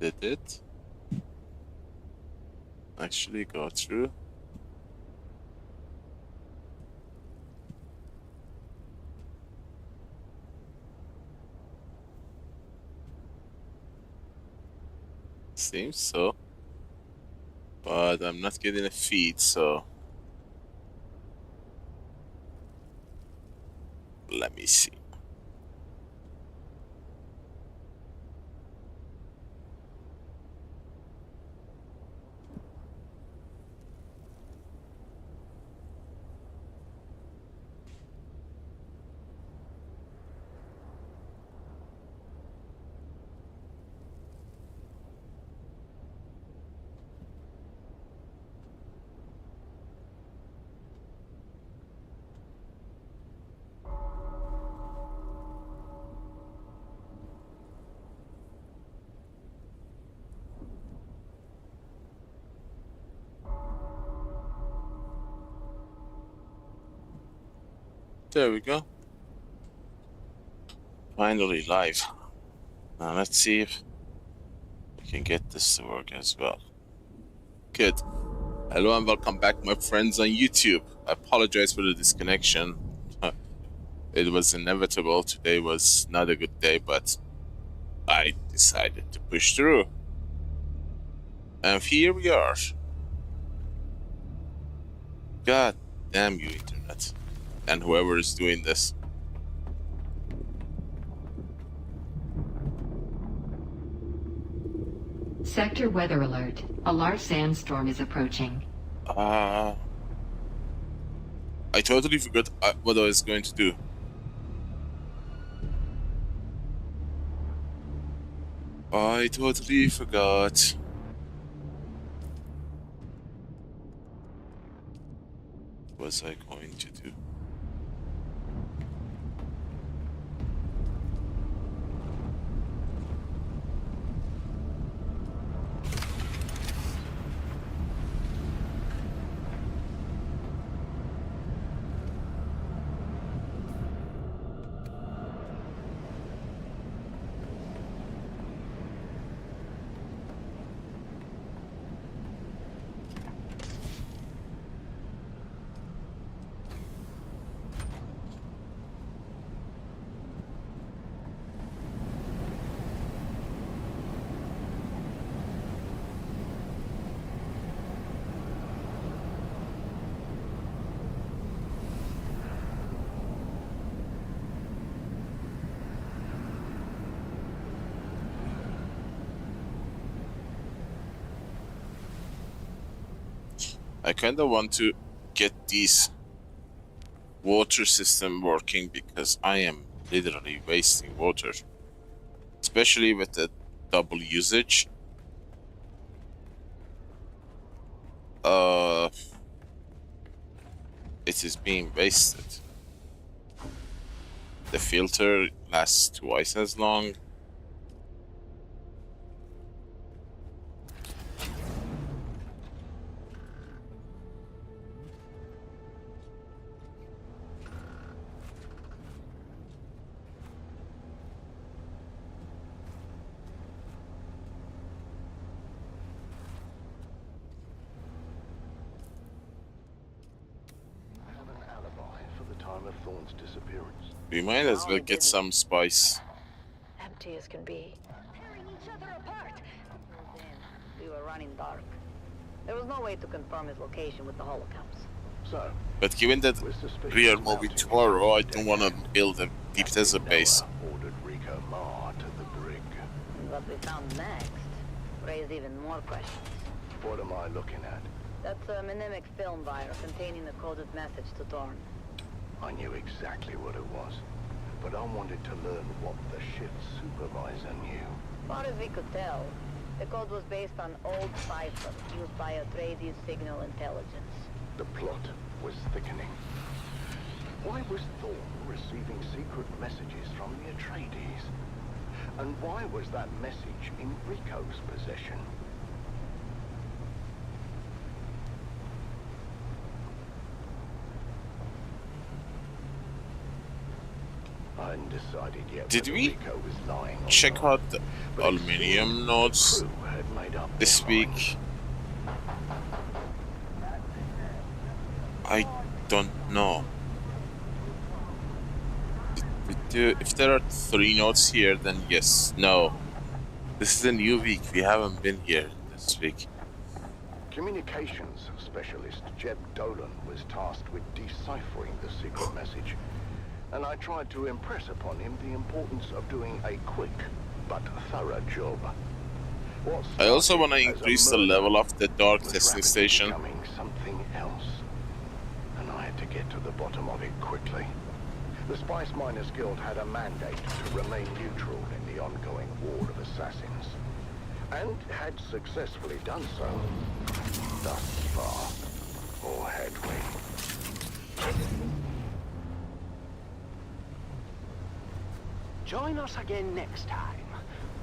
Did it actually go through? Seems so. But I'm not getting a feed, so let me see. There we go. Finally live. Now let's see if we can get this to work as well. Good. Hello and welcome back, my friends on YouTube. I apologize for the disconnection. It was inevitable. Today was not a good day, but I decided to push through. And here we are. God damn you, internet. And whoever is doing this. Sector weather alert. A large sandstorm is approaching. I totally forgot what I was going to do. I totally forgot. What was I going to do? I kind of want to get these water system working because I am literally wasting water, especially with the double usage. It is being wasted. The filter lasts twice as long. We might as well get some spice. Empty as can be. Tearing each other apart. We were running dark. There was no way to confirm his location with the holocaust. So, but given that we are moving tomorrow, I don't want to build a deep desert base. Ordered Rico Ma to the brig. What we found next raised even more questions. What am I looking at? That's a mnemic film virus containing the coded message to Dorn. I knew exactly what it was, but I wanted to learn what the shift's supervisor knew. Far as we could tell, the code was based on old cipher used by Atreides signal intelligence. The plot was thickening. Why was Thorn receiving secret messages from the Atreides? And why was that message in Rico's possession? I undecided yet Did whether we Rico was lying or check not. out the But it aluminium seemed nodes the crew had made up this their week? minds. I don't know. If there are 3 nodes here, then yes. No. This is a new week. We haven't been here this week. Communications specialist Jeb Dolan was tasked with deciphering the secret message, and I tried to impress upon him the importance of doing a quick but thorough job. What I also want to started as a increase the murder level of the dark was testing rapidly station. becoming something else, and I had to get to the bottom of it quickly. The Spice Miners Guild had a mandate to remain neutral in the ongoing war of assassins, and had successfully done so thus far. Or had we? Join us again next time,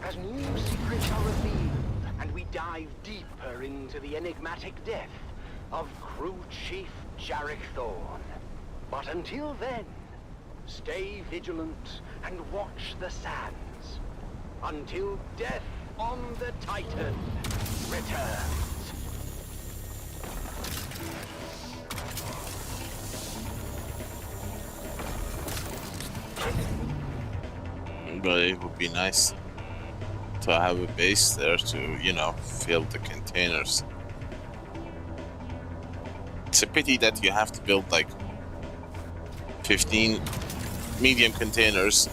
as new secrets are revealed, and we dive deeper into the enigmatic death of Crew Chief Jarek Thorne. But until then, stay vigilant and watch the sands, until death on the Titan returns. But it would be nice to have a base there to, you know, fill the containers. It's a pity that you have to build like 15 medium containers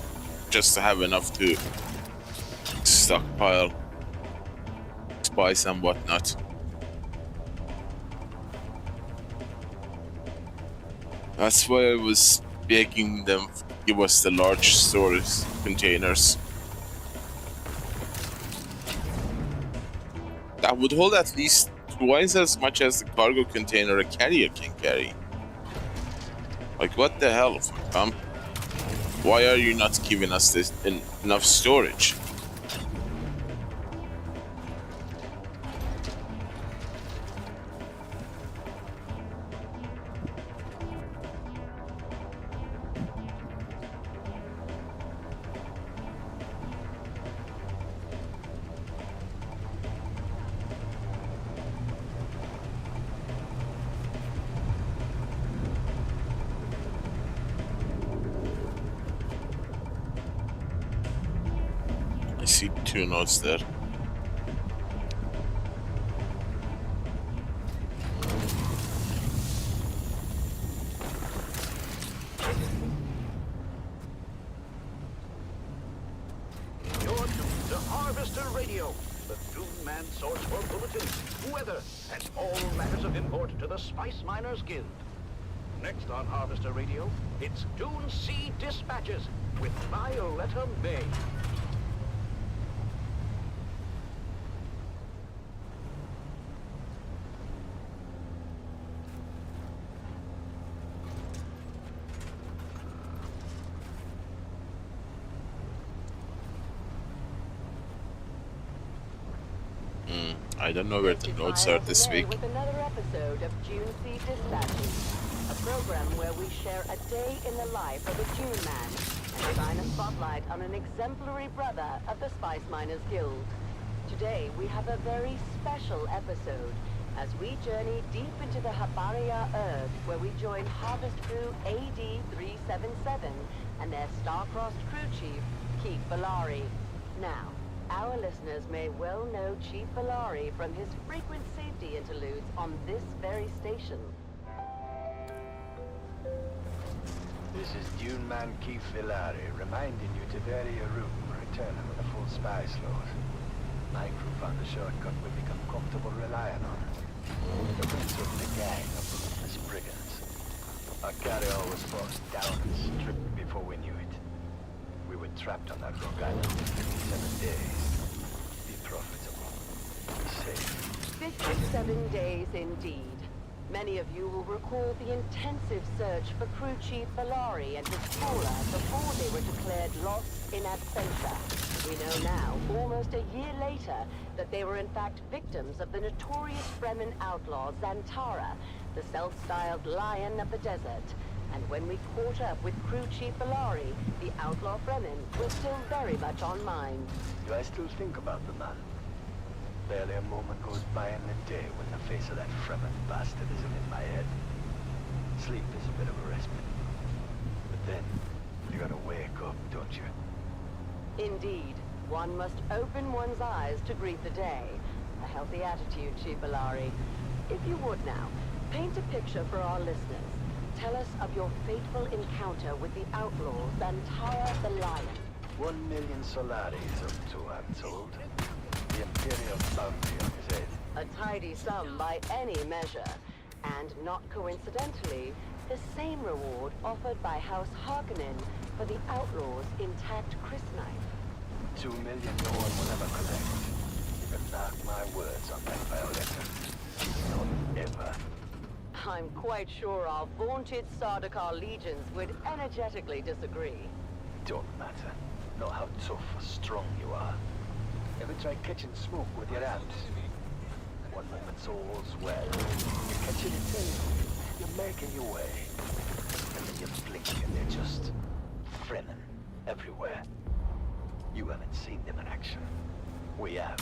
just to have enough to stockpile spice and whatnot. That's why I was begging them to give us the large storage containers. That would hold at least twice as much as the cargo container a carrier can carry. Like, what the hell, Tom? Why are you not giving us this enough storage? I see 2 nodes there. You're tuned to Harvester Radio, the Dune Man source for bulletins, weather, and all matters of import to the Spice Miners Guild. Next on Harvester Radio, it's Dune Sea Dispatches with Violetta May. I don't know where the nodes are this week. With another episode of Dune Sea Dispatches, a program where we share a day in the life of a Dune man and shine a spotlight on an exemplary brother of the Spice Miners Guild. Today we have a very special episode as we journey deep into the Habaria Erg, where we join Harvest Crew AD-377 and their star-crossed crew chief, Keith Valari. Now, our listeners may well know Chief Valari from his frequent safety interludes on this very station. This is Dune Man Keith Valari, reminding you to vary your route when returning with a full spice load. My crew found a shortcut we become comfortable relying on. The roots of the gang of ruthless brigands. Our carrier was forced down and stripped before we knew it. We were trapped on that rock island for 57 days. Be profitable. Be safe. 57 days indeed. Many of you will recall the intensive search for Crew Chief Valari and his trawler before they were declared lost in absentia. We know now, almost a year later, that they were in fact victims of the notorious Fremen outlaw Zantara, the self-styled Lion of the Desert. And when we caught up with Crew Chief Valari, the outlaw Fremen was still very much on mind. Do I still think about the man? Barely a moment goes by in the day when the face of that Fremen bastard isn't in my head. Sleep is a bit of a respite. But then, you gotta wake up, don't you? Indeed, one must open one's eyes to greet the day. A healthy attitude, Chief Valari. If you would now, paint a picture for our listeners. Tell us of your fateful encounter with the outlaws, Zantara the Lion. 1 million Solaris up to, I'm told. The Imperial bounty on his head. A tidy sum by any measure. And not coincidentally, the same reward offered by House Harkonnen for the outlaws' intact crysknife. 2 million no one will ever collect. You can mark my words on that, Violetta. Not ever. I'm quite sure our vaunted Sardaukar legions would energetically disagree. Don't matter. Not how tough or strong you are. Ever try catching smoke with your hands? One moment all's well. You're catching it in. You're making your way. And then you blink and they're just Fremen everywhere. You haven't seen them in action. We have.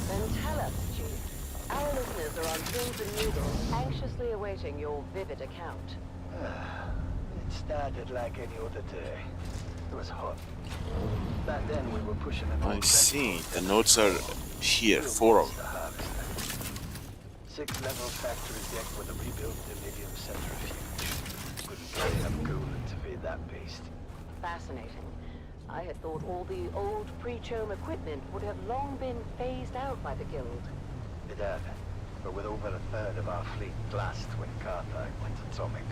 Then tell us, Chief. Our listeners are on pins and needles, anxiously awaiting your vivid account. It started like any other day. It was hot. Back then we were pushing an I old see. The notes are here, 4 of them. 6-level factory deck with a rebuilt iridium centrifuge. Couldn't carry enough coolant to feed that beast. Fascinating. I had thought all the old pre-chome equipment would have long been phased out by the Guild. It had, but with over a third of our fleet glassed when Carthage went atomic.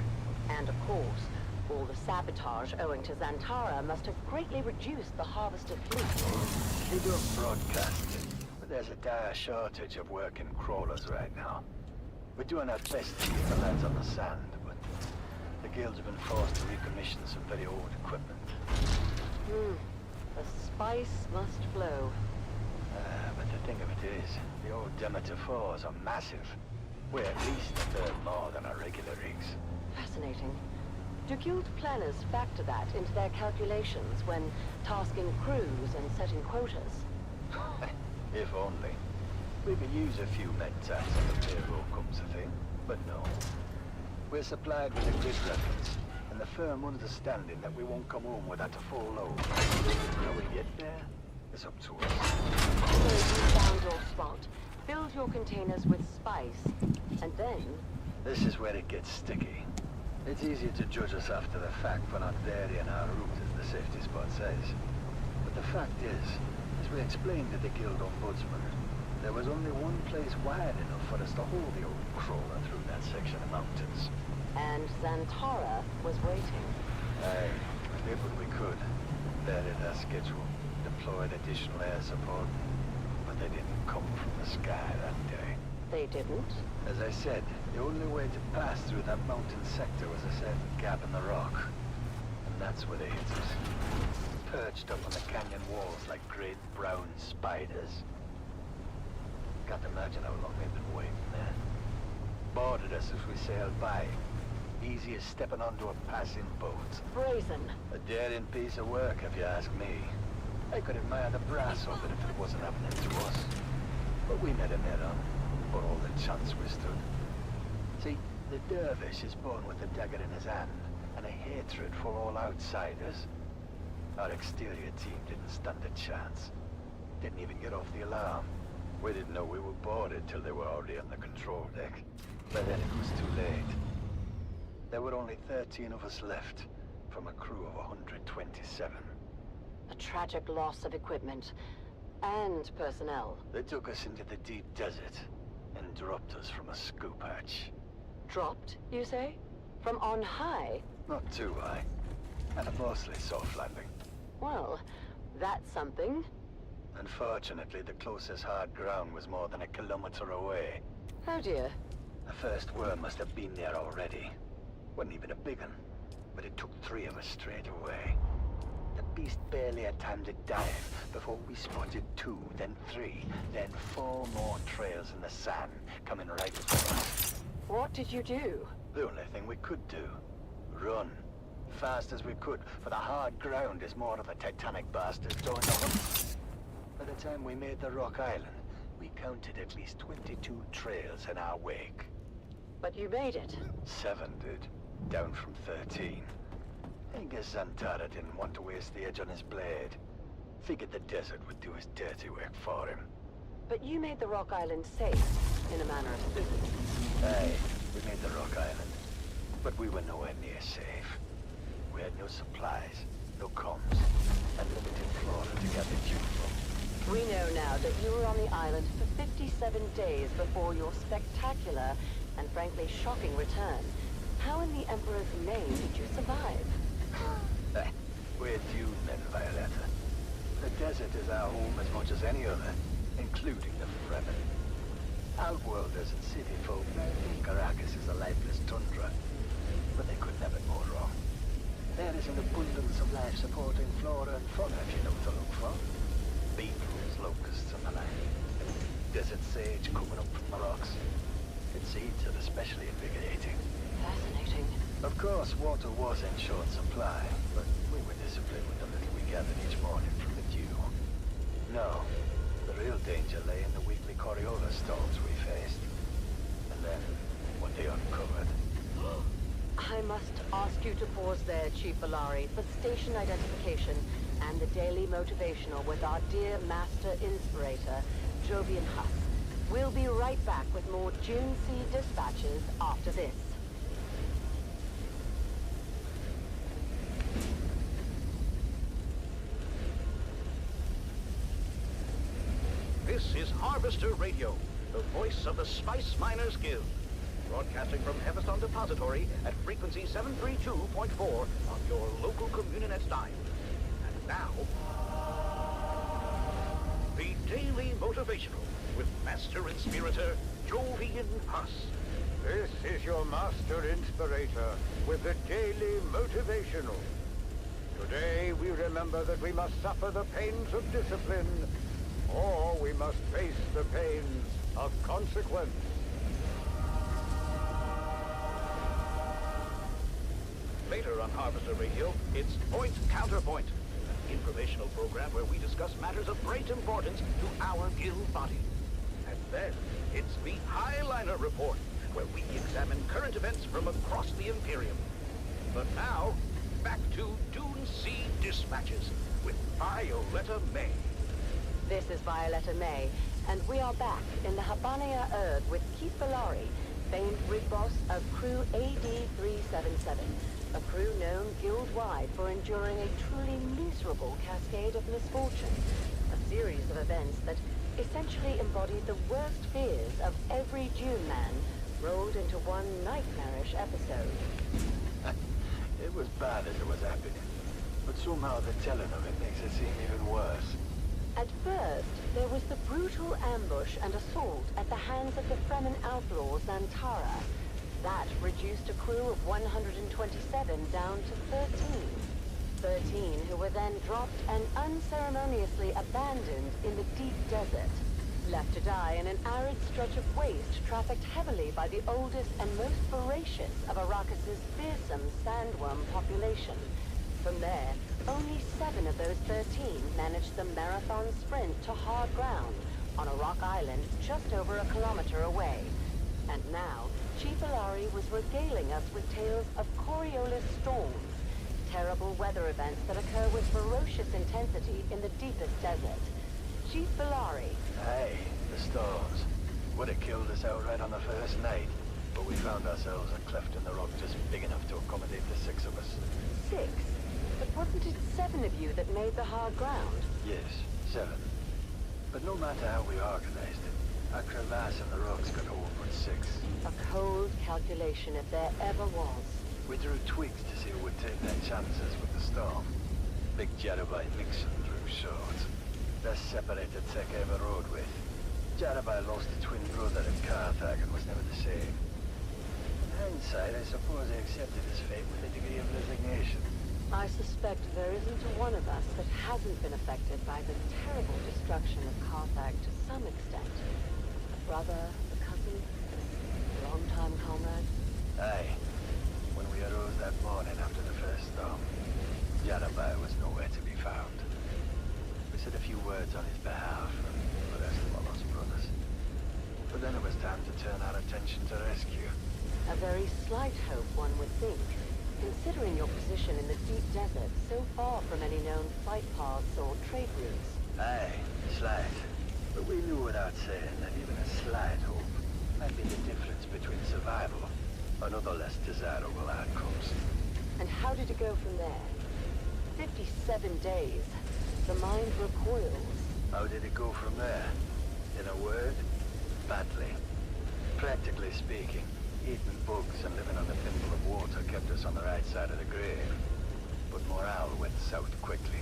And of course, all the sabotage owing to Zantara must have greatly reduced the harvested fleet. They don't broadcast it, but there's a dire shortage of working crawlers right now. We're doing our best to keep the lads on the sand, but the Guild's been forced to recommission some very old equipment. The spice must flow. But the thing of it is, the old Demeter 4s are massive. We're at least a third more than our regular rigs. Fascinating. Do Guild planners factor that into their calculations when tasking crews and setting quotas? If only. We could use a few med tats on the payroll comes a thing, but no. We're supplied with a grid reference, and the firm understanding that we won't come home without a full load. How we get there is up to us. So you found your spot, filled your containers with spice, and then... This is where it gets sticky. It's easier to judge us after the fact for not varying our route, as the safety spot says. But the fact is, as we explained to the Guild Ombudsman, there was only one place wide enough for us to hold the old crawler through that section of mountains. And Zantara was waiting. Aye, we did what we could. Varied our schedule, deployed additional air support, but they didn't come from the sky that day. They didn't? As I said, the only way to pass through that mountain sector was a certain gap in the rock. And that's where they hit us. Perched up on the canyon walls like great brown spiders. Can't imagine how long they've been waiting there. Boarded us as we sailed by. Easy as stepping onto a passing boat. Brazen. A daring piece of work, if you ask me. I could admire the brass of it if it wasn't happening to us. But we met him head on, for all the chance we stood. See, the dervish is born with a dagger in his hand, and a hatred for all outsiders. Our exterior team didn't stand a chance. Didn't even get off the alarm. We didn't know we were boarded till they were already on the control deck. By then it was too late. There were only 13 of us left, from a crew of 127. A tragic loss of equipment. And personnel. They took us into the deep desert, and dropped us from a scoop hatch. Dropped, you say? From on high? Not too high, and a mostly soft landing. Well, that's something. Unfortunately, the closest hard ground was more than a kilometer away. Oh dear. The first worm must have been there already. Wasn't even a big one, but it took 3 of us straight away. The beast barely had time to dive before we spotted 2, then 3, then 4 more trails in the sand coming right for us. What did you do? The only thing we could do. Run. Fast as we could, for the hard ground is more of a titanic bastard don't know. By the time we made the Rock Island, we counted at least 22 trails in our wake. But you made it. 7 did, down from 13. I guess Zantara didn't want to waste the edge on his blade. Figured the desert would do his dirty work for him. But you made the Rock Island safe, in a manner of speaking. Aye, we made the Rock Island. But we were nowhere near safe. We had no supplies, no comms, and limited flora to gather Dune from. We know now that you were on the island for 57 days before your spectacular and frankly shocking return. How in the Emperor's name did you survive? We're Dune men, Violetta. The desert is our home as much as any other, including the Fremen. Outworlders and city folk may think Arrakis is a lifeless tundra, but they couldn't have it more wrong. There is an abundance of life-supporting flora and fauna if you know what to look for. Beetles, locusts, and the like. Desert sage coming up from the rocks. Its seeds are especially invigorating. Fascinating. Of course, water was in short supply, but we were disciplined with the little we gathered each morning from the dew. No, the real danger lay in the weekly Coriolis storms we faced. And then, what they uncovered. I must ask you to pause there, Chief Valari, for station identification and the daily motivational with our dear Master Inspirator, Jovian Huss. We'll be right back with more Dune Sea dispatches after this. This is Harvester Radio, the voice of the Spice Miners Guild. Broadcasting from Heatherstone Depository at frequency 732.4 on your local Communinet dial. And now, the Daily Motivational with Master Inspirator Jovian Huss. This is your Master Inspirator with the Daily Motivational. Today we remember that we must suffer the pains of discipline, or we must face the pains of consequence. Later on Harvester Radio, it's Point Counterpoint, an informational program where we discuss matters of great importance to our guild body. And then it's the Highliner Report, where we examine current events from across the Imperium. But now, back to Dune Sea Dispatches with Violetta May. This is Violetta May, and we are back in the Habania Erd with Keith Valari, famed rig boss of Crew AD-377, a crew known guild-wide for enduring a truly miserable cascade of misfortune, a series of events that essentially embodied the worst fears of every Dune man rolled into one nightmarish episode. It was bad as it was happening, but somehow the telling of it makes it seem even worse. At first, there was the brutal ambush and assault at the hands of the Fremen outlaws Zantara. That reduced a crew of 127 down to 13. 13 who were then dropped and unceremoniously abandoned in the deep desert, left to die in an arid stretch of waste trafficked heavily by the oldest and most voracious of Arrakis' fearsome sandworm population. From there, only 7 of those 13 managed the marathon sprint to hard ground on a rock island just over a kilometer away. And now, Chief Valari was regaling us with tales of Coriolis storms, terrible weather events that occur with ferocious intensity in the deepest desert. Chief Valari. Aye, the storms. Would have killed us outright on the first night, but we found ourselves a cleft in the rock just big enough to accommodate the 6 of us. 6? But wasn't it 7 of you that made the hard ground? Yes, 7. But no matter how we organized it, our crevasse in the rocks got hold with 6. A cold calculation if there ever was. We drew twigs to see who would take their chances with the storm. Big Jarabai Nixon drew short. Best separated Tech ever rode with. Jarabai lost a twin brother in Carthage and was never the same. In hindsight, I suppose he accepted his fate with a degree of resignation. I suspect there isn't one of us that hasn't been affected by the terrible destruction of Carthage to some extent. A brother, a cousin, a long-time comrade. Aye, We arose that morning after the first storm. Jarabai was nowhere to be found. We said a few words on his behalf, and the rest of our lost brothers. But then it was time to turn our attention to rescue. A very slight hope, one would think, considering your position in the deep desert so far from any known flight paths or trade routes. Aye, slight. But we knew without saying that even a slight hope might be the difference between survival and other less desirable outcomes. And how did it go from there? 57 days. The mind recoils. How did it go from there? In a word, badly. Practically speaking, eating bugs and living on a thimble of water kept us on the right side of the grave. But morale went south quickly.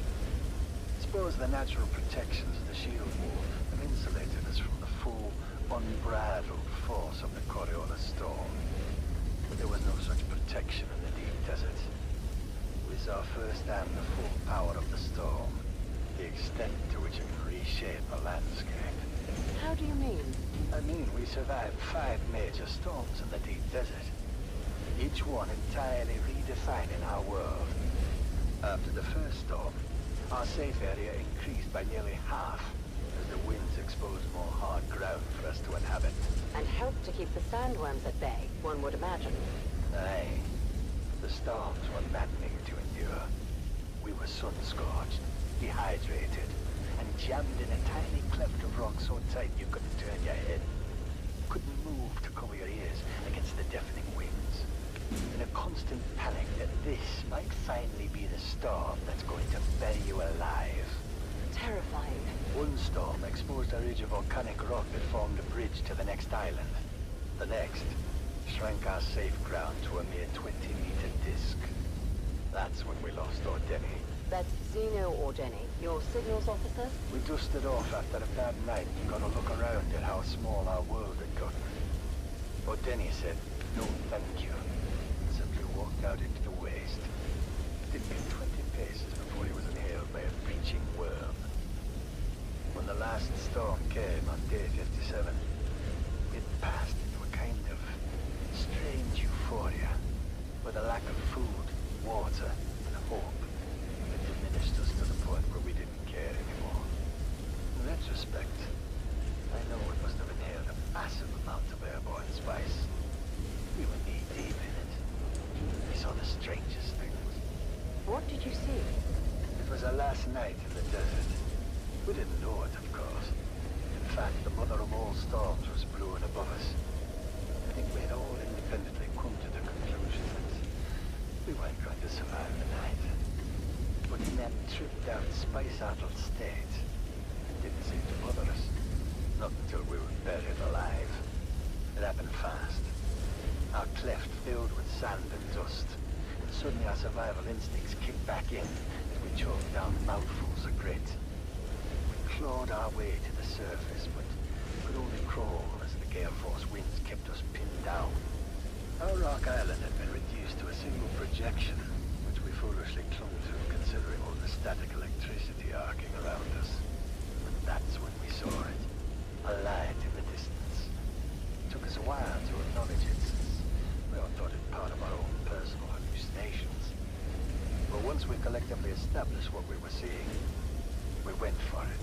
Suppose the natural protections of the shield wall have insulated us from the full, unbridled force of the Coriolis storm. But there was no such protection in the deep desert. We saw firsthand the full power of the storm, the extent to which it can reshape a landscape. How do you mean? I mean, we survived 5 major storms in the deep desert, each one entirely redefining our world. After the first storm, our safe area increased by nearly half, as the winds exposed more hard ground for us to inhabit. And helped to keep the sandworms at bay, one would imagine. Aye. The storms were maddening to endure. We were sun-scorched, dehydrated, and jammed in a tiny cleft of rock so tight you couldn't turn your head. Couldn't move to cover your ears against the deafening winds. In a constant panic that this might finally be the storm that's going to bury you alive. Terrifying. One storm exposed a ridge of volcanic rock that formed a bridge to the next island. The next shrank our safe ground to a mere 20-meter disc. That's when we lost Ordeni. That's Zeno Ordeni, your signals officer? We dusted off after a bad night and got a look around at how small our world had gotten. Ordeni said, "No, thank you." Simply walked out into the waste. Didn't get 20 paces before he was inhaled by a breaching worm. When the last storm came on day 57, it passed into a kind of strange euphoria, where the lack of food, water, and hope had diminished us to the point where we didn't care anymore. In retrospect, I know it must have inhaled a massive amount of airborne spice. We were knee-deep in it. We saw the strangest things. What did you see? It was our last night in the desert. We didn't know it, of course. In fact, the mother of all storms was brewing above us. I think we had all independently come to the conclusion that we weren't going to survive the night. But in that tripped-out, spice-addled state, it didn't seem to bother us. Not until we were buried alive. It happened fast. Our cleft filled with sand and dust, and suddenly our survival instincts kicked back in as we choked down mouthfuls of grit. We clawed our way to the surface, but could only crawl as the gale force winds kept us pinned down. Our rock island had been reduced to a single projection, which we foolishly clung to, considering all the static electricity arcing around us. And that's when we saw it. A light in the distance. It took us a while to acknowledge it, since we all thought it part of our own personal hallucinations. But once we collectively established what we were seeing, we went for it.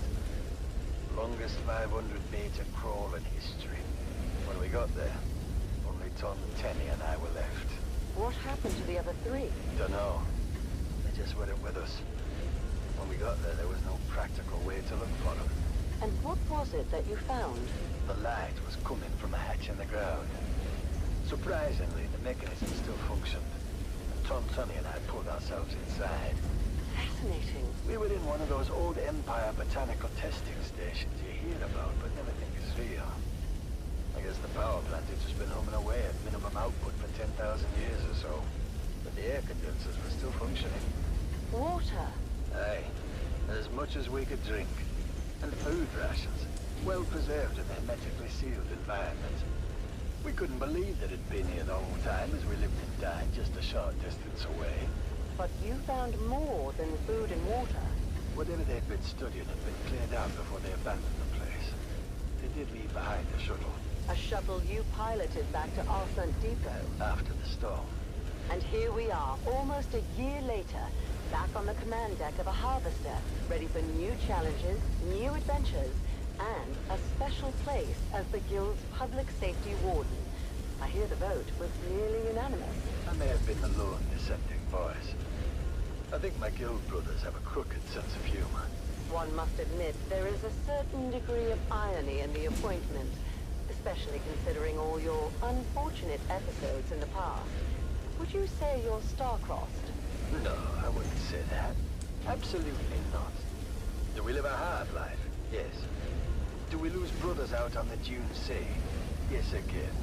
Longest 500-meter crawl in history. When we got there, only Tom, Tenny, and I were left. What happened to the other 3? Dunno. They just weren't with us. When we got there was no practical way to look for them. And what was it that you found? The light was coming from a hatch in the ground. Surprisingly, the mechanism still functioned. And Tom, Sonny, and I pulled ourselves inside. Fascinating. We were in one of those old Empire botanical testing stations you hear about, but never think is real. I guess the power plant had just been humming away at minimum output for 10,000 years or so. But the air condensers were still functioning. Water. Aye, as much as we could drink. And food rations, well preserved in a hermetically sealed environment. We couldn't believe that it'd been here the whole time as we lived and died just a short distance away. But you found more than food and water. Whatever they'd been studying had been cleared out before they abandoned the place. They did leave behind a shuttle. A shuttle you piloted back to Arsent Depot. After the storm. And here we are, almost a year later, back on the command deck of a harvester, ready for new challenges, new adventures, and a special place as the Guild's public safety warden. I hear the vote was nearly unanimous. I may have been the lone dissenting voice. I think my guild brothers have a crooked sense of humor. One must admit there is a certain degree of irony in the appointment, especially considering all your unfortunate episodes in the past. Would you say you're star-crossed? No, I wouldn't say that. Absolutely not. Do we live a hard life? Yes. Do we lose brothers out on the Dune Sea? Yes, again.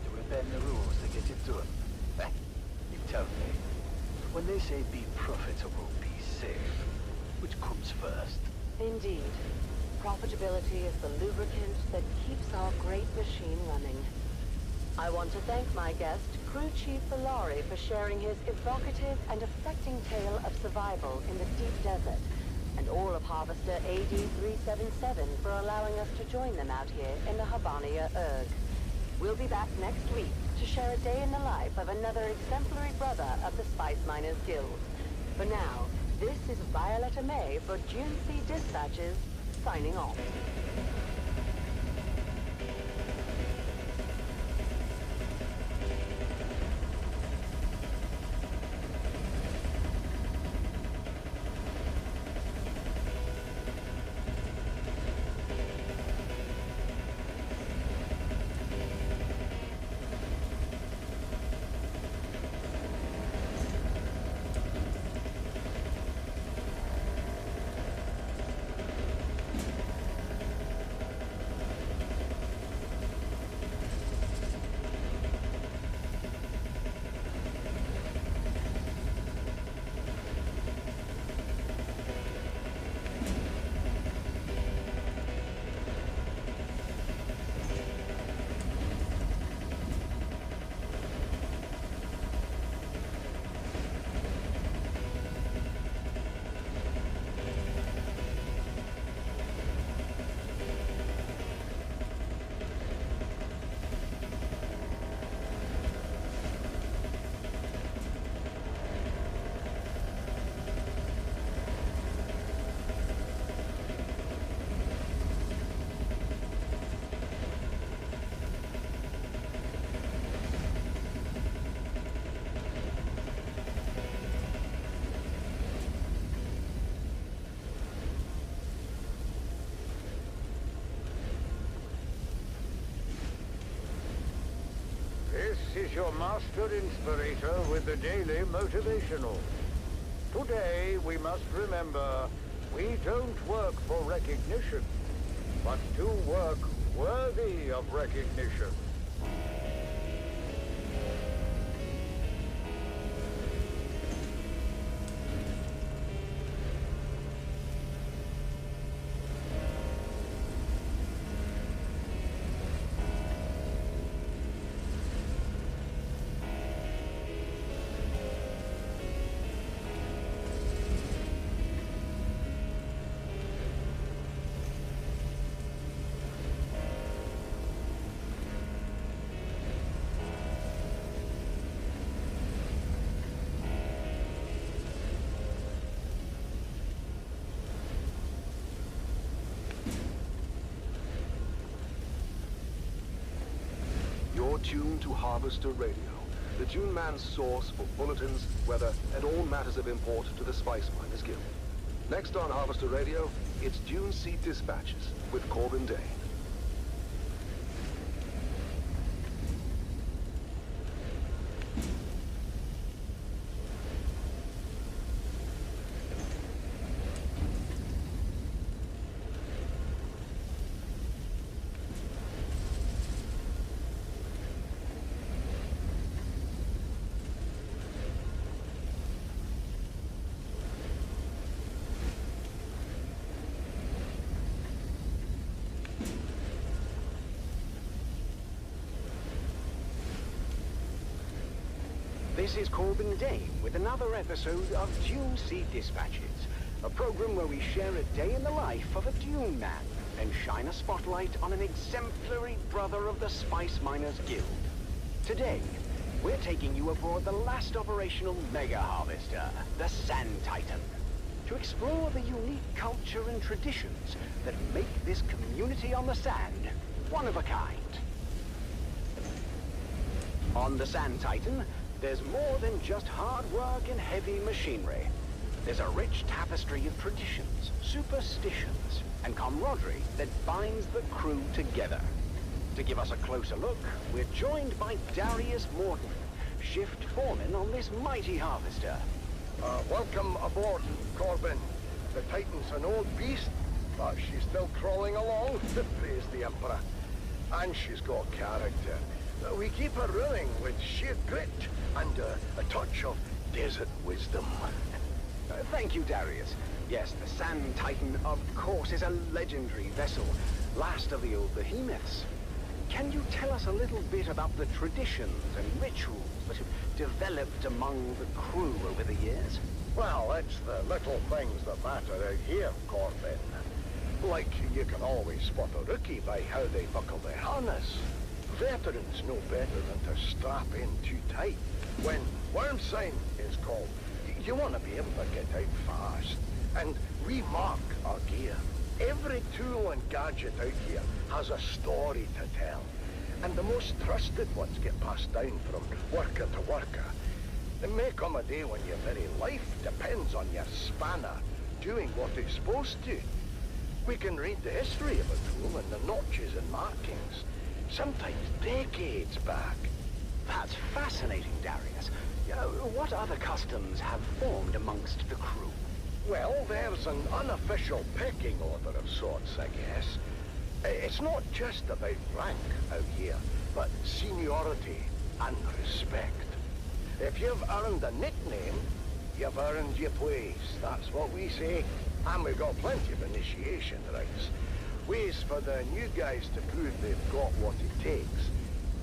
Do we bend the rules to get it done? You tell me. When they say be profitable, be safe, which comes first? Indeed. Profitability is the lubricant that keeps our great machine running. I want to thank my guest, Crew Chief Valari, for sharing his evocative and affecting tale of survival in the deep desert, and all of Harvester AD-377 for allowing us to join them out here in the Habania Erg. We'll be back next week to share a day in the life of another exemplary brother of the Spice Miners Guild. For now, this is Violetta May for Dune Sea Dispatches, signing off. This is your master inspirator with the daily motivational. Today we must remember, we don't work for recognition, but to work worthy of recognition. You're tuned to Harvester Radio, the Dune Man's source for bulletins, weather, and all matters of import to the Spice Miners Guild. Next on Harvester Radio, it's Dune Sea Dispatches with Corbin Dane. This is Corbin Dane with another episode of Dune Sea Dispatches, a program where we share a day in the life of a Dune man and shine a spotlight on an exemplary brother of the Spice Miners Guild. Today, We're taking you aboard the last operational mega harvester, the Sand Titan, to explore the unique culture and traditions that make this community on the sand one of a kind. On the Sand Titan, there's more than just hard work and heavy machinery. There's a rich tapestry of traditions, superstitions, and camaraderie that binds the crew together. To give us a closer look, we're joined by Darius Morton, shift foreman on this mighty harvester. Welcome aboard, Corbin. The Titan's an old beast, but she's still crawling along, praise the Emperor. And she's got character. We keep her running with sheer grit and a touch of desert wisdom. Thank you, Darius. Yes, the Sand Titan, of course, is a legendary vessel, last of the old behemoths. Can you tell us a little bit about the traditions and rituals that have developed among the crew over the years? Well, it's the little things that matter out here, Corbin. Like, you can always spot a rookie by how they buckle their harness. Veterans know better than to strap in too tight. When worm sign is called, you want to be able to get out fast. And we mark our gear. Every tool and gadget out here has a story to tell. And the most trusted ones get passed down from worker to worker. There may come a day when your very life depends on your spanner doing what it's supposed to. We can read the history of a tool and the notches and markings, sometimes decades back. That's fascinating, Darius. What other customs have formed amongst the crew? Well, there's an unofficial pecking order of sorts, I guess. It's not just about rank out here, but seniority and respect. If you've earned a nickname, you've earned your place. That's what we say. And we've got plenty of initiation rites. Ways for the new guys to prove they've got what it takes.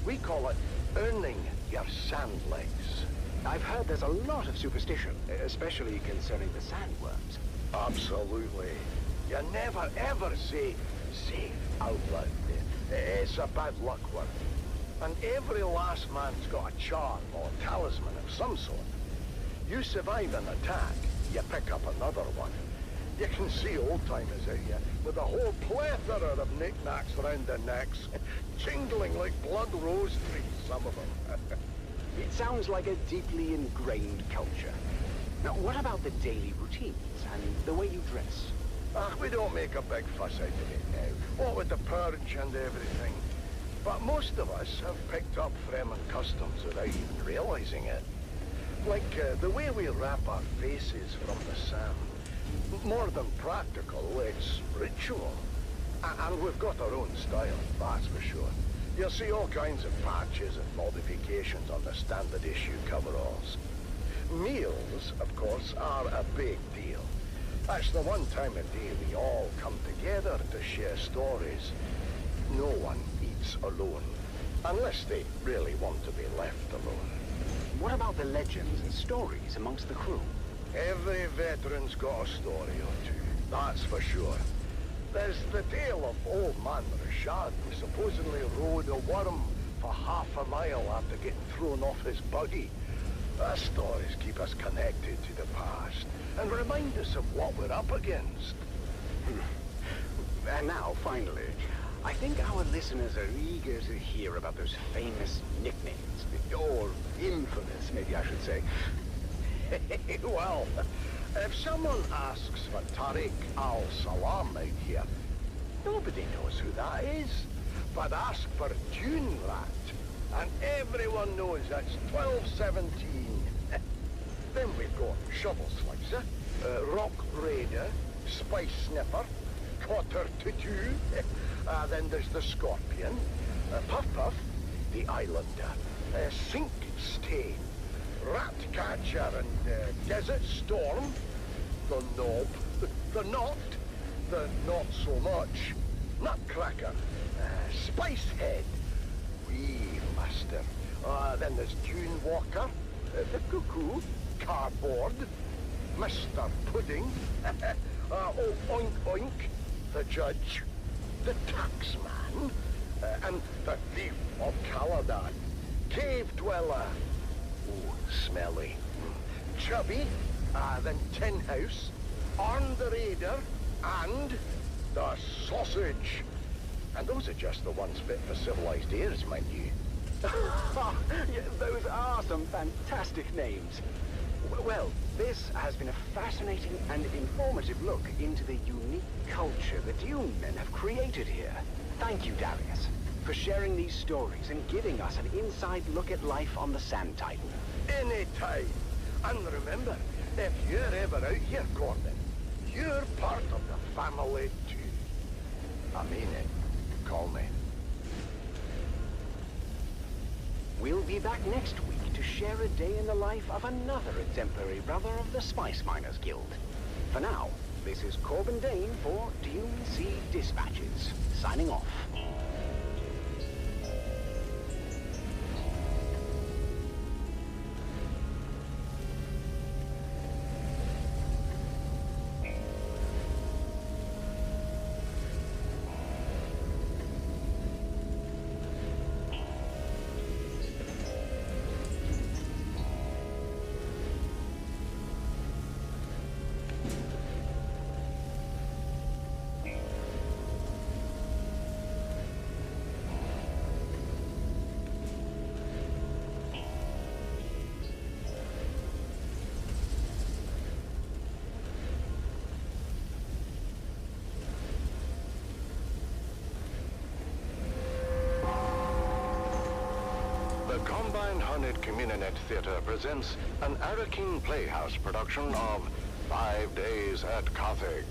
We call it earning your sand legs. I've heard there's a lot of superstition, especially concerning the sandworms. Absolutely. You never ever say safe out loud. It's a bad luck word. And every last man's got a charm or talisman of some sort. You survive an attack, you pick up another one. You can see old-timers out here with a whole plethora of knickknacks around their necks, jingling like blood rose trees, some of them. It sounds like a deeply ingrained culture. Now, what about the daily routines and the way you dress? We don't make a big fuss out of it now, what with the purge and everything. But most of us have picked up Fremen customs without even realizing it. Like the way we wrap our faces from the sand. More than practical, it's ritual. And we've got our own style, that's for sure. You'll see all kinds of patches and modifications on the standard issue coveralls. Meals, of course, are a big deal. That's the one time of day we all come together to share stories. No one eats alone, unless they really want to be left alone. What about the legends and stories amongst the crew? Every veteran's got a story or two, that's for sure. There's the tale of old man Rashad, who supposedly rode a worm for half a mile after getting thrown off his buggy. The stories keep us connected to the past and remind us of what we're up against. And now, finally, I think our listeners are eager to hear about those famous nicknames. Or infamous, maybe I should say. Well, if someone asks for Tariq al-Salam out here, nobody knows who that is. But ask for Dune Rat, and everyone knows that's 1217. Then we've got Shovel Slicer, Rock Raider, Spice Sniffer, Cotter to Two. Then there's the Scorpion, Puff Puff, the Islander, Sink Stain, Rat Catcher and Desert Storm, the Knob, the Knot, the Not So Much, Nutcracker, Spice Head, Weave Master. Then there's Dune Walker, the Cuckoo, Cardboard, Mr. Pudding, Oink Oink, the Judge, the Taxman, and the Thief of Caladan. cave dweller. Oh, smelly. Chubby, then Tin House, Arn the Raider, and the Sausage. And those are just the ones fit for civilized ears, mind you. Yeah, those are some fantastic names. Well, this has been a fascinating and informative look into the unique culture the Dune men have created here. Thank you, Darius, for sharing these stories and giving us an inside look at life on the Sand Titan. Anytime. And remember, if you're ever out here, Gordon, you're part of the family too. I mean it. Call me. We'll be back next week to share a day in the life of another exemplary brother of the Spice Miners Guild. For now, this is Corbin Dane for Dune Sea Dispatches, signing off. Combined Hornet Communinet Theater presents an Arakeen Playhouse production of 5 Days at Carthage.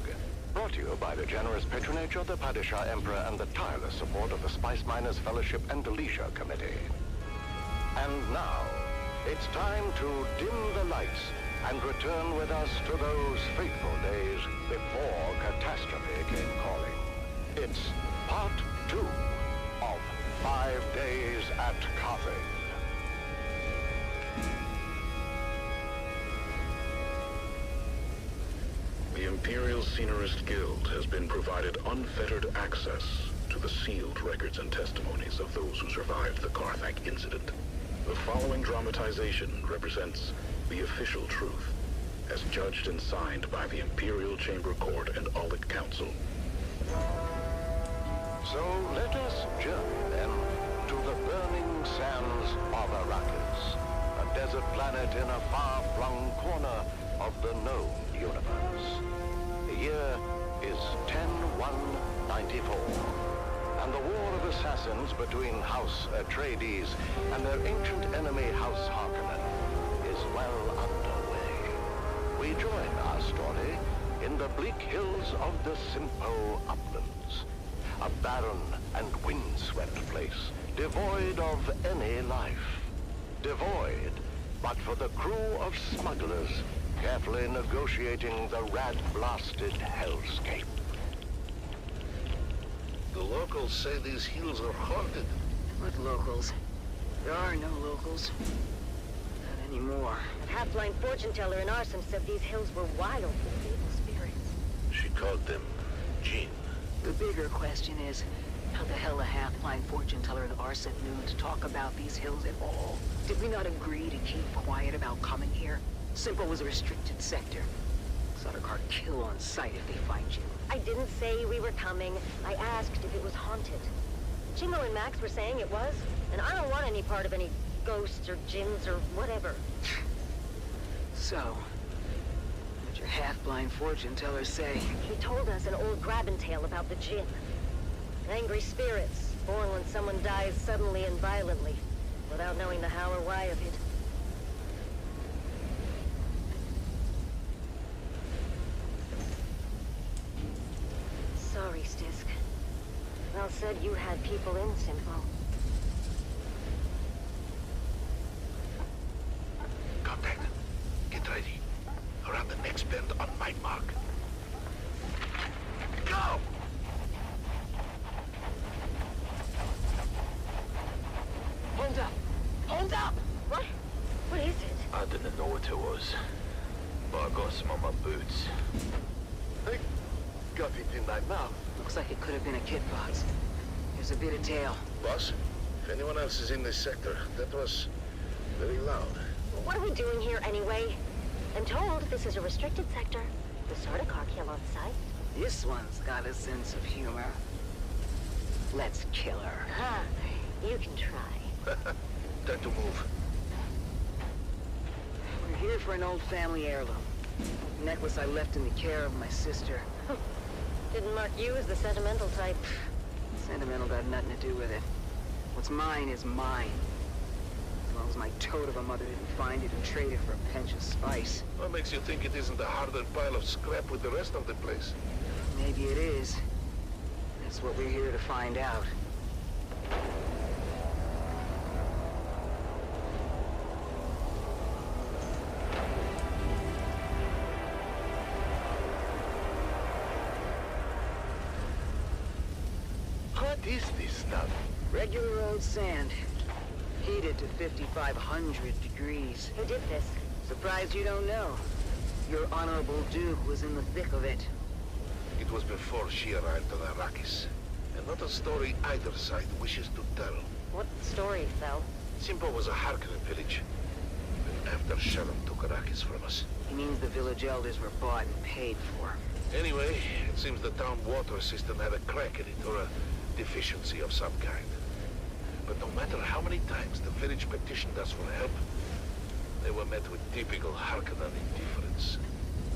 Brought to you by the generous patronage of the Padishah Emperor and the tireless support of the Spice Miners Fellowship and Leisure Committee. And now, it's time to dim the lights and return with us to those fateful days before catastrophe came calling. It's part 2 of 5 Days at Carthage. The Imperial Scenarist Guild has been provided unfettered access to the sealed records and testimonies of those who survived the Carthage incident. The following dramatization represents the official truth, as judged and signed by the Imperial Chamber Court and Audit Council. So let us journey then to the burning sands of Arrakis, a desert planet in a far-flung corner of the known universe. The year is 10-1-94, and the war of assassins between House Atreides and their ancient enemy House Harkonnen is well underway. We join our story in the bleak hills of the Simpo Uplands, a barren and windswept place, devoid of any life. Devoid, but for the crew of smugglers carefully negotiating the rat-blasted hellscape. The locals say these hills are haunted. What locals? There are no locals. Not anymore. The half-blind fortune teller in Arson said these hills were wild with evil spirits. She called them Jinn. The bigger question is, how the hell a half-blind fortune teller in Arson knew to talk about these hills at all? Did we not agree to keep quiet about coming here? Simple was a restricted sector. Sodercart kill on sight if they find you. I didn't say we were coming. I asked if it was haunted. Chingo and Max were saying it was, and I don't want any part of any ghosts or jinns or whatever. So, what'd your half-blind fortune teller say? He told us an old grabbing tale about the jinn. Angry spirits, born when someone dies suddenly and violently, without knowing the how or why of it. Sorry, Stisk. Well said you had people in Simpo. Contact. Get ready. Around the next bend on my mark. Go! Hold up! Hold up! What? What is it? I didn't know what it was, but I got some on my boots. I got it in my mouth. Looks like it could have been a kit box. There's a bit of tail. Boss, If anyone else is in this sector, that was very loud. What are we doing here anyway? I'm told this is a restricted sector. The sort of car kill on sight. This one's got a sense of humor. Let's kill her. Ha! You can try. Time to move. We're here for an old family heirloom. Necklace I left in the care of my sister. Didn't mark you as the sentimental type. Sentimental got nothing to do with it. What's mine is mine. As long as my toad of a mother didn't find it and trade it for a pinch of spice. What makes you think it isn't a hardened pile of scrap with the rest of the place? Maybe it is. That's what we're here to find out. What is this stuff? Regular old sand. Heated to 5,500 degrees. Who did this? Surprised you don't know. Your Honorable Duke was in the thick of it. It was before she arrived on Arrakis. And not a story either side wishes to tell. What story, Fel? Simpo was a Harkonnen village. And after Shalom took Arrakis from us. He means the village elders were bought and paid for. Anyway, it seems the town water system had a crack in it, or a deficiency of some kind. But no matter how many times the village petitioned us for help, they were met with typical Harkonnen indifference.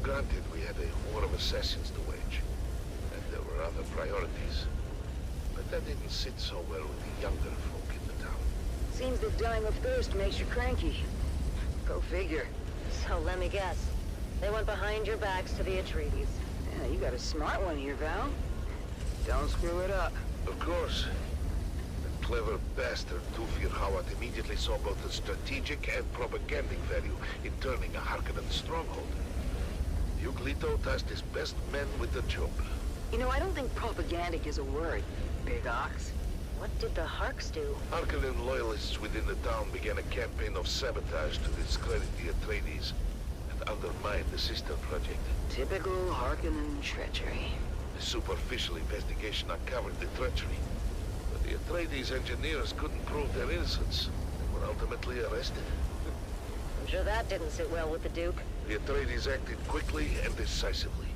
Granted, we had a war of assassins to wage, and there were other priorities. But that didn't sit so well with the younger folk in the town. Seems that dying of thirst makes you cranky. Go figure. So let me guess. They went behind your backs to the Atreides. Yeah, you got a smart one here, Val. Don't screw it up. Of course. The clever bastard Tufir Hawat immediately saw both the strategic and propagandic value in turning a Harkonnen stronghold. Duke Leto tasked his best men with the job. You know, I don't think propagandic is a word, Big Ox. What did the Harks do? Harkonnen loyalists within the town began a campaign of sabotage to discredit the Atreides and undermine the sister project. Typical Harkonnen treachery. A superficial investigation uncovered the treachery, but the Atreides engineers couldn't prove their innocence and were ultimately arrested. I'm sure that didn't sit well with the Duke. The Atreides acted quickly and decisively,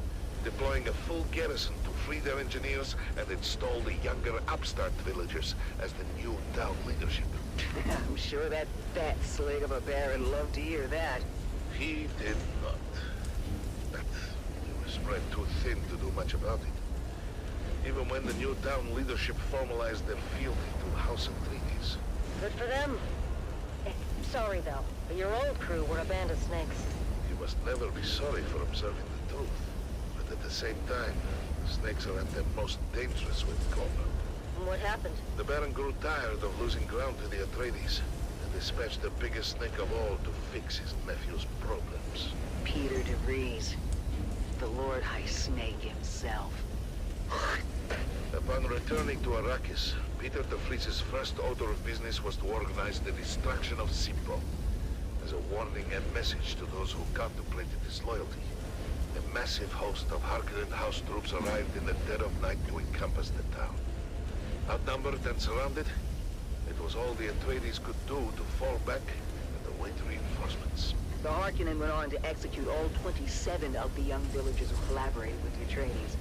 deploying a full garrison to free their engineers and install the younger upstart villagers as the new town leadership. I'm sure that fat slig of a Baron loved to hear that. He did not. But we were spread too thin to do much about it. Even when the new town leadership formalized their fealty to House Atreides. Good for them. Sorry, though, but your old crew were a band of snakes. You must never be sorry for observing the truth. But at the same time, snakes are at their most dangerous when cornered. And what happened? The Baron grew tired of losing ground to the Atreides, and dispatched the biggest snake of all to fix his nephew's problems. Peter de Vries, the Lord High Snake himself. Upon returning to Arrakis, Peter de Vries' first order of business was to organize the destruction of Simpo, as a warning and message to those who contemplated disloyalty. A massive host of Harkonnen house troops arrived in the dead of night to encompass the town. Outnumbered and surrounded, it was all the Atreides could do to fall back and await reinforcements. The Harkonnen went on to execute all 27 of the young villagers who collaborated with the Atreides.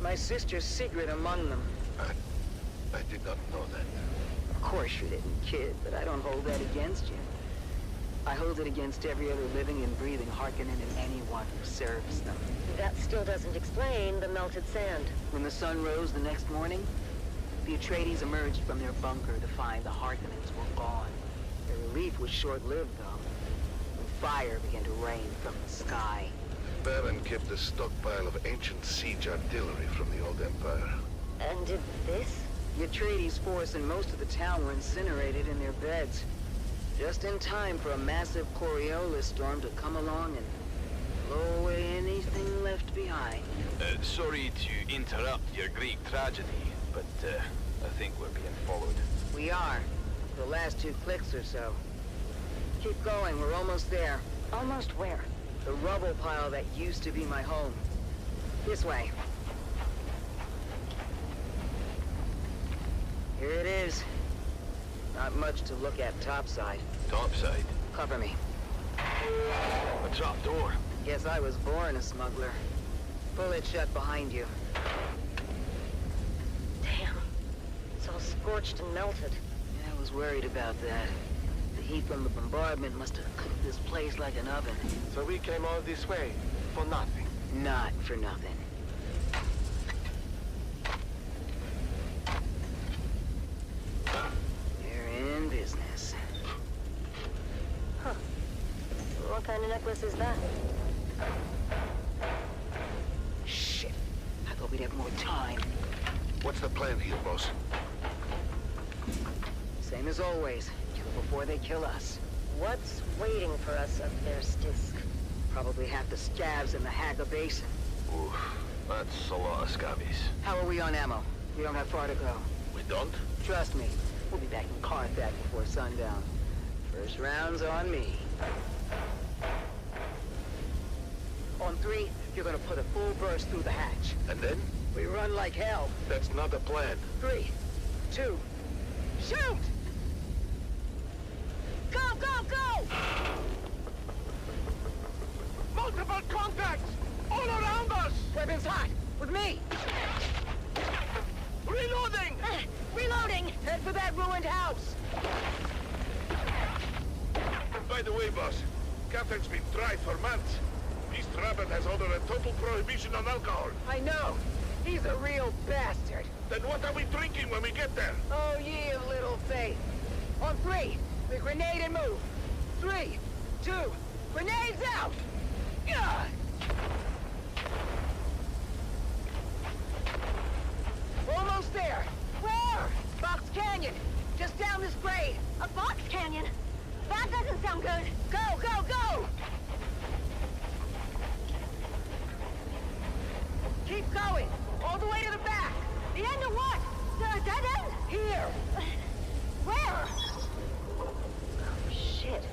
My sister Sigrid among them. I did not know that. Of course you didn't, kid, but I don't hold that against you. I hold it against every other living and breathing Harkonnen and anyone who serves them. That still doesn't explain the melted sand. When the sun rose the next morning, the Atreides emerged from their bunker to find the Harkonnens were gone. Their relief was short-lived, though, when fire began to rain from the sky. The Baron kept a stockpile of ancient siege artillery from the old Empire. And did this? The Atreides force and most of the town were incinerated in their beds. Just in time for a massive Coriolis storm to come along and blow away anything left behind. Sorry to interrupt your Greek tragedy, but I think we're being followed. We are. The last 2 clicks or so. Keep going, we're almost there. Almost where? The rubble pile that used to be my home. This way. Here it is. Not much to look at topside. Topside. Cover me. A trap door. Guess I was born a smuggler. Pull it shut behind you. Damn. It's all scorched and melted. Yeah, I was worried about that. The heat from the bombardment must have cooked this place like an oven. So we came all this way for nothing. Not for nothing. You're in business. Huh. What kind of necklace is that? Shit. I thought we'd have more time. What's the plan here, boss? Same as always. Kill before they kill us. What's waiting for us up there, Stisk? Probably half the scavs in the Haga Basin. Oof, that's a lot of scabbies. How are we on ammo? We don't have far to go. We don't? Trust me. We'll be back in Carthage before sundown. First round's on me. On 3, you're gonna put a full burst through the hatch. And then? We run like hell. That's not the plan. 3, 2, shoot! Go, go, go! Multiple contacts! All around us! Weapons hot! With me! Reloading! Reloading! Head for that ruined house! By the way, boss, Captain's been dry for months. East Rabbit has ordered a total prohibition on alcohol. I know! He's a real bastard! Then what are we drinking when we get there? Oh, ye of little faith! On 3, we grenade and move! 3, 2, grenades out! Gah! Almost there! Where? Box Canyon! Just down this grade! A box canyon? That doesn't sound good. Go, go, go! Keep going! All the way to the back! The end of what? The dead end? Here! Where? Oh, shit.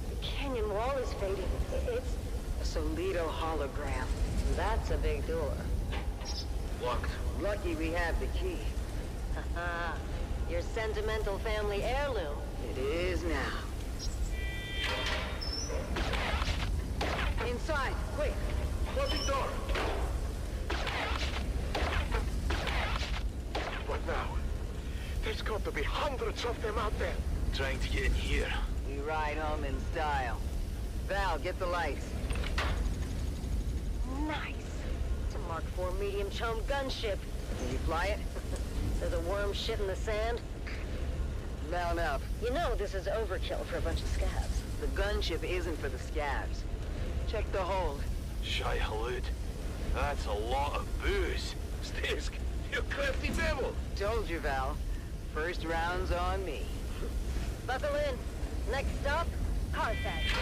The canyon wall is fading. It's... A Solido hologram. That's a big door. Locked. Lucky we have the key. Haha. Your sentimental family heirloom. It is now. Inside, quick! Closing door. What now? There's got to be hundreds of them out there. Trying to get in here. We ride home in style. Val, get the lights. Nice. It's a Mark IV medium chum gunship. Can you fly it? There's a worm shit in the sand. Mount up. You know this is overkill for a bunch of scabs. The gunship isn't for the scabs. Check the hold. Shy halud. That's a lot of booze. Stisk, you crafty devil. Told you, Val. First round's on me. Buckle in. Next stop, Carthage.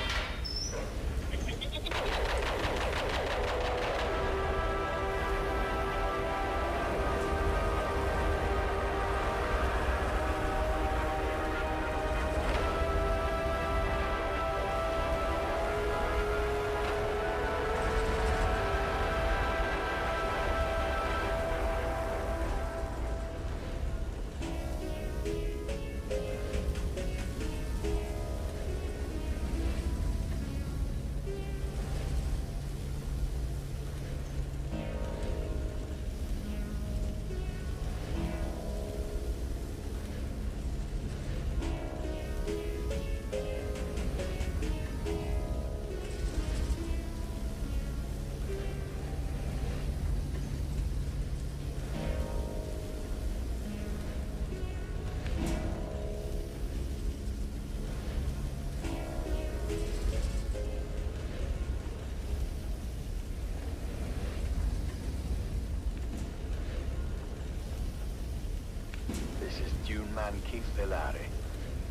Dune man Keith Villari,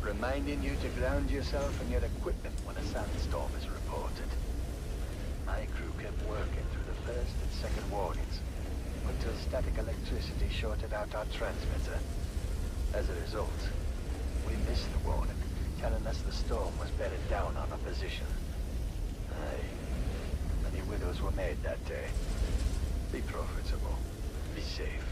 reminding you to ground yourself and your equipment when a sandstorm is reported. My crew kept working through the first and second warnings until static electricity shorted out our transmitter. As a result, we missed the warning, telling us the storm was bedded down on our position. Aye, many widows were made that day. Be profitable. Be safe.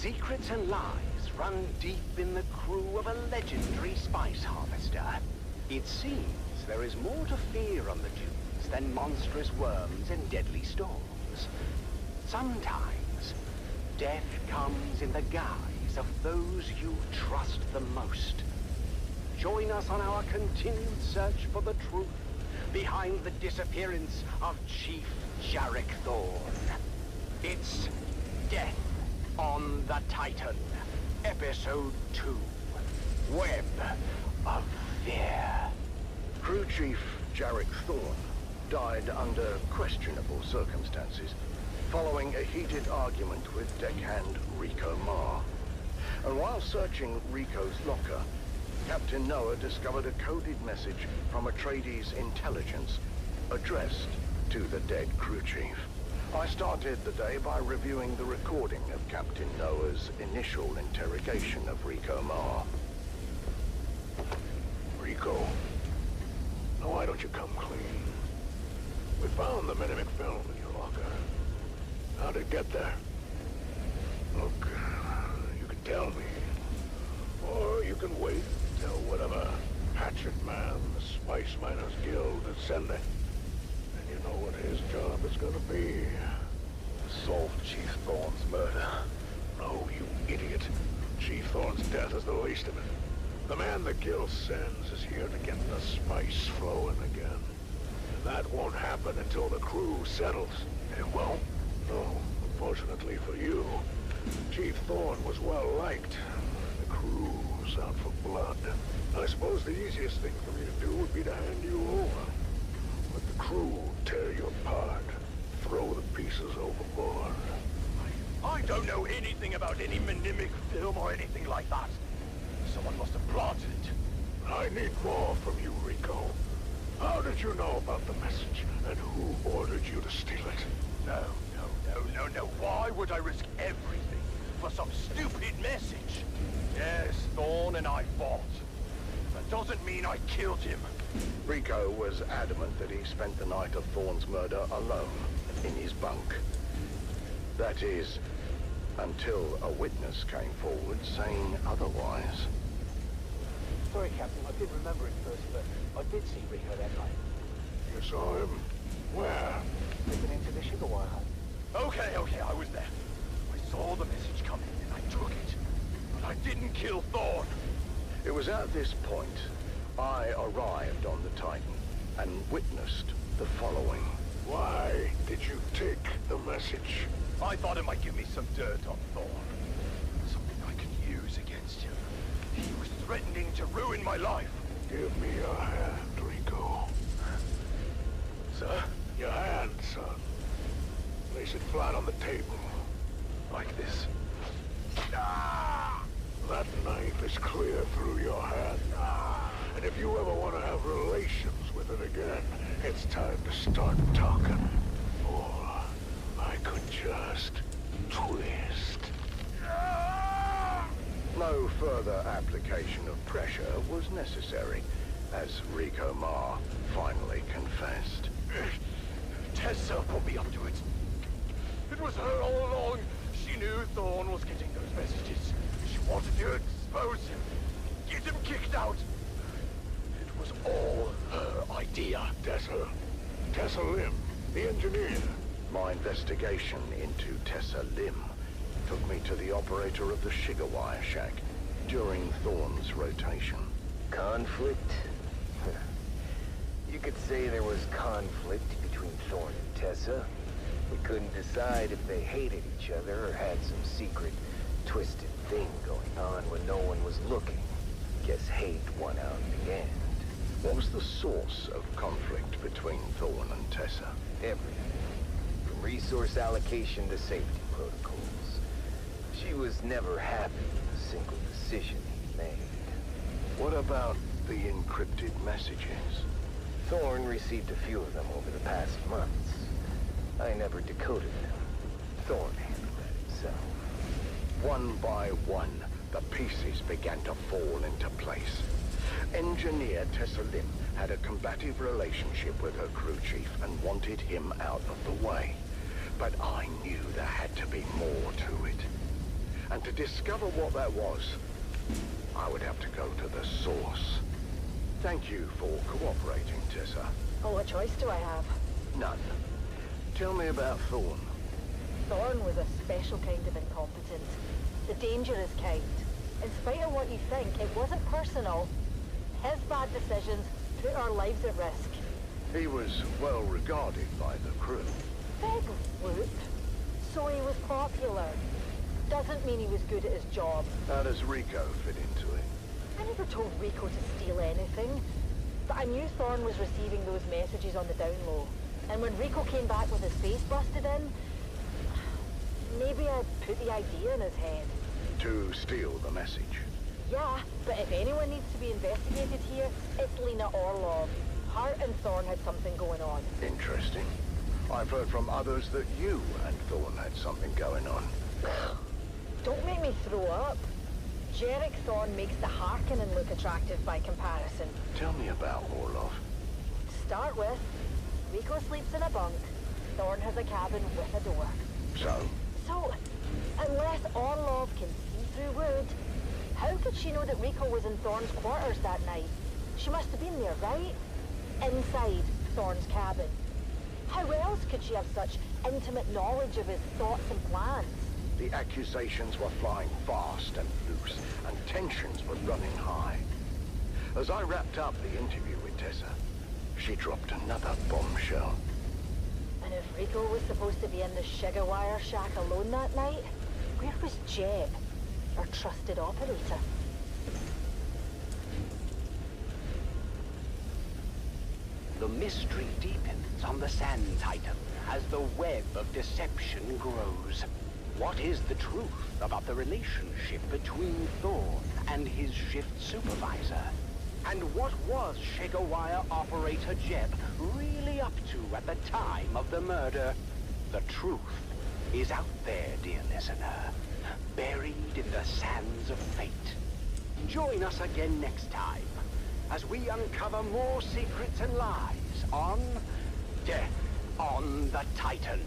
Secrets and lies run deep in the crew of a legendary spice harvester. It seems there is more to fear on the dunes than monstrous worms and deadly storms. Sometimes, death comes in the guise of those you trust the most. Join us on our continued search for the truth behind the disappearance of Chief Jarek Thorn. It's Death on the Titan, Episode 2, Web of Fear. Crew Chief Jarek Thorn died under questionable circumstances following a heated argument with deckhand Rico Marr. And while searching Rico's locker, Captain Noah discovered a coded message from Atreides intelligence addressed to the dead crew chief. I started the day by reviewing the recording of Captain Noah's initial interrogation of Rico Marr. Rico, now why don't you come clean? We found the mimic film in your locker. How'd it get there? Look, you can tell me. Or you can wait until whatever hatchet man the Spice Miners Guild is sending. And you know what his job is gonna be. Solve Chief Thorn's murder. No, you idiot. Chief Thorn's death is the least of it. The man the Guild sends is here to get the spice flowing again. And that won't happen until the crew settles. It won't? No, unfortunately for you. Chief Thorn was well liked. The crew's out for blood. I suppose the easiest thing for me to do would be to hand you over. Let the crew tear you apart. Throw the pieces overboard. I don't know anything about any mimic film or anything like that. Someone must have planted it. I need more from you, Rico. How did you know about the message, and who ordered you to steal it? No. Why would I risk everything for some stupid message? Yes, Thorn and I fought. That doesn't mean I killed him. Rico was adamant that he spent the night of Thorn's murder alone in his bunk. That is, until a witness came forward saying otherwise. Sorry, Captain, I didn't remember it first, but I did see Rico that night. You saw him? Where? Taken into the sugar wire hut. Okay, I was there. I saw the message coming and I took it. But I didn't kill Thorn. It was at this point I arrived on the Titan and witnessed the following. Why did you take the message? I thought it might give me some dirt on Thorn. Something I could use against him. He was threatening to ruin my life. Give me your hand, Rico. Sir? Your hand, son. Place it flat on the table. Like this. Ah! That knife is clear through your hand. And if you ever want to have relations with it again, it's time to start talking. Or I could just twist. No further application of pressure was necessary, as Rico Marr finally confessed. Tessa put me up to it. It was her all along. She knew Thorn was getting those messages. She wanted to expose him, get him kicked out. It was all her idea. Tessa Lim, the engineer. My investigation into Tessa Lim took me to the operator of the sugar wire shack during Thorn's rotation. Conflict? You could say there was conflict between Thorn and Tessa. We couldn't decide if they hated each other or had some secret, twisted thing going on when no one was looking. Guess hate won out in the end. What was the source of conflict between Thorn and Tessa? Everything. From resource allocation to safety protocols. She was never happy with a single decision he made. What about the encrypted messages? Thorn received a few of them over the past months. I never decoded them. Thorn handled that himself. One by one, the pieces began to fall into place. Engineer Tessa Lim had a combative relationship with her crew chief and wanted him out of the way. But I knew there had to be more to it. And to discover what that was, I would have to go to the source. Thank you for cooperating, Tessa. Oh, what choice do I have? None. Tell me about Thorn. Thorn was a special kind of incompetence. The dangerous kind. In spite of what you think, it wasn't personal. His bad decisions put our lives at risk. He was well regarded by the crew. Big whoop. So he was popular. Doesn't mean he was good at his job. How does Rico fit into it? I never told Rico to steal anything. But I knew Thorn was receiving those messages on the down low. And when Rico came back with his face busted in, maybe I put the idea in his head. To steal the message. Yeah, but if anyone needs to be investigated here, it's Lena Orlov. Hart and Thorn had something going on. Interesting. I've heard from others that you and Thorn had something going on. Don't make me throw up. Jarek Thorn makes the Harkonnen look attractive by comparison. Tell me about Orlov. To start with, Rico sleeps in a bunk. Thorn has a cabin with a door. So, unless Orlov can see through wood, how could she know that Rico was in Thorn's quarters that night? She must have been there, right? Inside Thorn's cabin. How else could she have such intimate knowledge of his thoughts and plans? The accusations were flying fast and loose, and tensions were running high. As I wrapped up the interview with Tessa, she dropped another bombshell. And if Rico was supposed to be in the sugar wire shack alone that night, where was Jeb, our trusted operator? The mystery deepens on the Sand Titan as the web of deception grows. What is the truth about the relationship between Thorn and his shift supervisor? And what was Sugar Wire operator Jeb really up to at the time of the murder? The truth is out there, dear listener, buried in the sands of fate. Join us again next time as we uncover more secrets and lies on Death on the Titan.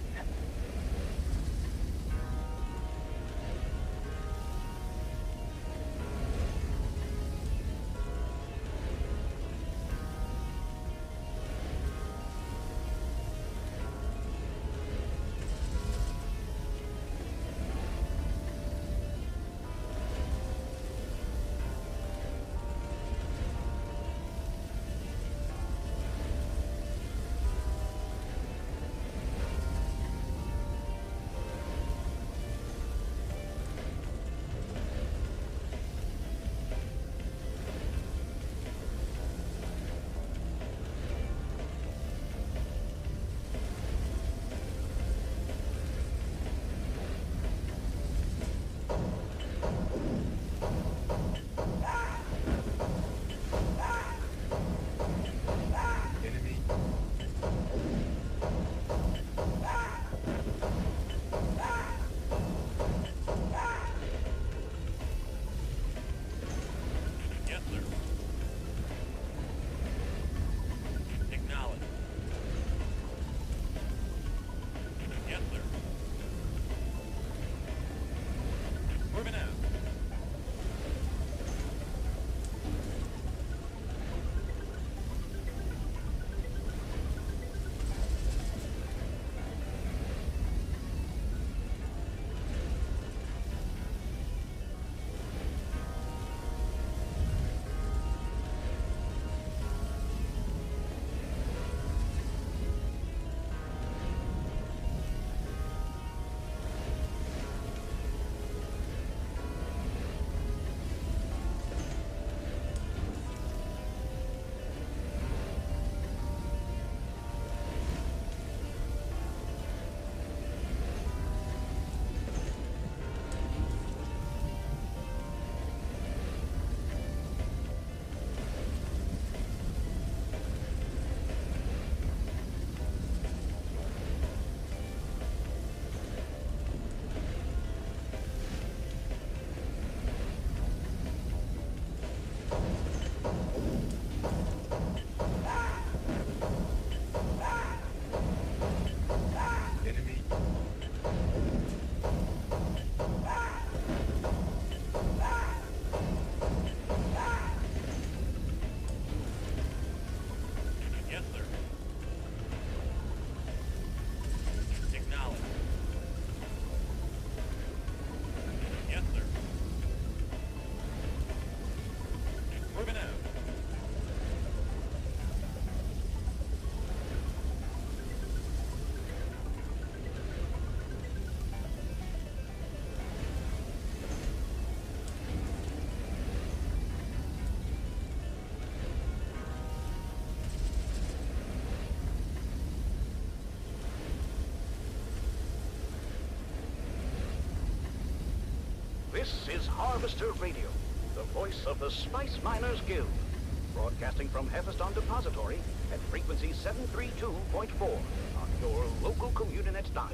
This is Harvester Radio, the voice of the Spice Miners Guild, broadcasting from Hephaeston Depository at frequency 732.4 on your local Communinet dial.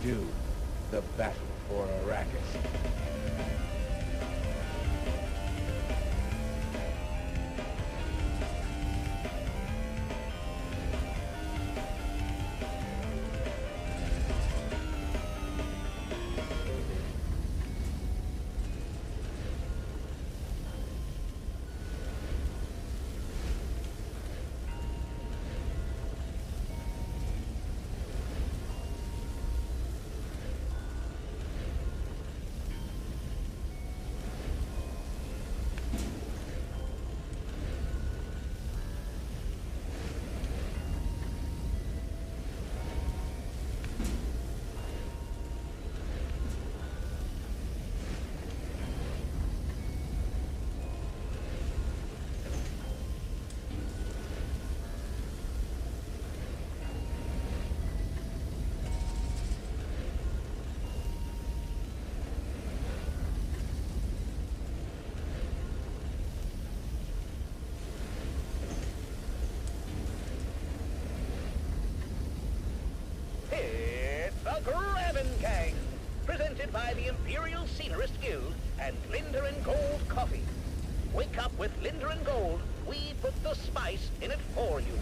Dune, the battle for Arrakis. It's the Grabbin' Gang, presented by the Imperial Scenerist Guild and Linder and Gold Coffee. Wake up with Linder and Gold. We put the spice in it for you.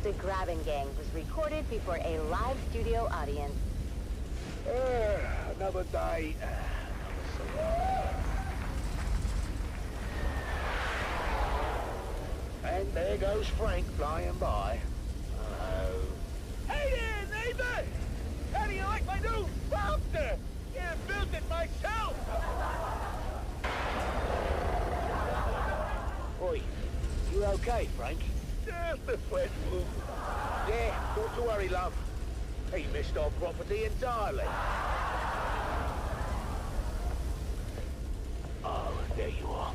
The Grabbin' Gang was recorded before a live studio audience. Another day. And there goes Frank flying by. Hey there, neighbor! How do you like my new Bobster? Yeah, built it myself! Oi, you okay, Frank? Just a flesh wound. Yeah, not to worry, love. He missed our property entirely. Oh, there you are.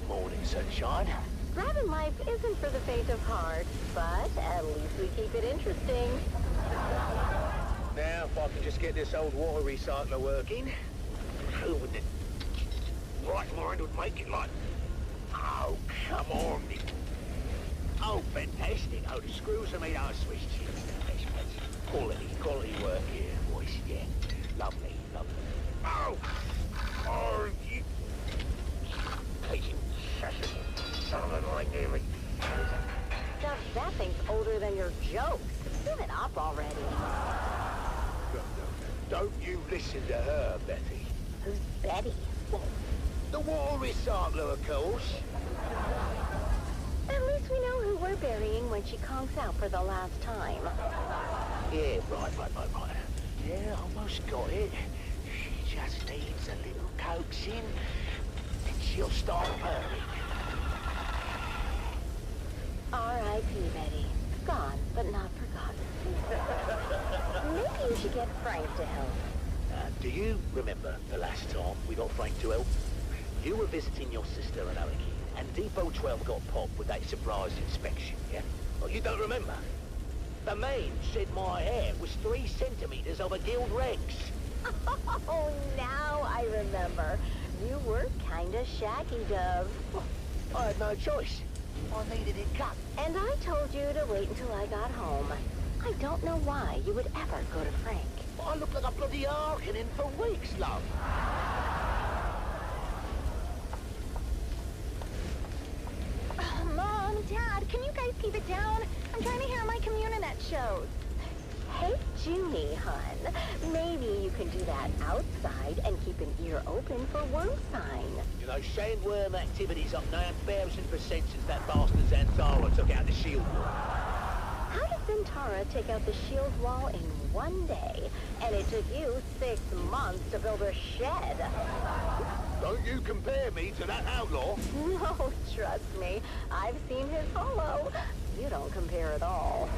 Morning, sunshine. Grabbin' life isn't for the faint of heart, but at least we keep it interesting. Now, if I can just get this old water recycler working, who would the right mind would make it like... Oh, come on. Oh, fantastic. Oh, the screws are made out of Swiss cheese. Quality work here, boys. Yeah, lovely. Oh! Oh, you... Something like every... Stuff, that thing's older than your jokes. Give it up already. Don't you listen to her, Betty. Who's Betty? What? The water recycler, of course. At least we know who we're burying when she conks out for the last time. Yeah, right. Yeah, almost got it. She just needs a little coaxing, and she'll start purring. R.I.P. Betty. Gone, but not forgotten. Maybe you should get Frank to help. Do you remember the last time we got Frank to help? You were visiting your sister in Oaki, and Depot 12 got popped with that surprise inspection, yeah? Oh, you don't remember? The man said my hair was 3 centimeters of a guild rex. Oh, now I remember. You were kinda shaggy, Dove. I had no choice. I needed it cut. And I told you to wait until I got home. I don't know why you would ever go to Frank. I look like a bloody Harkonnen for weeks, love. Mom, Dad, can you guys keep it down? I'm trying to hear my Communinet shows. Hey, Junie, hun. Maybe you can do that outside and keep an ear open for worm sign. You know, sandworm activity's up 9,000% since that bastard Xanthara took out the shield wall. How does Zintara take out the shield wall in one day, and it took you 6 months to build a shed? Don't you compare me to that outlaw. No, trust me. I've seen his holo. You don't compare at all.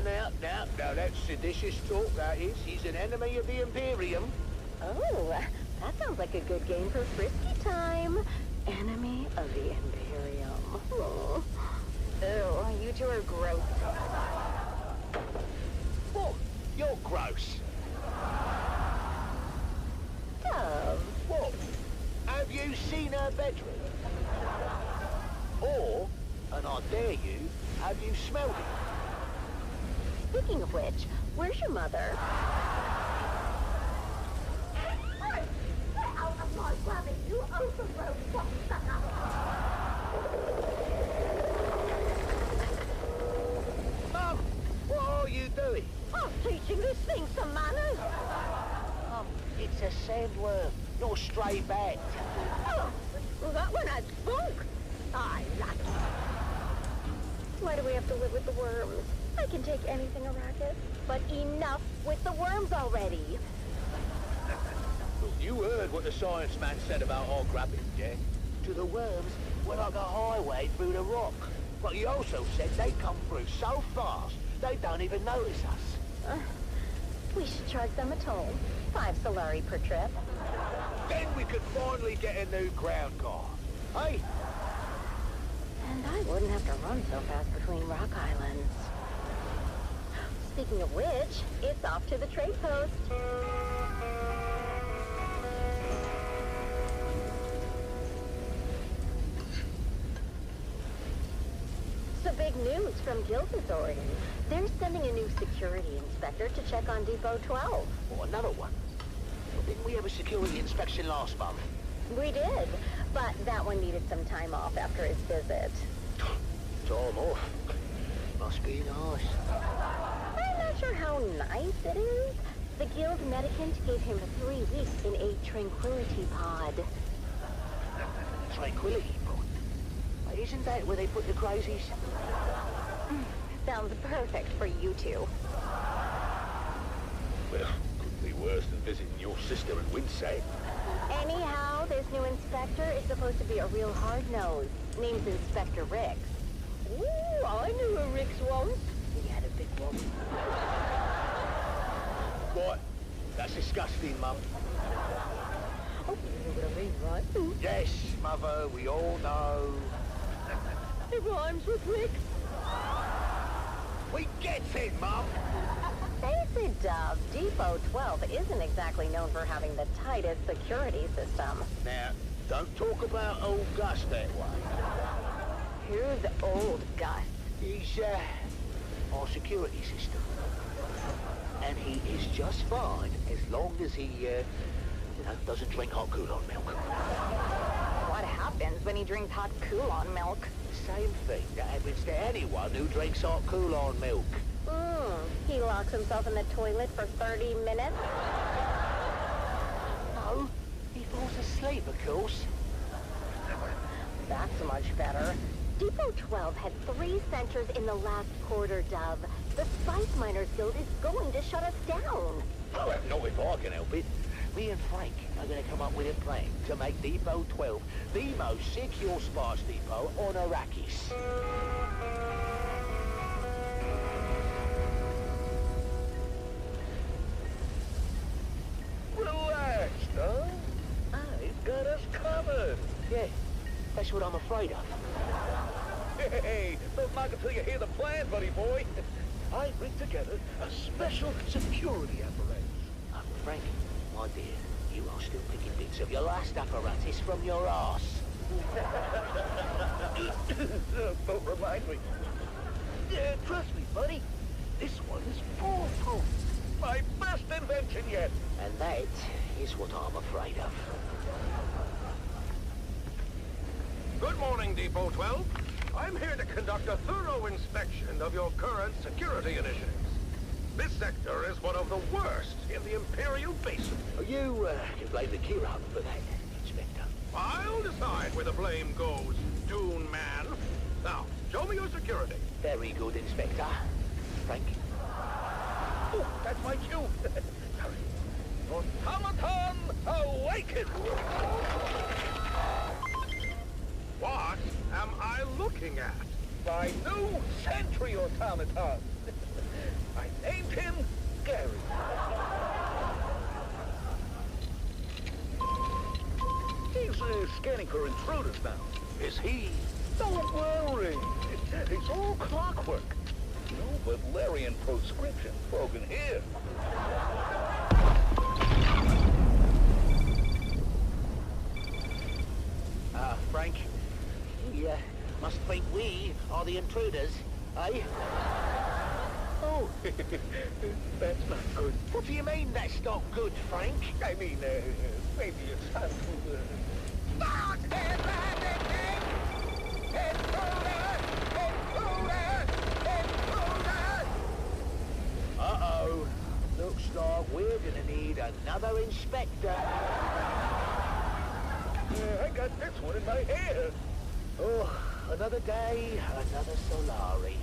Now, that's seditious talk, that is. He's an enemy of the Imperium. Oh, that sounds like a good game for frisky time. Enemy of the Imperium. Oh. Ew, you two are gross. What? You're gross. Dove. What? Have you seen her bedroom? Or, and I dare you, have you smelled it? Speaking of which, where's your mother? Get out of my rabbit, you overgrown cocksucker! Mum, what are you doing? I'm teaching this thing some manners. It's a sandworm, not a stray bat. Oh, well, that one had spunk. I like it. Why do we have to live with the worms? I can take anything, Arrakis, but enough with the worms already. You heard what the science man said about our grabbing, yeah? To the worms, we're like a highway through the rock. But he also said they come through so fast, they don't even notice us. We should charge them a toll. 5 Solari per trip. Then we could finally get a new ground guard. Hey? And I wouldn't have to run so fast between rock islands. Speaking of which, it's off to the trade post. So big news from Guild Authority. They're sending a new security inspector to check on Depot 12. Oh, another one? Well, didn't we have a security inspection last month? We did, but that one needed some time off after his visit. Time off? Must be nice. I'm not sure how nice it is. The Guild Medicant gave him 3 weeks in a tranquility pod. Tranquility pod? Isn't that where they put the crazies? Sounds perfect for you two. Well, couldn't be worse than visiting your sister at Windsay. Anyhow, this new inspector is supposed to be a real hard-nose. Name's Inspector Rix. Ooh, I knew a Rix once. He had a big one. What? That's disgusting, Mum. Oh, you know what I mean, right? Yes, Mother, we all know. It rhymes with Rix. We get it, Mum! Face it, Dove. Depot 12 isn't exactly known for having the tightest security system. Now, don't talk about old Gus that way. Who's old Gus? He's, our security system. And he is just fine as long as he, doesn't drink hot Coulon milk. What happens when he drinks hot Coulon milk? Same thing that happens to anyone who drinks hot Coulon milk. He locks himself in the toilet for 30 minutes? No, he falls asleep, of course. That's much better. Depot 12 had 3 centers in the last quarter, Dove. The Spice Miners Guild is going to shut us down. Well, not if I can help it. Me and Frank are going to come up with a plan to make Depot 12 the most secure spice depot on Arrakis. Relax, huh? I've got us covered. Yeah, that's what I'm afraid of. Hey, don't knock until you hear the plan, buddy boy. I bring together a special security apparatus. Frank, my dear, you are still picking bits of your last apparatus from your arse. Don't remind me. Yeah, trust me, buddy. This one is foolproof. My best invention yet. And that is what I'm afraid of. Good morning, Depot 12. I'm here to conduct a thorough inspection of your current security initiatives. This sector is one of the worst in the Imperial Basin. You can blame the Kiran for that, Inspector. I'll decide where the blame goes, Dune man. Now, show me your security. Very good, Inspector. Frank? Oh, that's my cue. Sorry. Automaton, awaken! What am I looking at? My new sentry automaton. I named him Gary. He's scanning for intruders now. Is he? Don't worry. It's all clockwork. No Valerian proscription broken here. Frank, he must think we are the intruders, eh? Oh, that's not good. What do you mean that's not good, Frank? I mean, maybe it's time to, Uh-oh. Looks like we're gonna need another inspector. I got this one in my hair. Oh, another day, another Solari.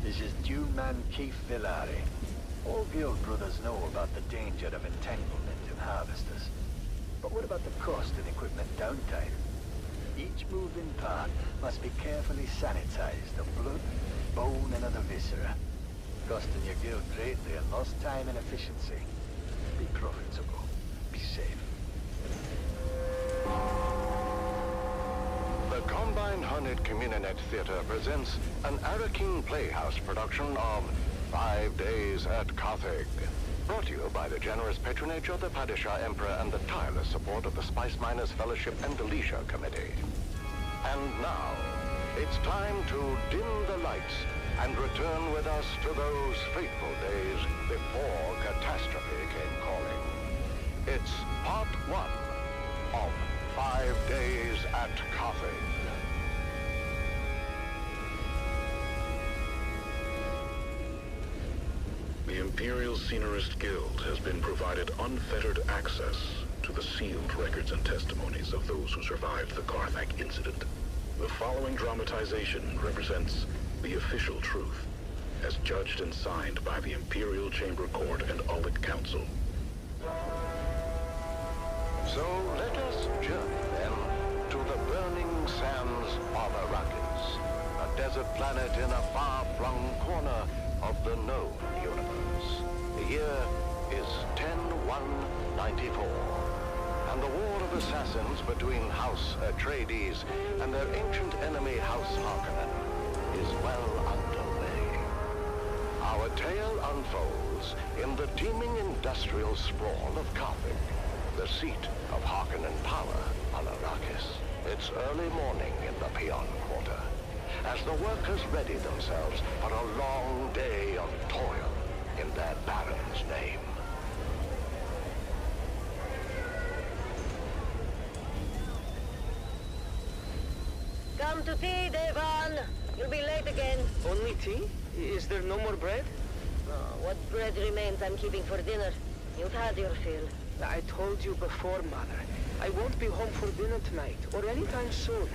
This is Dune man Keith Villari. All guild brothers know about the danger of entanglement in harvesters. But what about the cost and equipment downtime? Each moving part must be carefully sanitized of blood, bone, and other viscera, costing your guild greatly in lost time and efficiency. Be profitable. Be safe. The Combined Hornet Communinet Theater presents an Arakin Playhouse production of 5 Days at Carthage. Brought to you by the generous patronage of the Padishah Emperor and the tireless support of the Spice Miners Fellowship and the Leisure Committee. And now, it's time to dim the lights and return with us to those fateful days before catastrophe came calling. It's part 1 of 5 Days at Carthage. The Imperial Scenarist Guild has been provided unfettered access to the sealed records and testimonies of those who survived the Carthage incident. The following dramatization represents the official truth, as judged and signed by the Imperial Chamber Court and Audit Council. So let us journey then to the burning sands of Arrakis, a desert planet in a far-flung corner of the known universe. The year is 10-1-94, and the war of assassins between House Atreides and their ancient enemy House Harkonnen is well underway. Our tale unfolds in the teeming industrial sprawl of Carthage, the seat of Harkonnen power on Arrakis. It's early morning in the Peon Quarter, as the workers ready themselves for a long day of toil in their Baron's name. Come to tea, Devon. You'll be late again. Only tea? Is there no more bread? Oh, what bread remains I'm keeping for dinner. You've had your fill. I told you before, Mother. I won't be home for dinner tonight, or anytime soon.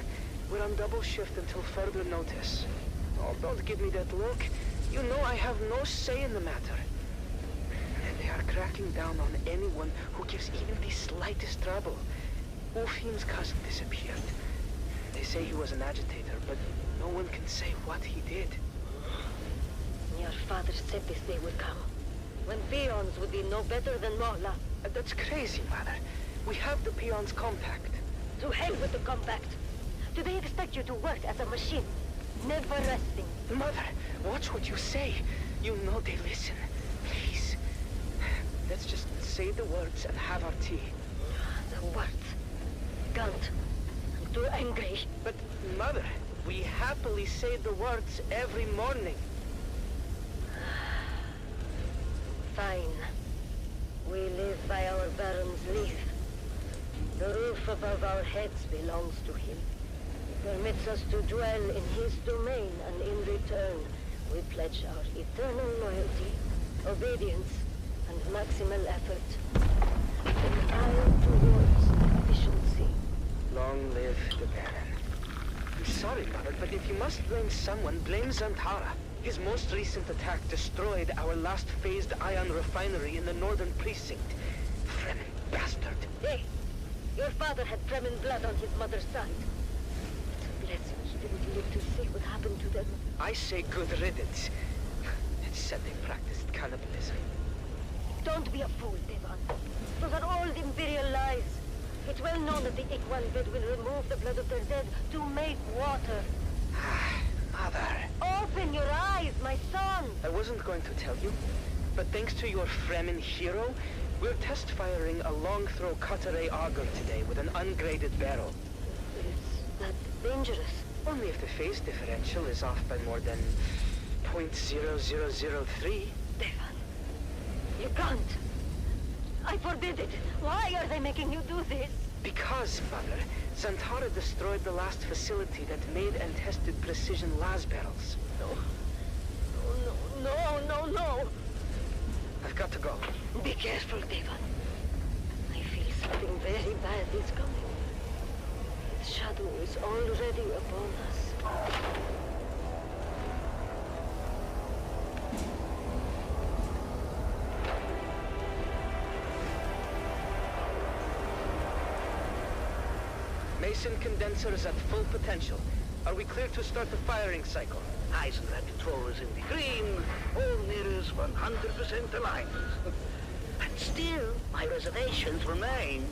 We're on double shift until further notice. Oh, don't give me that look. You know I have no say in the matter. And they are cracking down on anyone who gives even the slightest trouble. Ulfheim's cousin disappeared. They say he was an agitator, but no one can say what he did. Your father said this day would come, when peons would be no better than Mohla. That's crazy, Mother. We have the peons' compact. To hell with the compact. Do they expect you to work as a machine? Never resting. Mother, watch what you say. You know they listen. Please. Let's just say the words and have our tea. The words. Can't. I'm too angry. But, Mother, we happily say the words every morning. Fine. We live by our Baron's leave. The roof above our heads belongs to him. He permits us to dwell in his domain, and in return, we pledge our eternal loyalty, obedience, and maximal effort. An eye towards efficiency. Long live the Baron. I'm sorry, Mother, but if you must blame someone, blame Zantara. His most recent attack destroyed our last phased ion refinery in the northern precinct. Fremen bastard. Hey, your father had Fremen blood on his mother's side. It's a blessing he didn't live to see what happened to them. I say good riddance. It said they practiced cannibalism. Don't be a fool, Devon. Those are old Imperial lies. It's well known that the Ikwanvid will remove the blood of their dead to make water. Mother. Open your eyes, my son! I wasn't going to tell you, but thanks to your Fremen hero, we're test firing a long-throw Cutter-A auger today with an ungraded barrel. Is that dangerous? Only if the phase differential is off by more than 0.0003. Devon, you can't. I forbid it. Why are they making you do this? Because, Mother, Zantara destroyed the last facility that made and tested precision las barrels. No. I've got to go. Be careful, Devon. I feel something very bad is coming. Its shadow is already upon us. Mason condenser is at full potential. Are we clear to start the firing cycle? Eisenrat controllers in the green, all mirrors 100% aligned. And still, my reservations remain.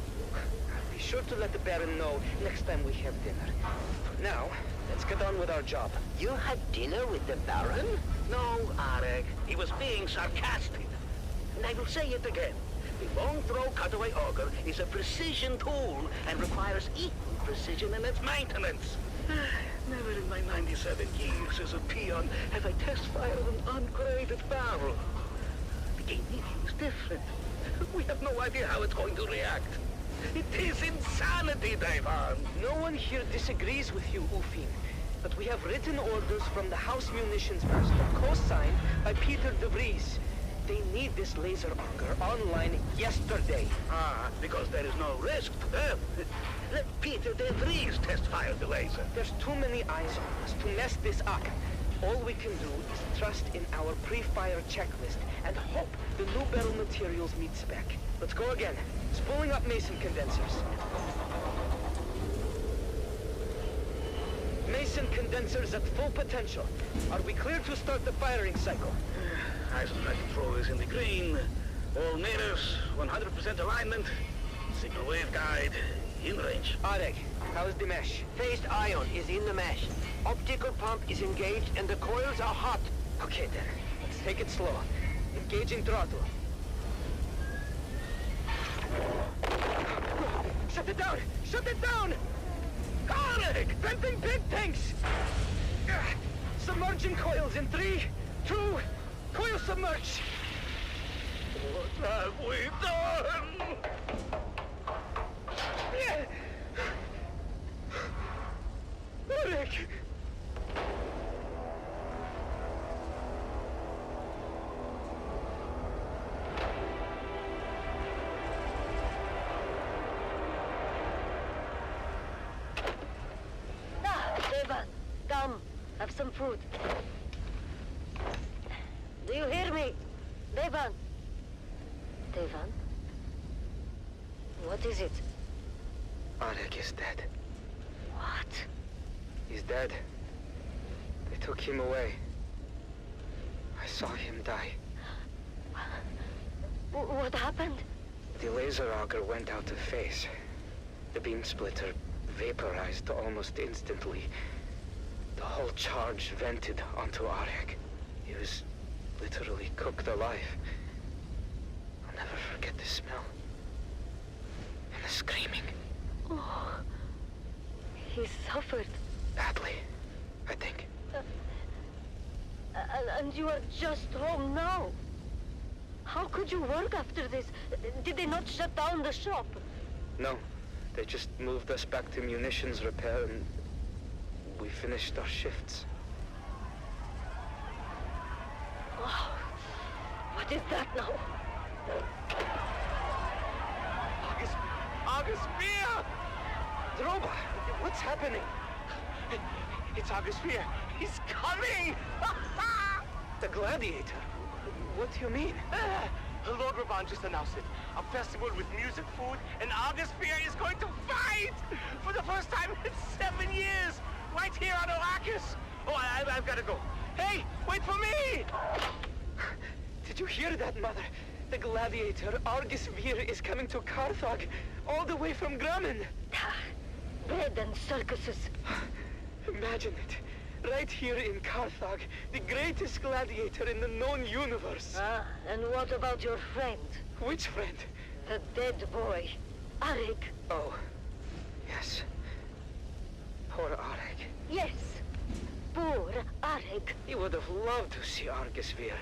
Be sure to let the Baron know next time we have dinner. For now, let's get on with our job. You had dinner with the Baron? No, Arek. He was being sarcastic. And I will say it again. The long-throw cutaway auger is a precision tool and requires equal precision in its maintenance. Never in my 97 years as a peon have I test-fired an ungraded barrel. The Gaminium is different. We have no idea how it's going to react. It is insanity, Devon. No one here disagrees with you, Ulfheim. But we have written orders from the House Munitions Master, co-signed by Peter de Vries. They need this laser auger online yesterday. Because there is no risk to them. Let Peter de Vries test-fire the laser. There's too many eyes on us to mess this up. All we can do is trust in our pre-fire checklist and hope the new barrel materials meet spec. Let's go again. Spooling up Mason condensers. Mason condensers at full potential. Are we clear to start the firing cycle? Eisenrat controllers in the green. All mirrors, 100% alignment. Signal wave guide, in range. Arek, how's the mesh? Phased ion is in the mesh. Optical pump is engaged and the coils are hot. Okay then, let's Take it slow. Engaging throttle. Shut it down! Shut it down! Garlic! Venting pig tanks! Submerging coils in 3, 2, coil submerge! What have we done? Rick! Devan, come. Have some food. Do you hear me? Devan? Devan? What is it? Arek is dead. What? He's dead. They took him away. I saw him die. What happened? The laser auger went out of phase. The beam splitter vaporized almost instantly. The whole charge vented onto Arek. He was literally cooked alive. I'll never forget the smell. And the screaming. Oh, he suffered. Badly, I think. And you are just home now. How could you work after this? Did they not shut down the shop? No, they just moved us back to munitions repair and we finished our shifts. Oh, what is that now? August Spear! Droba, what's happening? It's August Spear. He's coming! The Gladiator? What do you mean? Lord Ravan just announced it. A festival with music, food, and August Spear is going to fight! For the first time in 7 years! Right here on Arrakis! Oh, I've got to go. Hey, wait for me! Did you hear that, Mother? The Gladiator, Argus Vir, is coming to Carthage, all the way from Grumman. Bread and circuses. Imagine it. Right here in Carthage, the greatest gladiator in the known universe. Ah, and what about your friend? Which friend? The dead boy, Arek. Oh, yes. Poor Arek. Yes, poor Arek. He would have loved to see Argus Vir.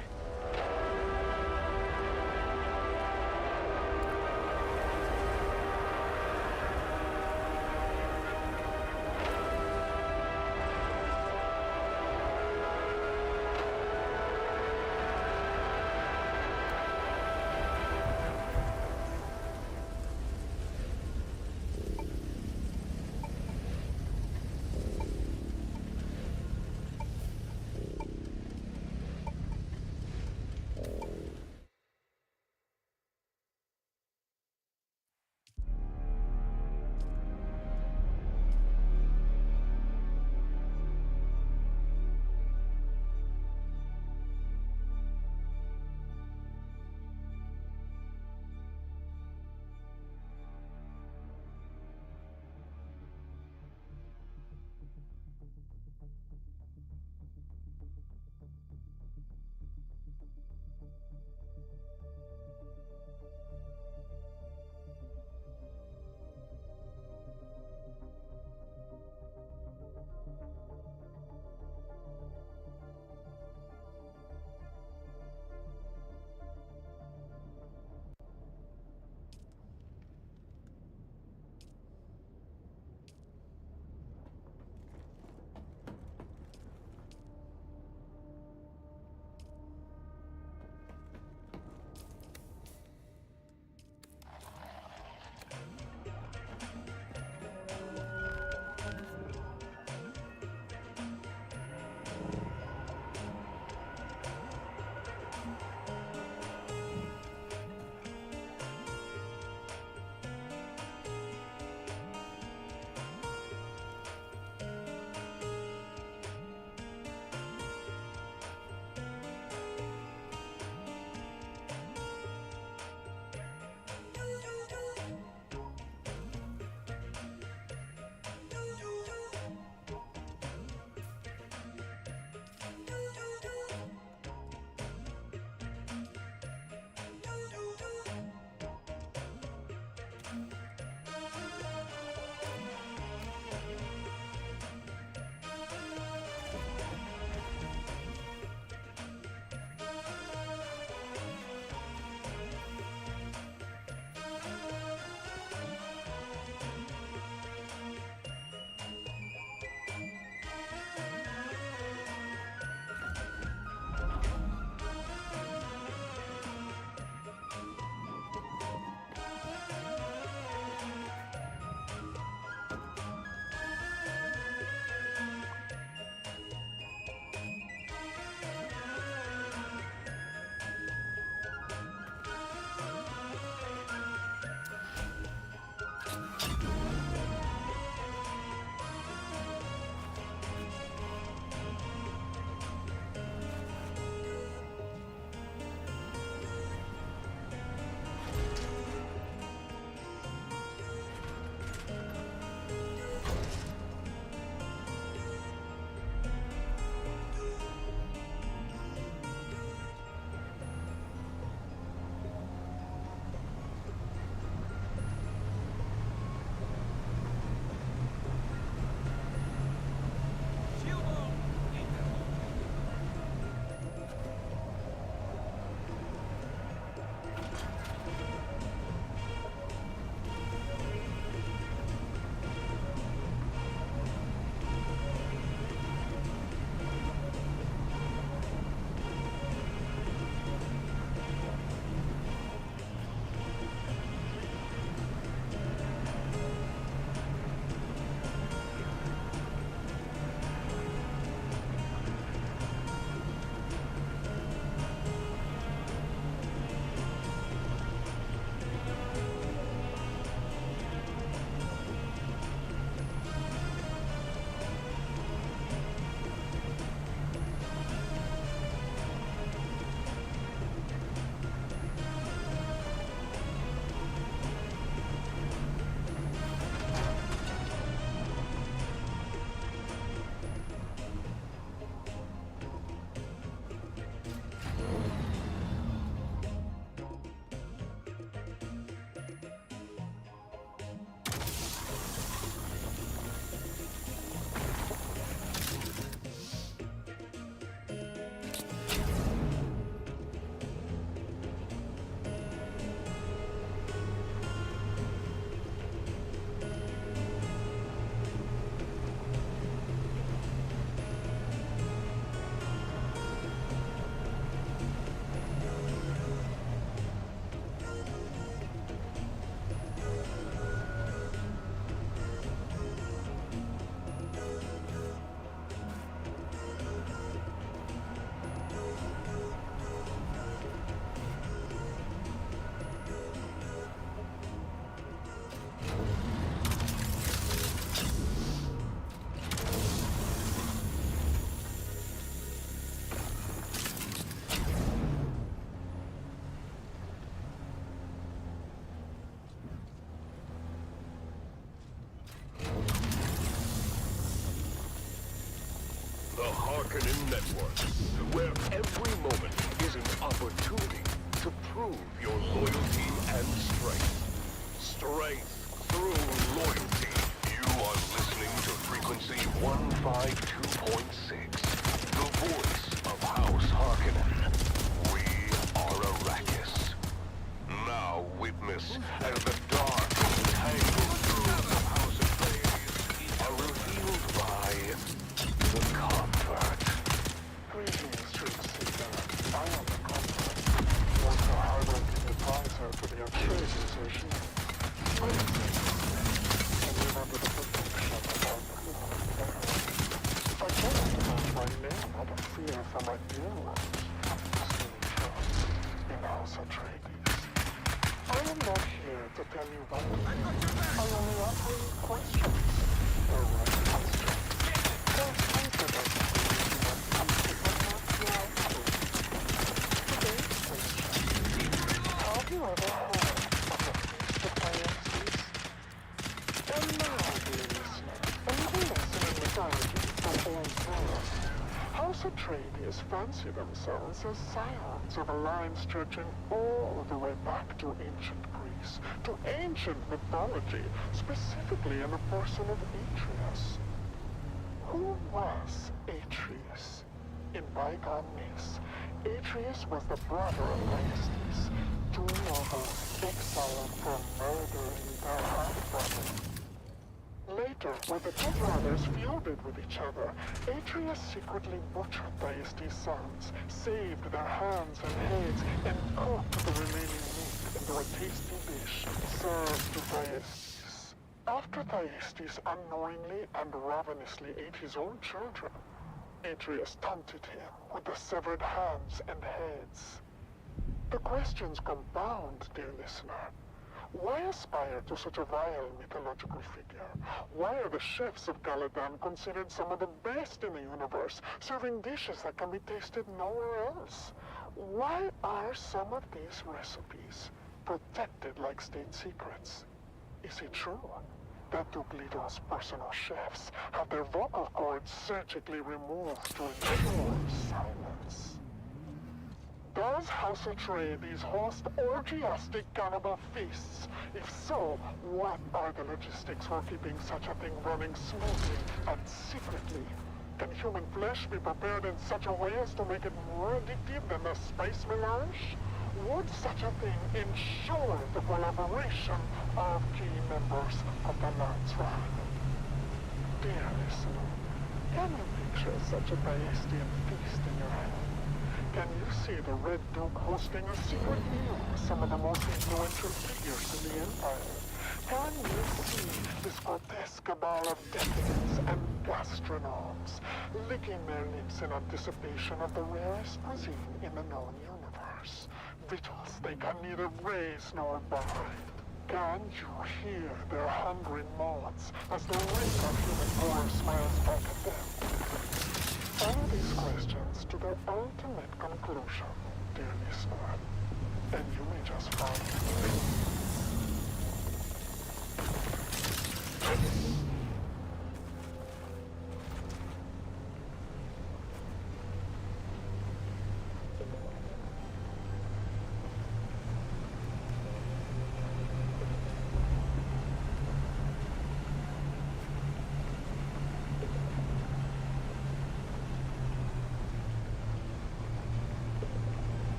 The Harkonnen Network, where every moment is an opportunity to prove your loyalty and strength. Strength through loyalty. You are listening to frequency 152.6, the voice of House Harkonnen. We are Arrakis. Now witness as the dark tangled through the House of Atreides are revealed by the Convert. Greetings, Truth Seeker. I am the Convert, once a hard-working advisor to the Atreides regime. And remember the protection of our people and family. I cannot demand my name out of fear for my dear ones, still trust in House Atreides. I am not here to tell you what to do. I only offer you questions. The right questions. Don't answer them. Today's question. Have you ever heard of the Feast of ISPs? And now, dear listener, a little lesson in mythology from old Norse. House Atreides fancy themselves as scions of a line stretching all the way back to ancient Greece, to ancient mythology, specifically in the person of Atreus. Who was Atreus? In bygone myths, Atreus was the brother of Aestes, two nobles exiled for murdering their half-brother. Later, when the two brothers feuded with each other, Atreus secretly butchered Aestes' sons, saved their hands and heads, and cooked the remaining meat into a tasty dish served to Aestes. After Aestes unknowingly and ravenously ate his own children, Atreus taunted him with the severed hands and heads. The questions compound, dear listener. Why aspire to such a vile mythological figure? Why are the chefs of Caladan considered some of the best in the universe, serving dishes that can be tasted nowhere else? Why are some of these recipes protected like state secrets? Is it true that Duglito's personal chefs have their vocal cords surgically removed to ensure silence? Does House Atreides host orgiastic cannibal feasts? If so, what are the logistics for keeping such a thing running smoothly and secretly? Can human flesh be prepared in such a way as to make it more addictive than the spice melange? Would such a thing ensure the collaboration of key members of the Lance Rebellion? Dear listener, can you picture such a Baestian feast in your head? Can you see the Red Duke hosting a secret meal with some of the most influential figures in the Empire? Can you see this grotesque cabal of decadents and gastronomes licking their lips in anticipation of the rarest cuisine in the known universe? Victuals they can neither raise nor buy. Can you hear their hungry mouths as the reek of human gore smiles back at them? Follow these questions to their ultimate conclusion, dear listener, and you may just find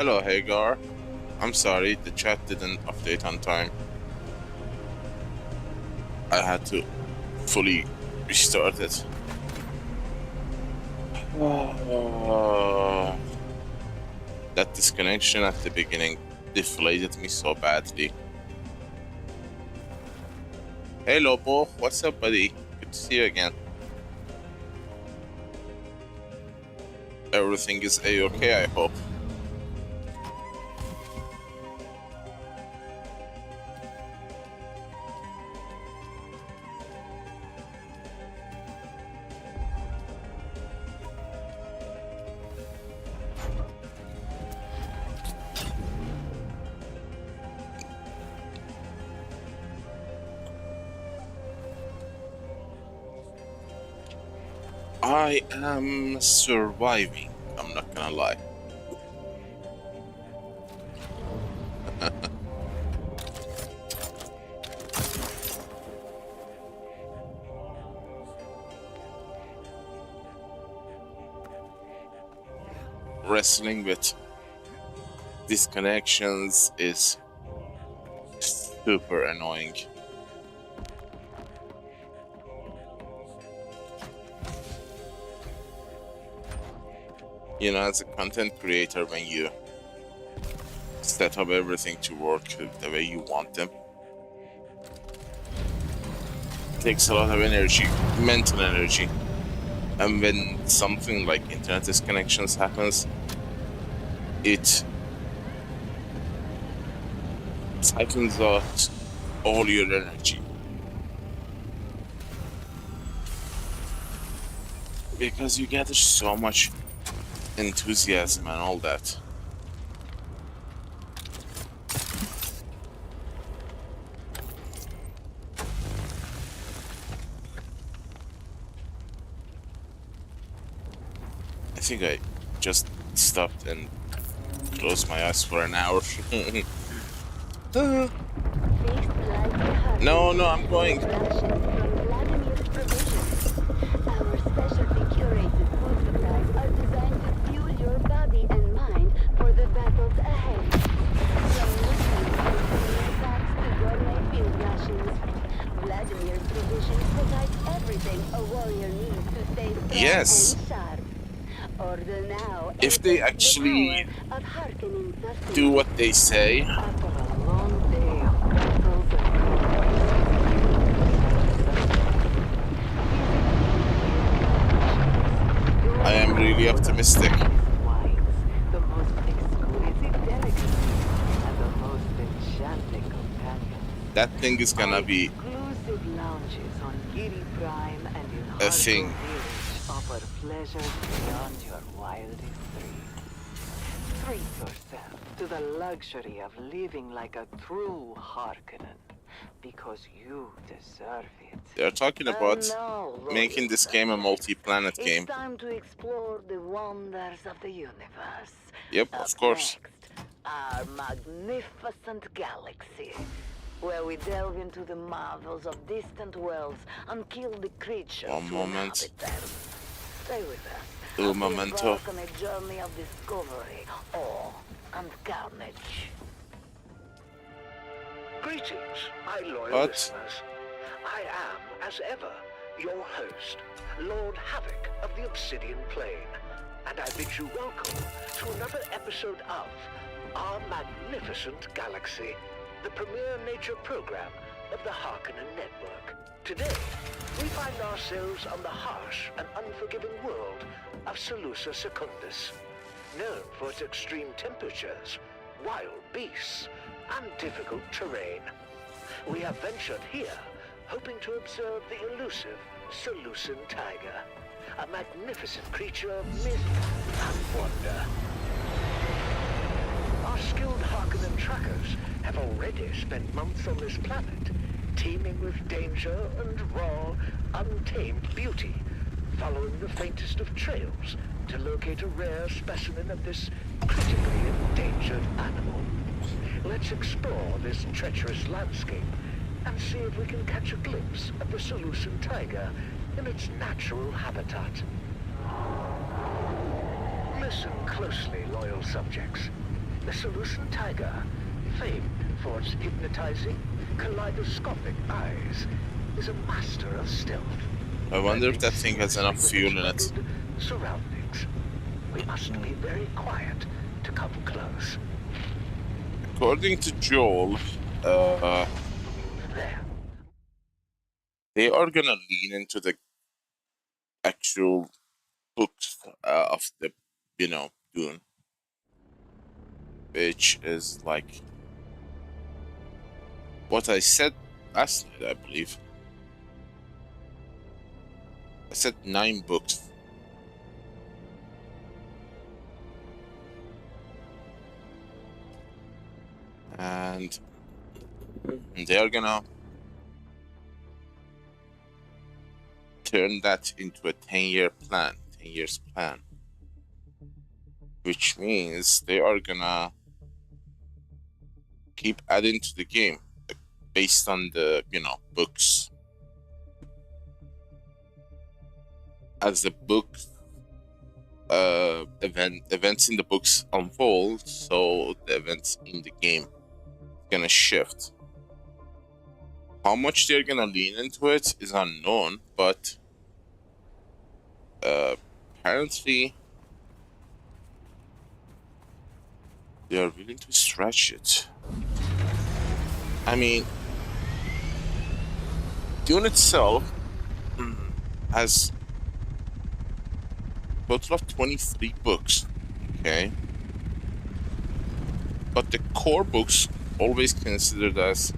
Hello, Hagar. I'm sorry, the chat didn't update on time. I had to fully restart it. That disconnection at the beginning deflated me so badly. Hey Lobo, what's up, buddy? Good to see you again. Everything is A-okay, I hope. I am surviving, I'm not gonna lie. Wrestling with disconnections is super annoying. You know, as a content creator, when you set up everything to work the way you want them, it takes a lot of energy, mental energy. And when something like internet disconnections happens, it siphons out all your energy. Because you gather so much enthusiasm and all that. I think I just stopped and closed my eyes for an hour. No, I'm going. Our specially curated food supplies are designed to fuel your body and mind for the battles ahead. From nutrients to gourmet field rations, Vladimir's provisions provide everything a warrior needs to stay strong Yes. and sharp. Order now. If they actually do what they say, After a long day of battles and I am really optimistic. the most exquisite delicacy and the most enchanting companion. That thing is gonna be Exclusive lounges on Giri Prime and in a Hardcore thing. Village offer pleasures beyond your wildest dreams. Treat yourself to the luxury of living like a true Harkonnen, because you deserve it. They're talking about now, making this game a multi-planet game. It's time to explore the wonders of the universe. Yep, of course. Next, our magnificent galaxy, where we delve into the marvels of distant worlds and kill the creatures One who moment. inhabit them. Stay with us. Un as we momento. embark on a journey of discovery, awe, and carnage. Greetings, my loyal What? listeners. I am, as ever, your host, Lord Havoc of the Obsidian Plain, and I bid you welcome to another episode of Our Magnificent Galaxy, the premier nature program of the Harkonnen Network. Today, we find ourselves on the harsh and unforgiving world of Seleucia Secundus, known for its extreme temperatures, wild beasts, and difficult terrain. We have ventured here, hoping to observe the elusive Seleucian tiger, a magnificent creature of myth and wonder. Our skilled Harkonnen trackers have already spent months on this planet, teeming with danger and raw, untamed beauty, following the faintest of trails to locate a rare specimen of this critically endangered animal. Let's explore this treacherous landscape and see if we can catch a glimpse of the Seleucian tiger in its natural habitat. Listen closely, loyal subjects. The Solution Tiger, famed for its hypnotizing, kaleidoscopic eyes, is a master of stealth. I wonder if that thing has enough fuel in it. Surroundings. We must be very quiet to come close. According to Joel, they are gonna lean into the actual books of the, Dune, which is like what I said last night, I believe. I said 9 books. And they are gonna turn that into a 10-year plan, 10 years plan. Which means they are gonna keep adding to the game based on the, books. As the books, events in the books unfold, so the events in the game gonna shift. How much they're gonna lean into it is unknown, but apparently they are willing to stretch it. I mean, Dune itself has a total of 23 books, okay? But the core books always considered as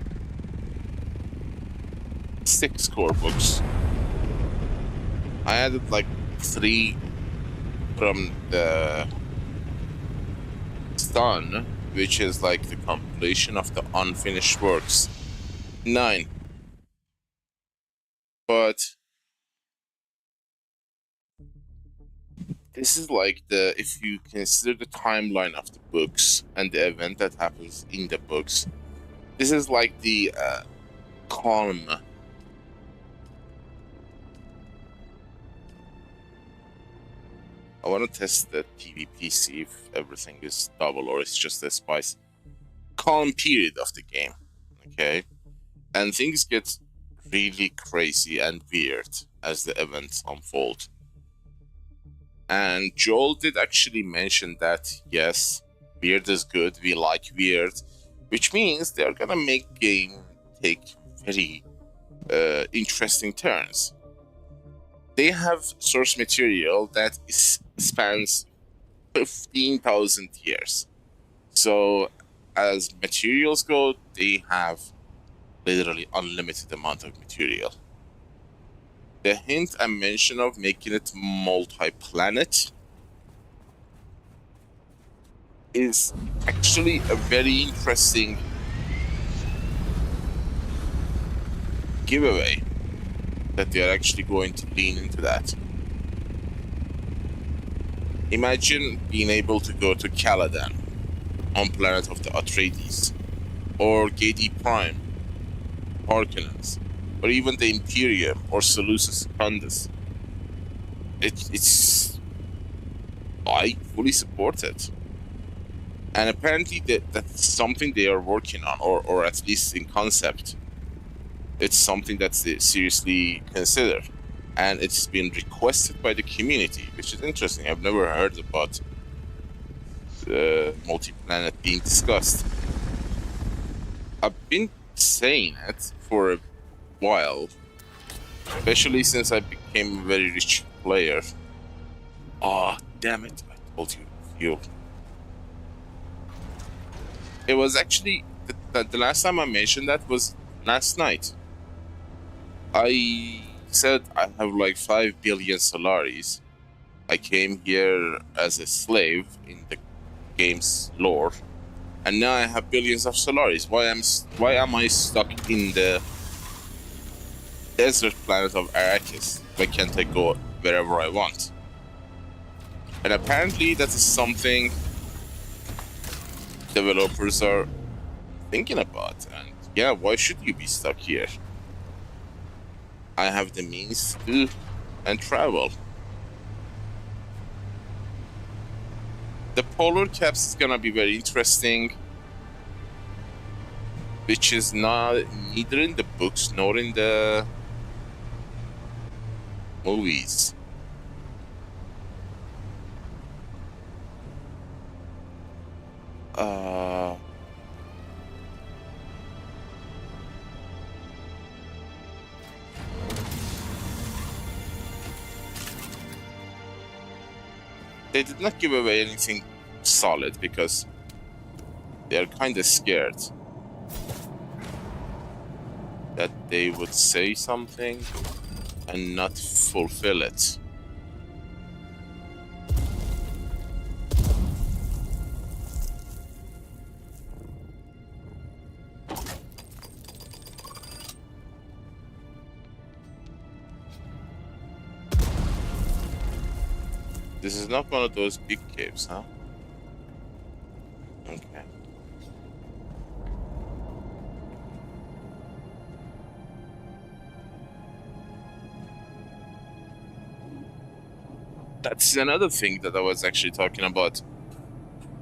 6 core books. I added like 3 from the Sun, which is like the compilation of the unfinished works. 9. But this is like if you consider the timeline of the books and the event that happens in the books, this is like the calm. I want to test the TVP, see if everything is double or it's just a spice. Calm period of the game, okay? And things get really crazy and weird as the events unfold. And Joel did actually mention that, yes, weird is good, we like weird, which means they're gonna make game take very interesting turns. They have source material that spans 15,000 years. So as materials go, they have literally unlimited amount of material. The hint I mentioned of making it multi-planet is actually a very interesting giveaway that they are actually going to lean into that. Imagine being able to go to Caladan on planet of the Atreides, or Gedi Prime, Harkonnens, or even the Imperium or Seleucus Secundus. It's I fully support it. And apparently that's something they are working on, or at least in concept. It's something that's seriously considered. And it's been requested by the community, which is interesting. I've never heard about multi-planet being discussed. I've been saying it for a while, especially since I became a very rich player. Oh, damn it, I told you, fuel. It was actually, the last time I mentioned that was last night. I said I have like 5 billion Solaris. I came here as a slave in the game's lore, and now I have billions of Solaris. Why am I stuck in the desert planet of Arrakis? Why can't I go wherever I want? And apparently that is something developers are thinking about. And yeah, why should you be stuck here? I have the means to and travel. The polar caps is gonna be very interesting, which is not neither in the books nor in the movies. They did not give away anything solid because they are kind of scared that they would say something and not fulfill it. This is not one of those big caves, huh? Okay. That's another thing that I was actually talking about.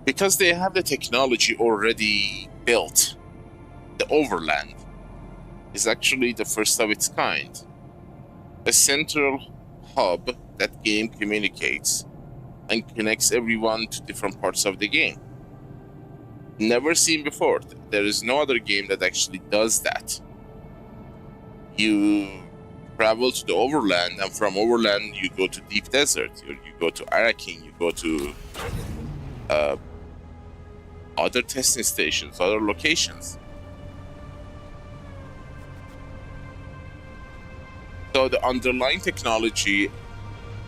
Because they have the technology already built, the overland is actually the first of its kind. A central hub that game communicates and connects everyone to different parts of the game. Never seen before. There is no other game that actually does that. You travel to the overland, and from overland you go to deep desert, you go to Arakin, you go to other testing stations, other locations. So the underlying technology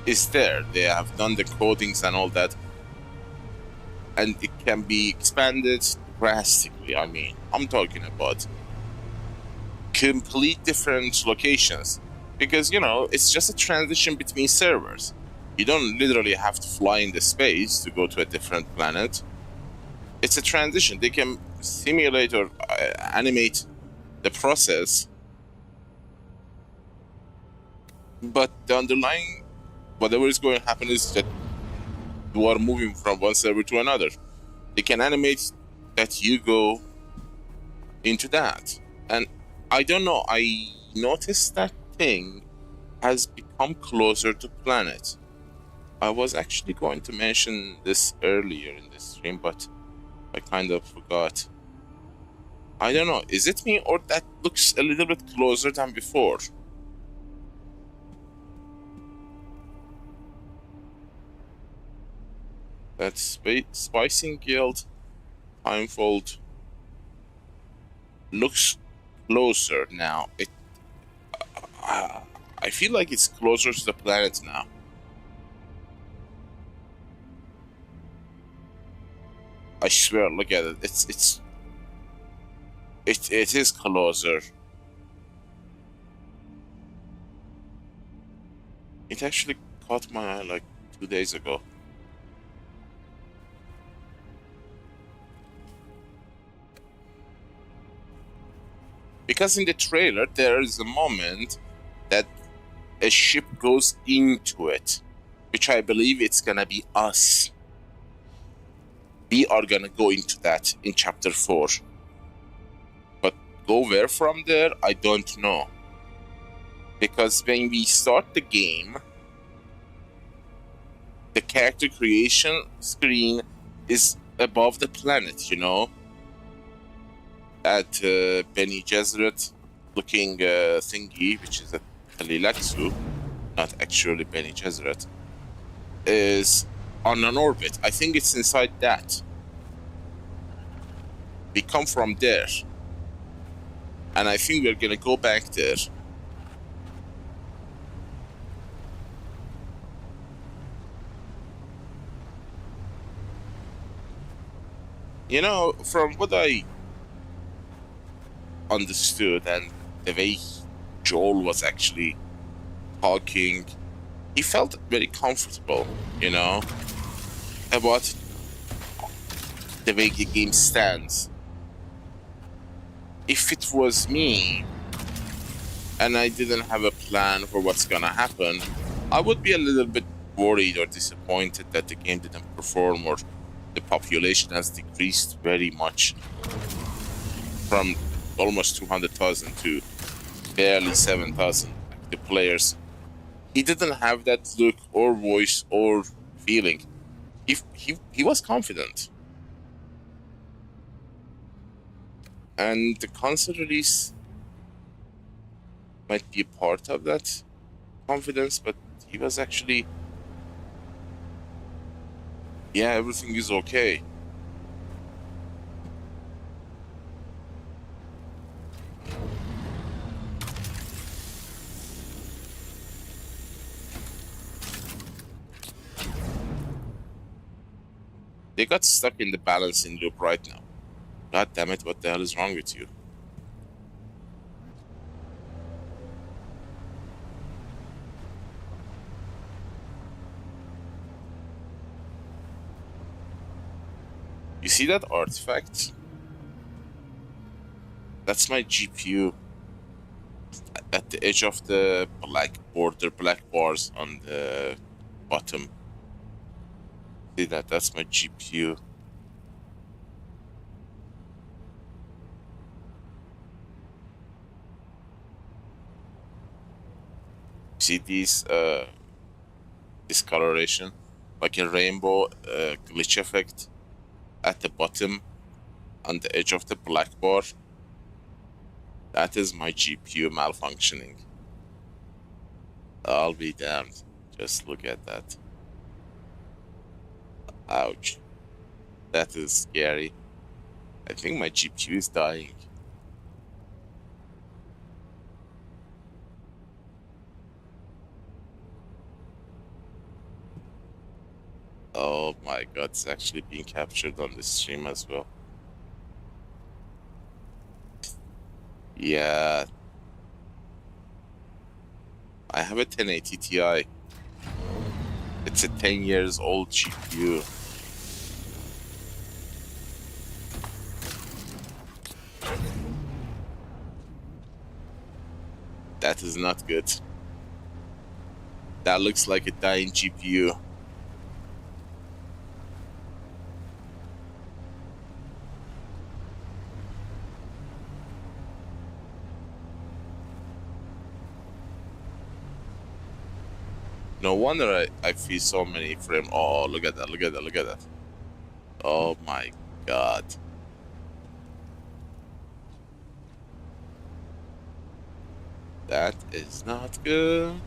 is there. They have done the codings and all that, and it can be expanded drastically. I mean, I'm talking about complete different locations, because, you know, it's just a transition between servers. You don't literally have to fly into space to go to a different planet. It's a transition. They can simulate or animate the process, but the underlying, whatever is going to happen is that you are moving from one server to another. They can animate that you go into that. And I don't know, I noticed that thing has become closer to planet. I was actually going to mention this earlier in the stream, but I kind of forgot. I don't know, is it me or that looks a little bit closer than before? That Spicing Guild Timefold looks closer now. I feel like it's closer to the planet now. I swear, look at it. It is closer. It actually caught my eye like 2 days ago. Because in the trailer, there is a moment that a ship goes into it, which I believe it's gonna be us. We are gonna go into that in chapter 4. But go where from there, I don't know. Because when we start the game, the character creation screen is above the planet, you know? At Bene Gesserit looking thingy, which is a Kalilatsu, not actually Bene Gesserit, is on an orbit. I think it's inside that. We come from there. And I think we're gonna go back there. You know, from what I understood and the way Joel was actually talking, he felt very comfortable, you know, about the way the game stands. If it was me and I didn't have a plan for what's gonna happen, I would be a little bit worried or disappointed that the game didn't perform or the population has decreased very much from almost 200,000 to barely 7,000 active players. He didn't have that look or voice or feeling. He was confident. And the console release might be a part of that confidence, but he was actually, yeah, everything is okay. They got stuck in the balancing loop right now. God damn it, what the hell is wrong with you? You see that artifact? That's my GPU at the edge of the black border, black bars on the bottom. See that? That's my GPU. See these discoloration, like a rainbow glitch effect at the bottom on the edge of the black bar? That is my GPU malfunctioning. I'll be damned. Just look at that. Ouch. That is scary. I think my GPU is dying. Oh my god, it's actually being captured on the stream as well. Yeah. I have a 1080 Ti. It's a 10 years old GPU. That is not good. That looks like a dying GPU. No wonder I feel so many frames. Oh, look at that, look at that, look at that. Oh my god. That is not good.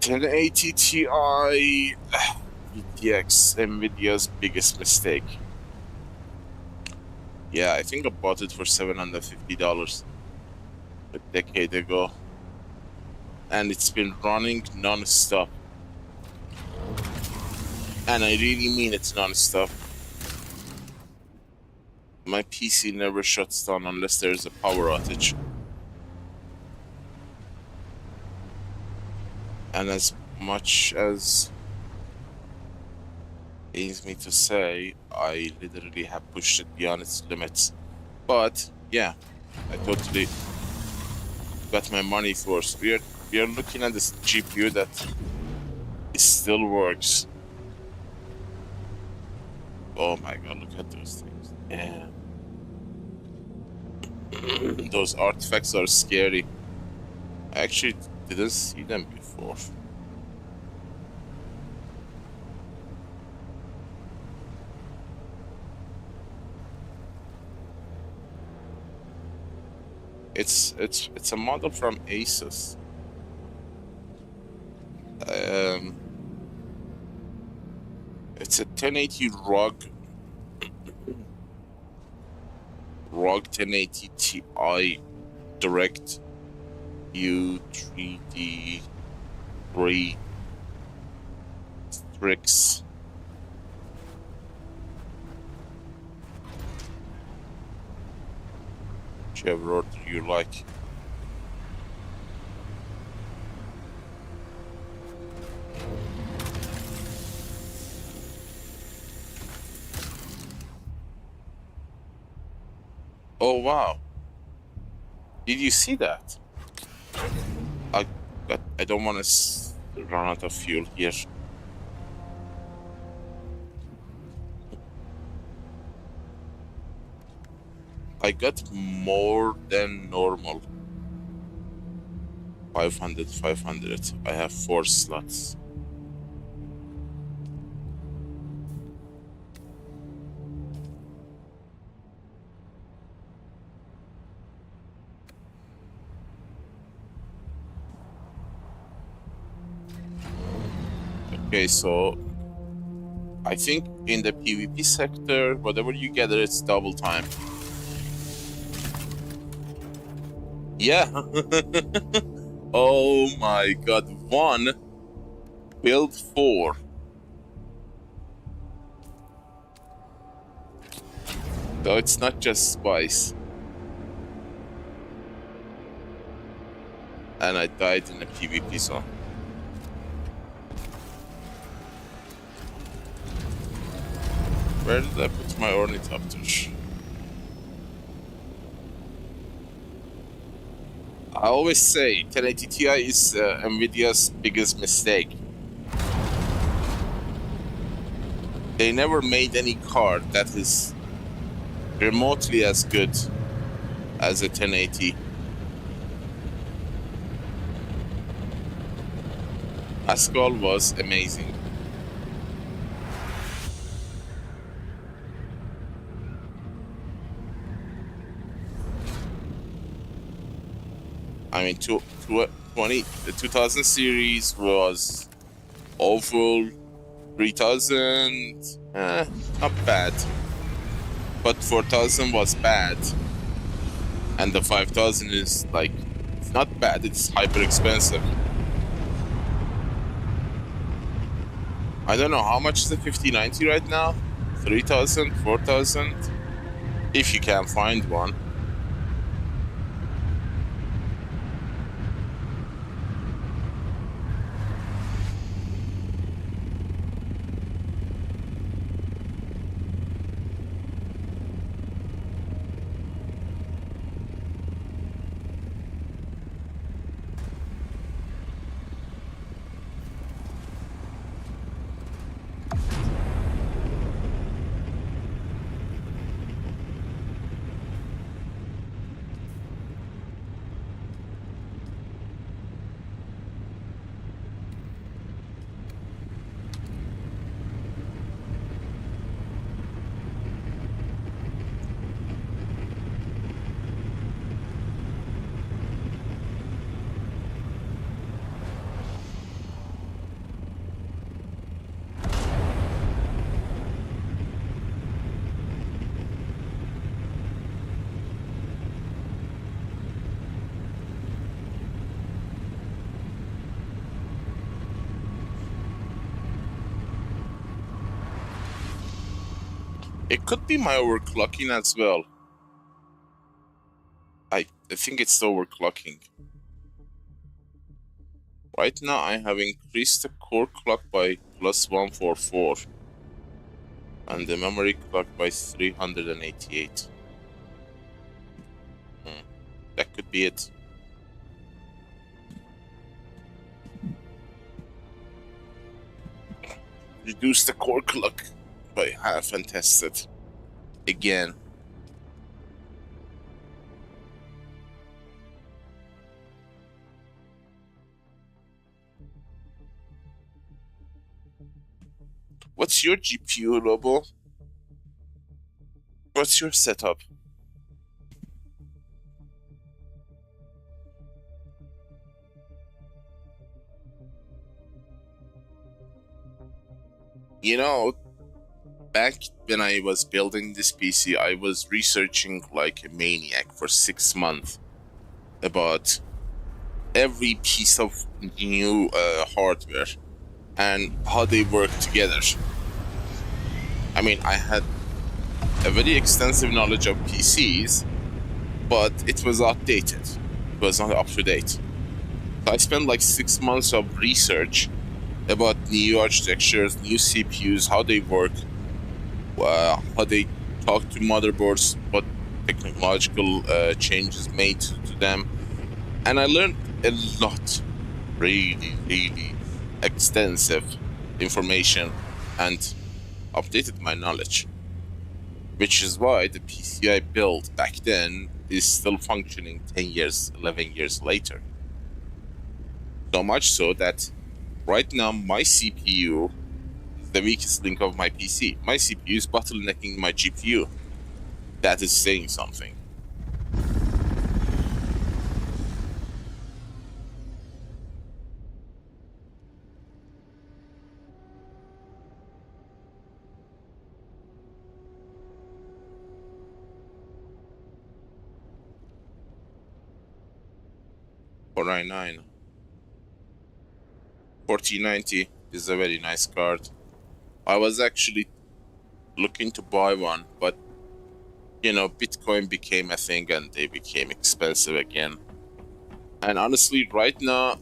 An 1080 Ti GTX, Nvidia's biggest mistake. Yeah, I think I bought it for $750 a decade ago, and it's been running non-stop. And I really mean it's non-stop. My PC never shuts down unless there's a power outage. And as much as it pains me to say, I literally have pushed it beyond its limits. But yeah, I totally got my money for. So we are looking at this GPU that it still works. Oh my god, look at those things. Yeah. Those artifacts are scary. I actually didn't see them before. It's a model from Asus. It's a 1080 ROG 1080 Ti Direct U 3D 3 tricks. Whichever order you like. Oh wow! Did you see that? I don't want to run out of fuel here. I got more than normal. 500, 500. I have 4 slots. Okay, so I think in the PvP sector, whatever you gather, it's double time. Yeah. Oh my god. 1 build 4. So it's not just spice. And I died in a PvP zone. Where did I put my ornithopters? I always say 1080 Ti is Nvidia's biggest mistake. They never made any card that is remotely as good as a 1080. Pascal was amazing. I mean, the 2000 series was awful. 3000, not bad. But 4000 was bad. And the 5000 is like, it's not bad, it's hyper expensive. I don't know, how much is the 5090 right now? 3000, 4000? If you can find one. It could be my overclocking as well. I think it's the overclocking. Right now I have increased the core clock by +144 and the memory clock by 388. That could be it. Reduce the core clock by half and test it again. What's your GPU, Lobo? What's your setup? You know, back when I was building this PC, I was researching like a maniac for 6 months about every piece of new hardware and how they work together. I mean, I had a very extensive knowledge of PCs, but it was outdated. It was not up to date. So I spent like 6 months of research about new architectures, new CPUs, how they work, how they talk to motherboards, what technological changes made to them. And I learned a lot, really, really extensive information, and updated my knowledge. Which is why the PC I built back then is still functioning 10 years, 11 years later. So much so that right now my CPU is the weakest link of my PC. My CPU is bottlenecking my GPU. That is saying something. For i9, 4090 is a very nice card. I was actually looking to buy one, but you know, Bitcoin became a thing and they became expensive again. And honestly, right now,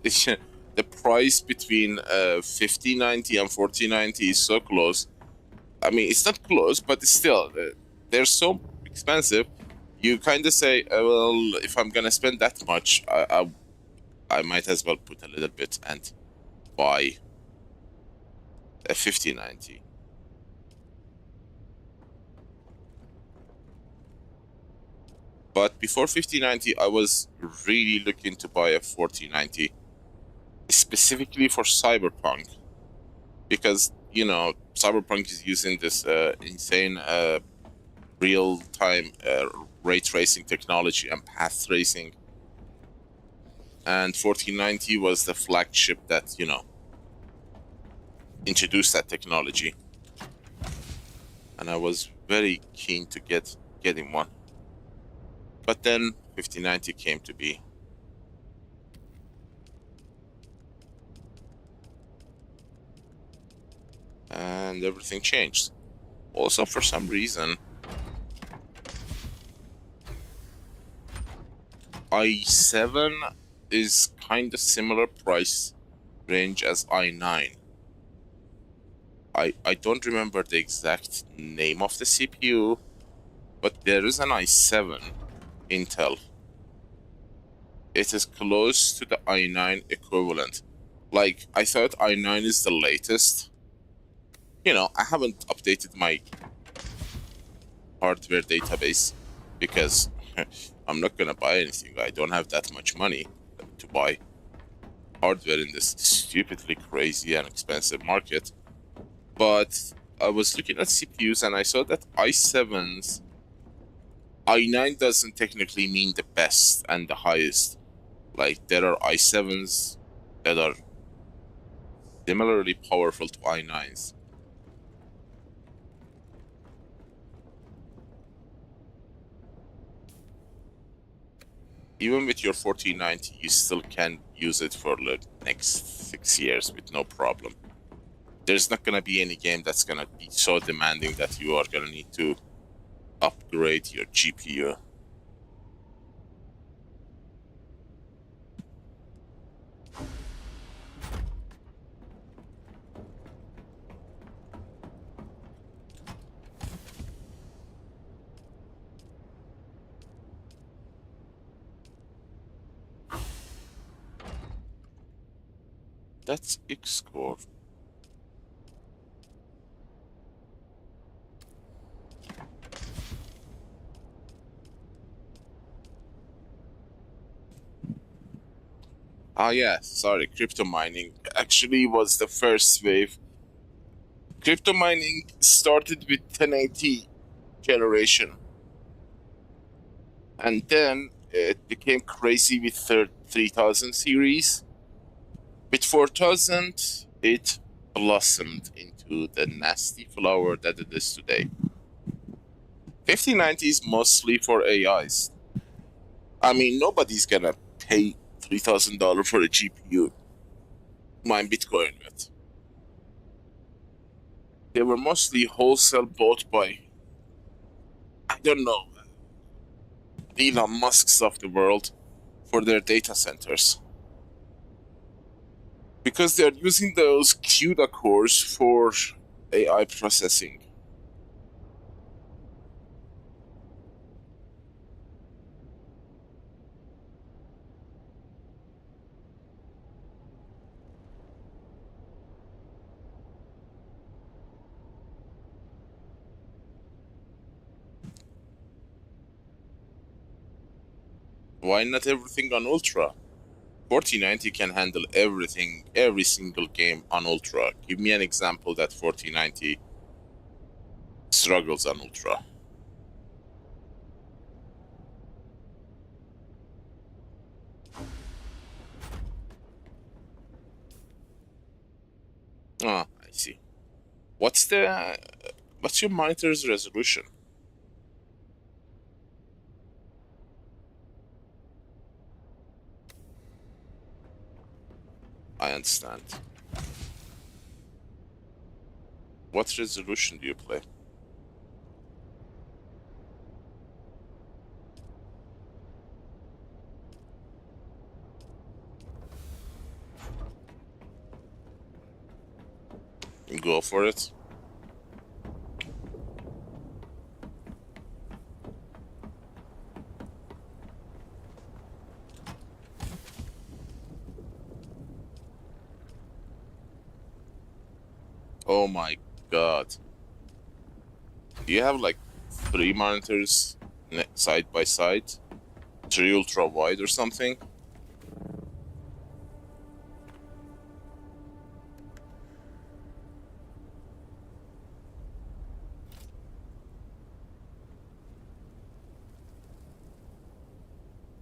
the price between 5090 and 4090 is so close. I mean, it's not close, but it's still, they're so expensive. You kind of say, well, if I'm gonna spend that much, I might as well put a little bit and buy a 5090. But before 5090, I was really looking to buy a 4090, specifically for Cyberpunk, because, you know, Cyberpunk is using this insane real-time ray tracing technology and path tracing. And 4090 was the flagship that, you know, introduced that technology. And I was very keen to getting one. But then 5090 came to be. And everything changed. Also, for some reason, i7 is kind of similar price range as i9. I don't remember the exact name of the CPU, but there is an i7 Intel. It is close to the i9 equivalent. Like, I thought i9 is the latest. You know, I haven't updated my hardware database because I'm not gonna buy anything. I don't have that much money to buy hardware in this stupidly crazy and expensive market. But I was looking at CPUs and I saw that i7's i9 doesn't technically mean the best and the highest. Like, there are i7s that are similarly powerful to i9s. Even with your 4090, you still can use it for the next 6 years with no problem. There's not gonna be any game that's gonna be so demanding that you are gonna need to upgrade your GPU. That's X-Core. Ah yeah, sorry, crypto mining actually was the first wave. Crypto mining started with 1080 generation. And then it became crazy with 3000 series. With 4000, it blossomed into the nasty flower that it is today. 5090 is mostly for AIs. I mean, nobody's gonna pay $3,000 for a GPU. Mine Bitcoin with. They were mostly wholesale bought by, I don't know, Elon Musk's of the world for their data centers. Because they're using those CUDA cores for AI processing. Why not everything on Ultra? 4090 can handle everything, every single game on Ultra. Give me an example that 4090 struggles on Ultra. Ah, I see. What's your monitor's resolution? I understand. What resolution do you play? Go for it. Oh my god. Do you have like 3 monitors side by side? 3 ultra wide or something?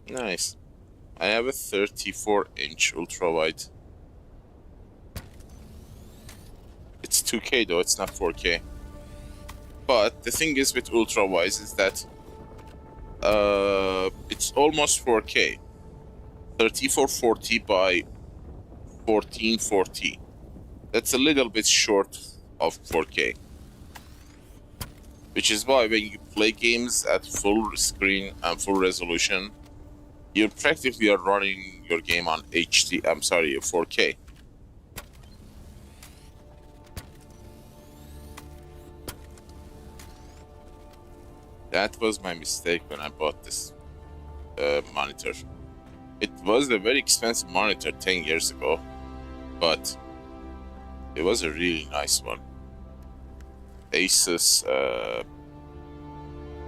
Nice. I have a 34-inch ultra wide. It's 2K though, it's not 4K. But the thing is with ultra wides is that it's almost 4K. 3440 by 1440. That's a little bit short of 4K. Which is why when you play games at full screen and full resolution, you practically are running your game on 4K. That was my mistake when I bought this monitor. It was a very expensive monitor 10 years ago, but it was a really nice one. Asus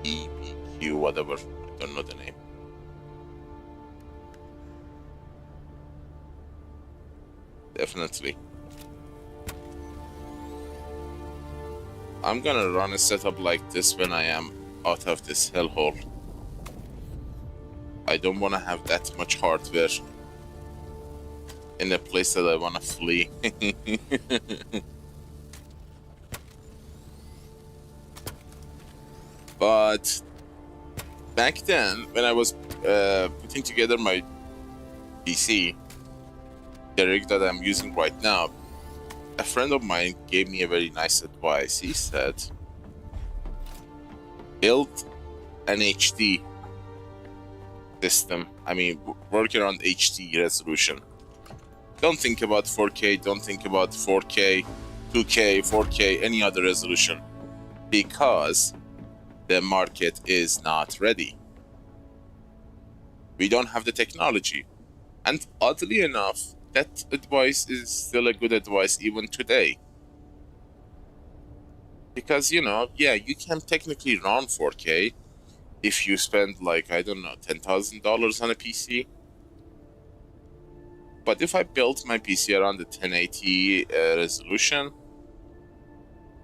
EPQ, whatever, I don't know the name. Definitely. I'm gonna run a setup like this when I am out of this hellhole. I don't want to have that much hardware in a place that I want to flee. But back then, when I was putting together my PC, the rig that I'm using right now, a friend of mine gave me a very nice advice. He said, build an HD system. I mean, work around HD resolution. Don't think about 4K, don't think about 4K, 2K, 4K, any other resolution, because the market is not ready. We don't have the technology. And oddly enough, that advice is still a good advice even today. Because, you know, yeah, you can technically run 4K if you spend like, I don't know, $10,000 on a PC. But if I built my PC around the 1080 resolution,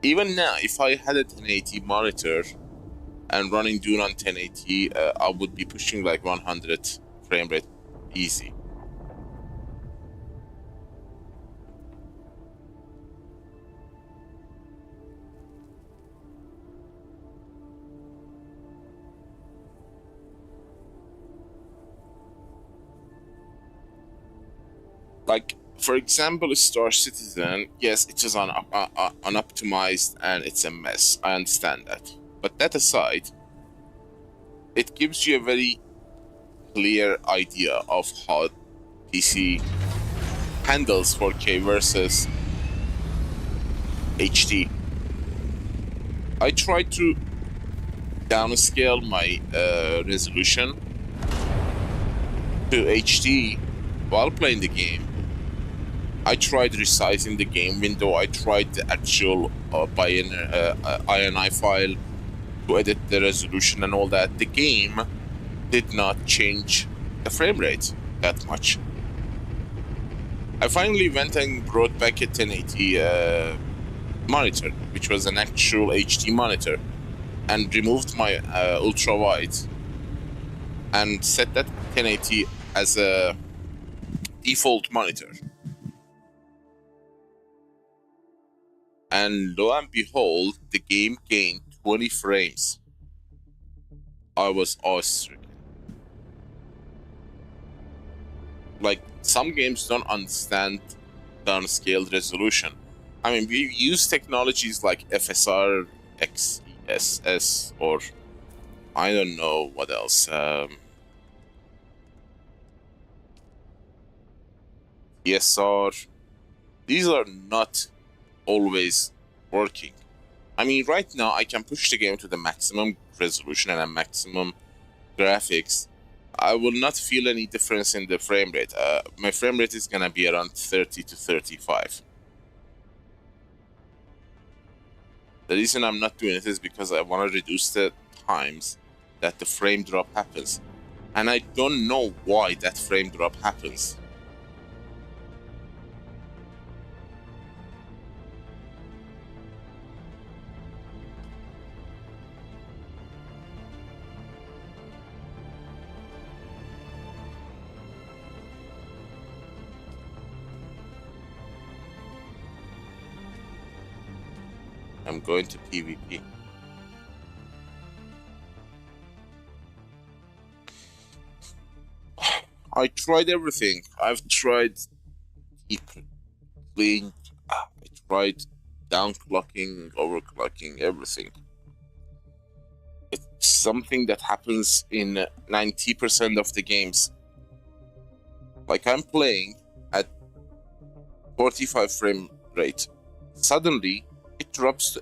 even now, if I had a 1080 monitor and running Dune on 1080, I would be pushing like 100 frame rate easy. Like, for example, Star Citizen, yes, it is unoptimized and it's a mess. I understand that. But that aside, it gives you a very clear idea of how PC handles 4K versus HD. I tried to downscale my resolution to HD while playing the game. I tried resizing the game window. I tried the actual INI file to edit the resolution and all that. The game did not change the frame rate that much. I finally went and brought back a 1080 monitor, which was an actual HD monitor, and removed my ultra wide and set that 1080 as a default monitor. And lo and behold, the game gained 20 frames. I was awestruck. Like, some games don't understand downscaled resolution. I mean, we use technologies like FSR, XESS, or I don't know what else. ESR. These are not always working. I mean, right now I can push the game to the maximum resolution and a maximum graphics. I will not feel any difference in the frame rate. My frame rate is gonna be around 30 to 35. The reason I'm not doing it is because I want to reduce the times that the frame drop happens. And I don't know why that frame drop happens. I'm going to PvP. I tried everything. I've tried deep clean. I tried downclocking, overclocking, everything. It's something that happens in 90% of the games. Like, I'm playing at 45 frame rate. Suddenly, it drops to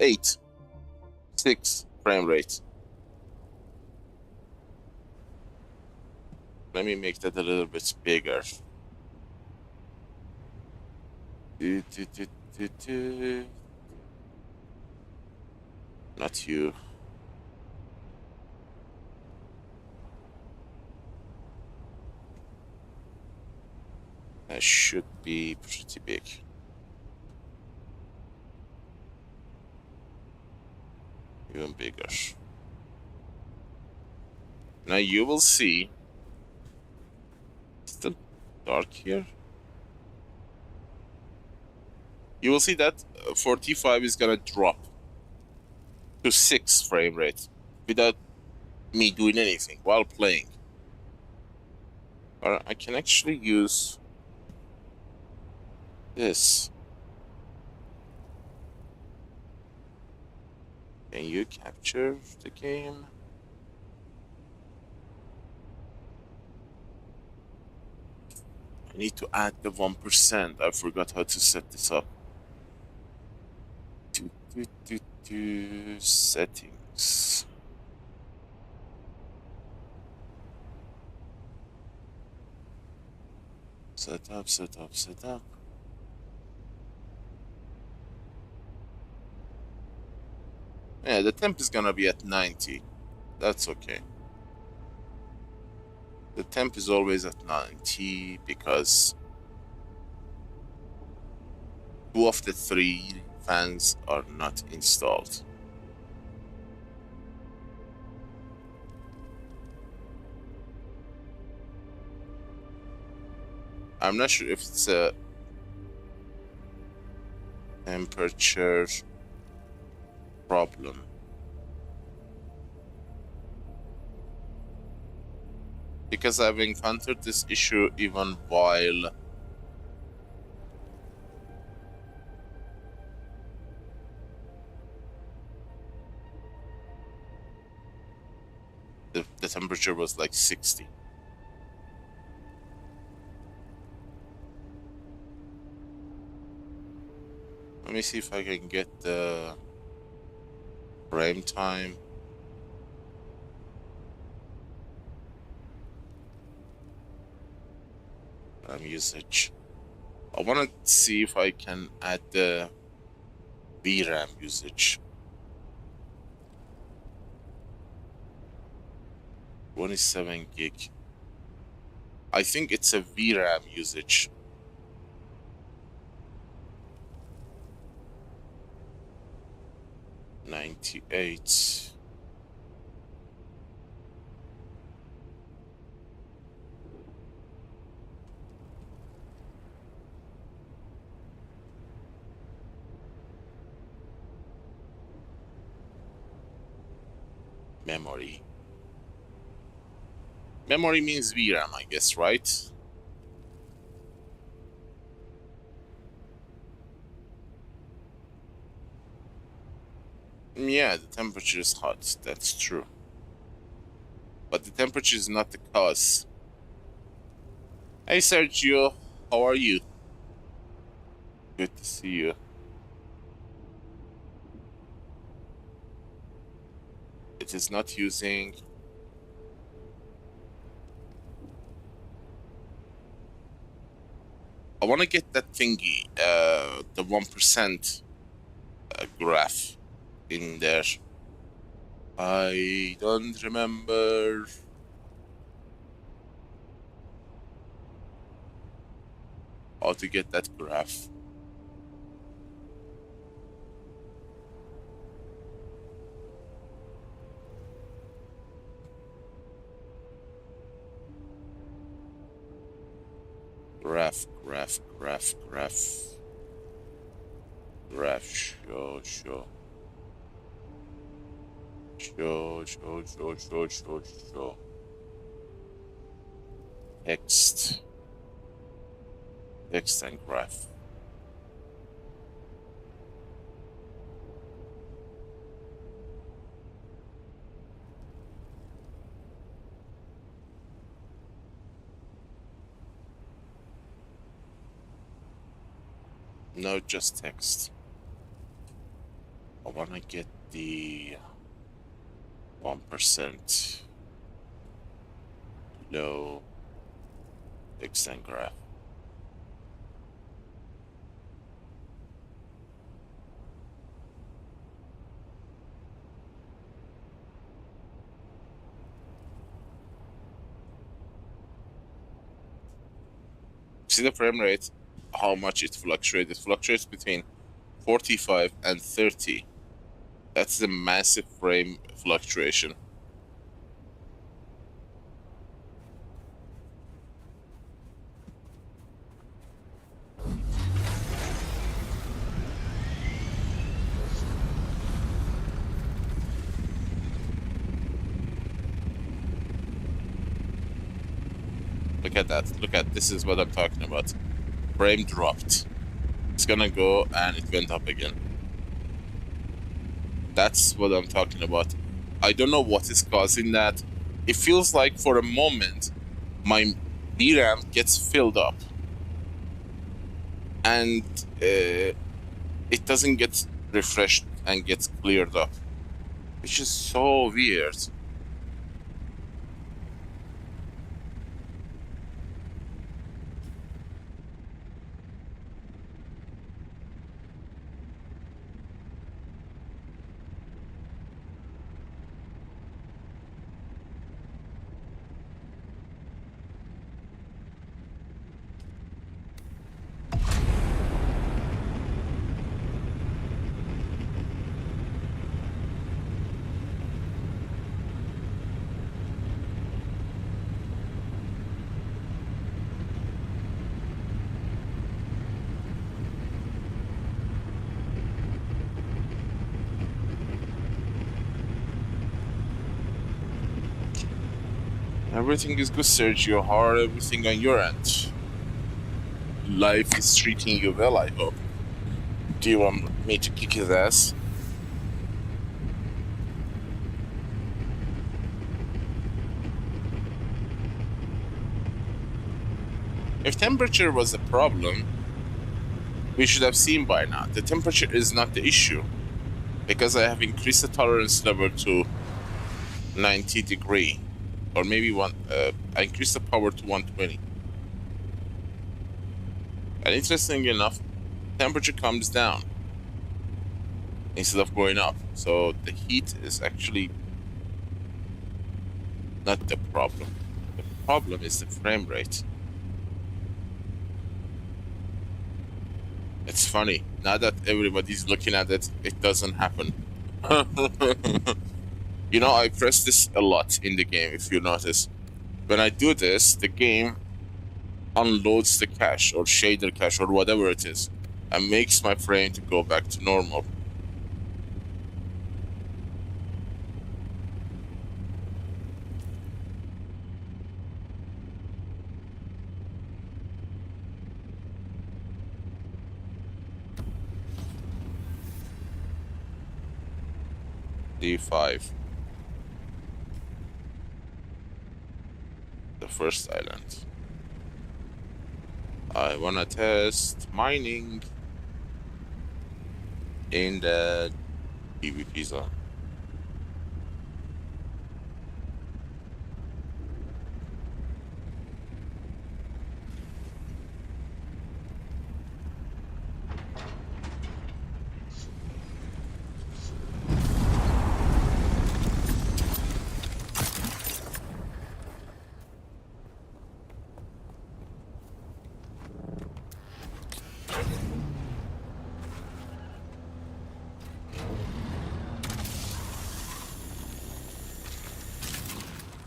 6 frame rate. Let me make that a little bit bigger. Not you. That should be pretty big. Even bigger. Now you will see. Still dark here. You will see that 45 is gonna drop to 6 frame rate without me doing anything while playing. But I can actually use this. Can you capture the game? I need to add the 1%. I forgot how to set this up. Settings. Set up. Yeah, the temp is gonna be at 90. That's okay. The temp is always at 90 because 2 of the 3 fans are not installed. I'm not sure if it's a temperature problem. Because I've encountered this issue even while temperature was like 60. Let me see if I can get the frame time. RAM usage. I want to see if I can add the VRAM usage. 27 gig. I think it's a VRAM usage. $98. Memory. Memory means VRAM, I guess, right? Yeah, the temperature is hot, that's true. But the temperature is not the cause. Hey Sergio, how are you? Good to see you. It is not using... I want to get that thingy, the 1% graph in there. I don't remember. How to get that graph. Graph. Show. Text and graph. No, just text. I wanna get the 1% low text and graph. See the frame rate, how much it fluctuates. It fluctuates between 45 and 30. That's the massive frame fluctuation. Look at that. Look at this is what I'm talking about. Frame dropped. It's gonna go and it went up again. That's what I'm talking about. I don't know what is causing that. It feels like for a moment my VRAM gets filled up and it doesn't get refreshed and gets cleared up, which is so weird. Everything is good, Sergio. How are everything on your end? Life is treating you well, I hope. Do you want me to kick his ass? If temperature was a problem, we should have seen by now. The temperature is not the issue, because I have increased the tolerance level to 90 degree, or maybe I increased the power to 120. And interesting enough, temperature comes down instead of going up. So the heat is actually not the problem. The problem is the frame rate. It's funny, now that everybody's looking at it, it doesn't happen. You know, I press this a lot in the game, if you notice. When I do this, the game unloads the cache or shader cache or whatever it is and makes my frame to go back to normal. D5. The first island. I wanna test mining in the PvP zone.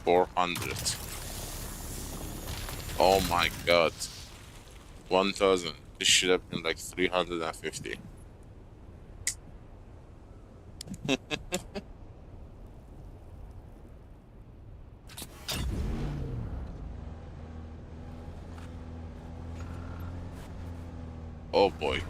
$400. Oh my god. 1,000. This should have been like 350. Oh boy.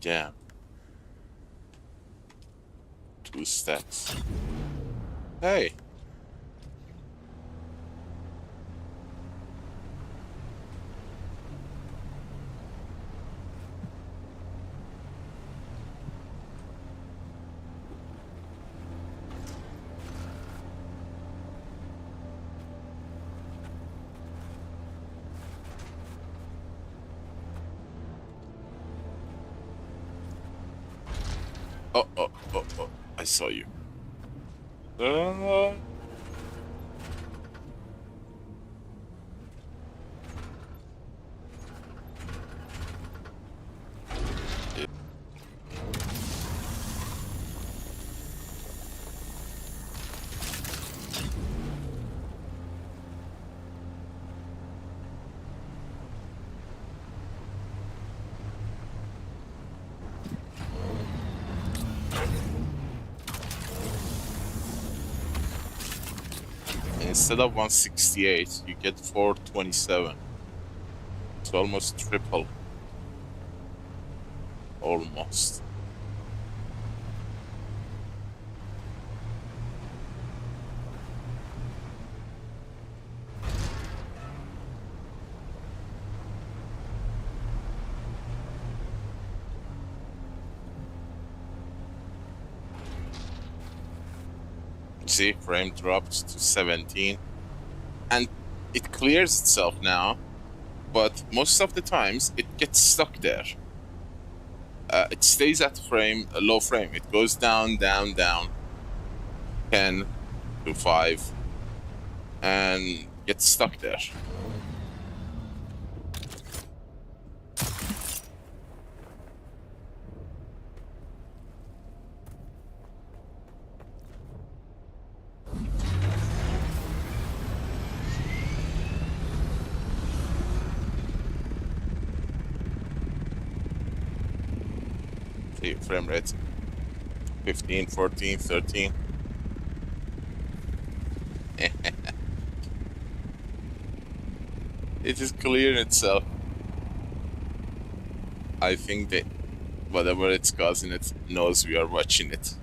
Damn. 2 stacks. Hey. Oh, I saw you. Instead of 168, you get 427. It's almost triple. Almost. See, frame dropped to 17. And it clears itself now, but most of the times it gets stuck there. It stays at a low frame. It goes down, down, down, 10 to 5, and gets stuck there. See, frame rate 15, 14, 13. It is clearing itself. I think that whatever it's causing, it knows we are watching it.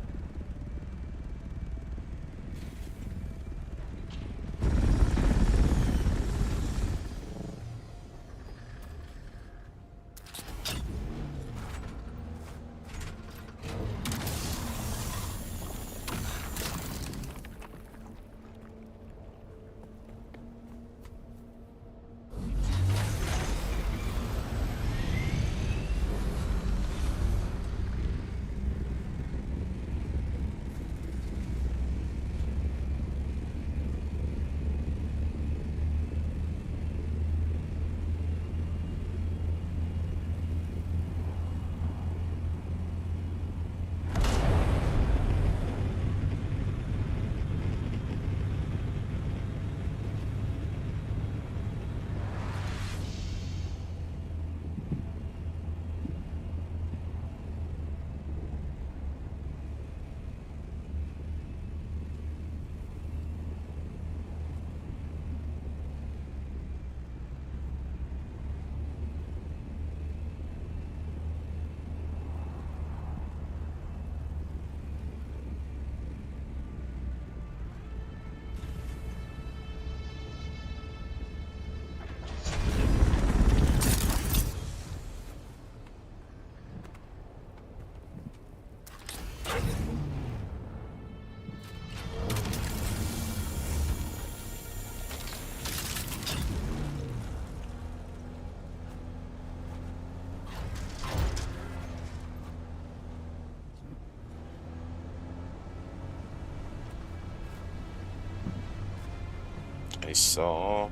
I saw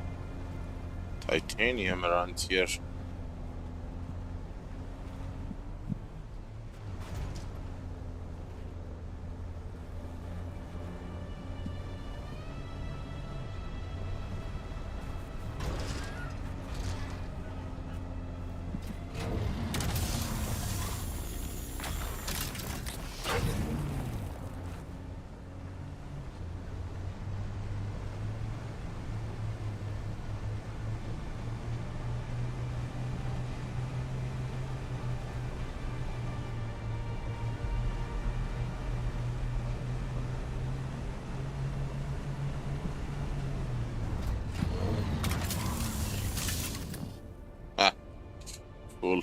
titanium around here. Cool.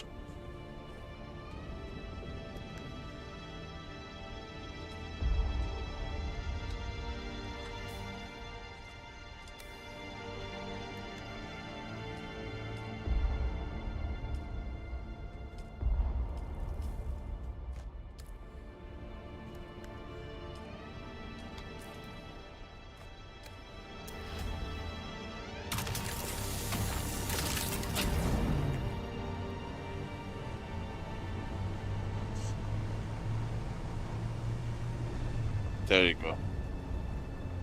There you go.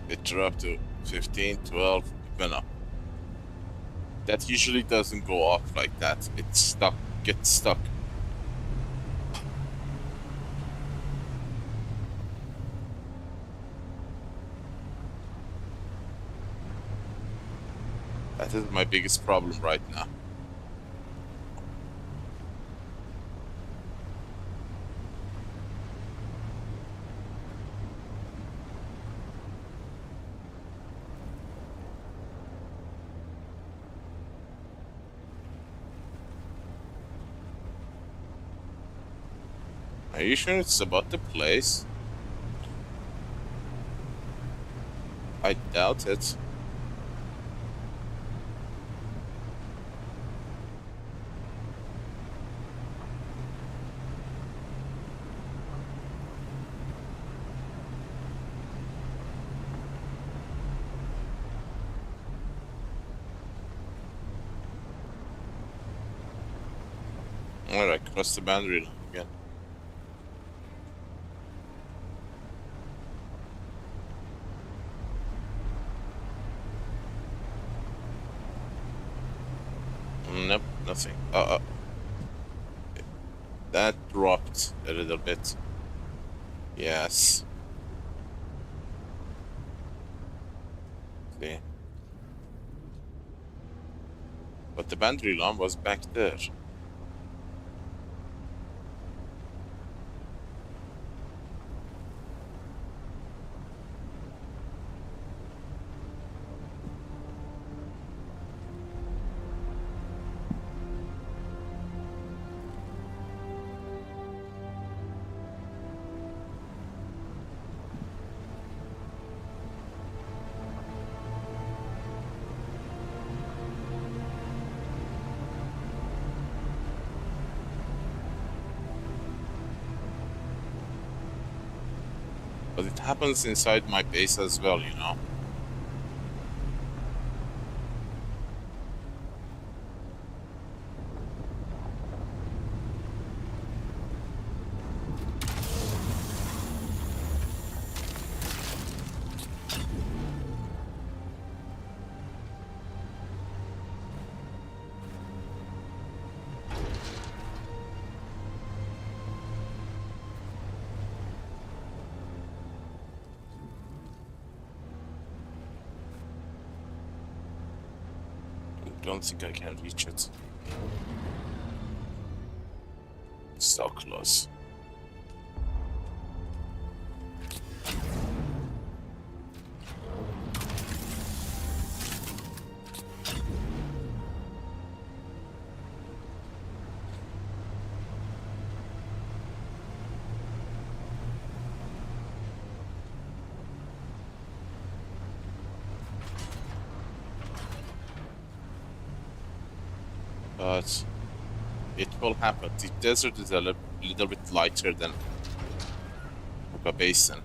It dropped to 15, 12, even up. That usually doesn't go off like that. It's stuck, gets stuck. That is my biggest problem right now. Are you sure it's about the place? I doubt it. Alright, cross the boundary again. Nope, nothing. That dropped a little bit. Yes. See. But the boundary line was back there. But it happens inside my base as well, you know? Don't think I can reach it. So close. But it will happen. The desert is a little bit lighter than Hookah Basin.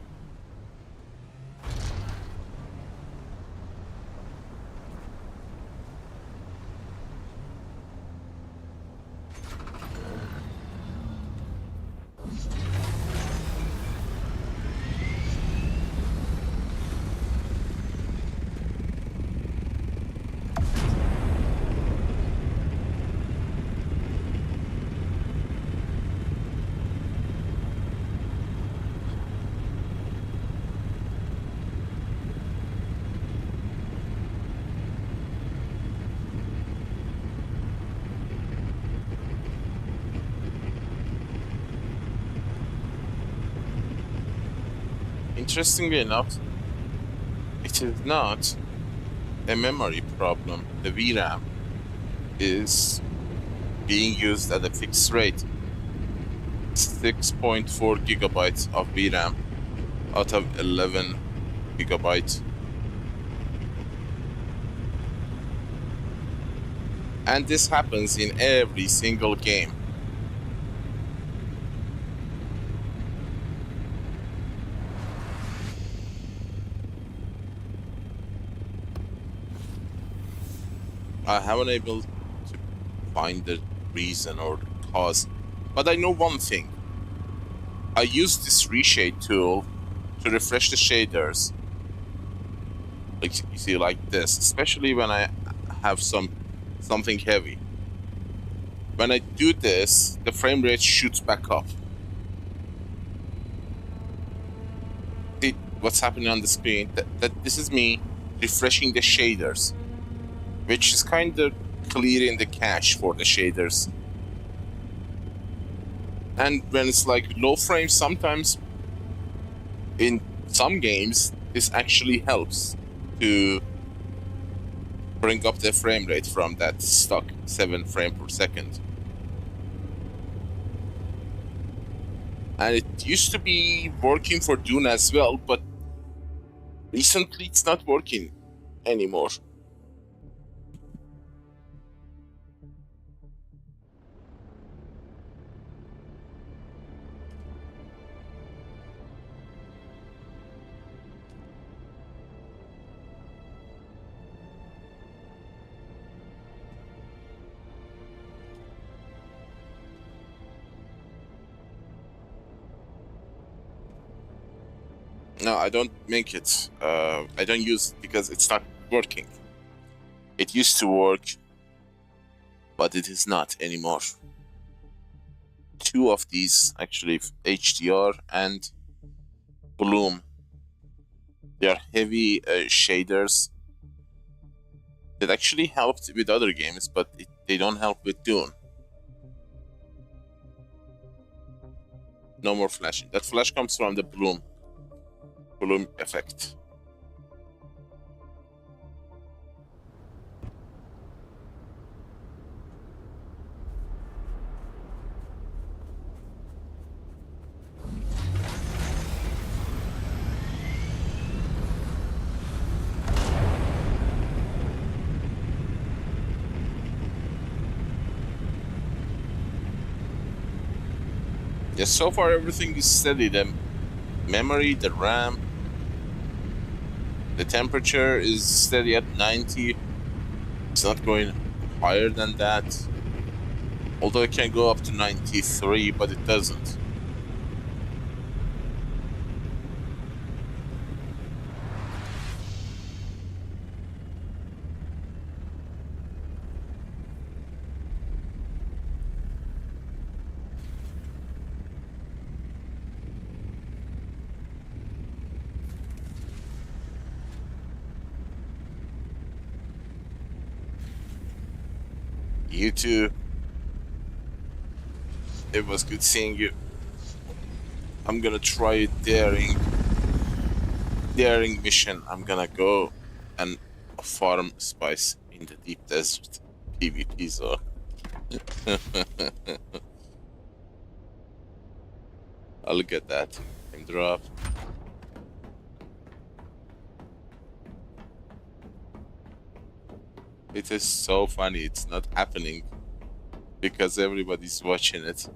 Interestingly enough, it is not a memory problem. The VRAM is being used at a fixed rate. 6.4 gigabytes of VRAM out of 11 gigabytes. And this happens in every single game. I haven't able to find the reason or cause, but I know one thing. I use this reshade tool to refresh the shaders. Like you see, like this, especially when I have something heavy. When I do this, the frame rate shoots back up. See what's happening on the screen? That this is me refreshing the shaders, which is kind of clearing the cache for the shaders. And when it's like low frames, sometimes in some games, this actually helps to bring up the frame rate from that stuck 7 frames per second. And it used to be working for Dune as well, but Recently, it's not working anymore. No, I don't make it. I don't use it because it's not working. It used to work, but it is not anymore. Two of these, actually, HDR and Bloom. They are heavy shaders that actually helped with other games, but they don't help with Dune. No more flashing. That flash comes from the Bloom effect. Yes, so far everything is steady. The memory, the RAM, the temperature is steady at 90. It's not going higher than that. Although it can go up to 93, but it doesn't. You too. It was good seeing you. I'm gonna try a daring mission. I'm gonna go and farm spice in the deep desert PvP zone. I'll get that and drop. It is so funny. It's not happening because everybody's watching it.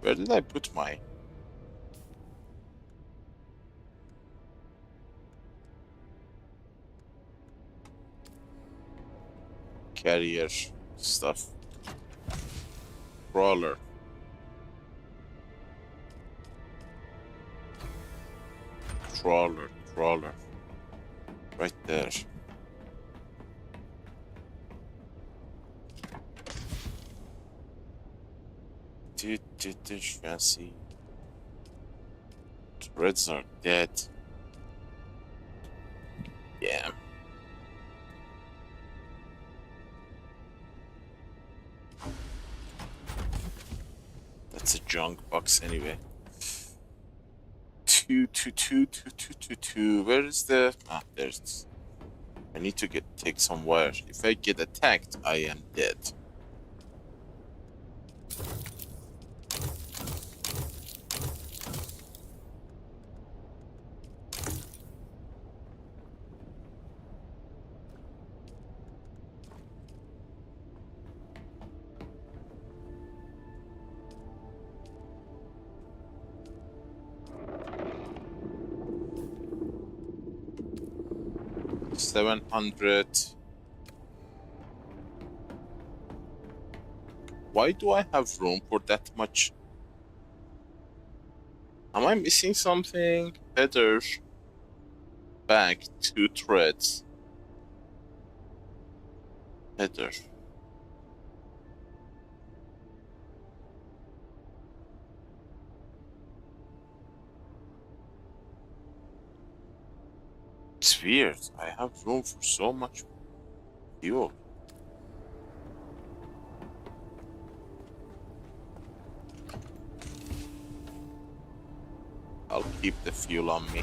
Where did I put my carrier stuff? Crawler. Crawler. Right there. Fancy. Reds are dead. Yeah. That's a junk box anyway. Two. Where is the? Ah, there's. I need to take some wire. If I get attacked, I am dead. 700. Why do I have room for that much? Am I missing something? Header. Back 2 threads. Header. It's weird. I have room for so much fuel. I'll keep the fuel on me.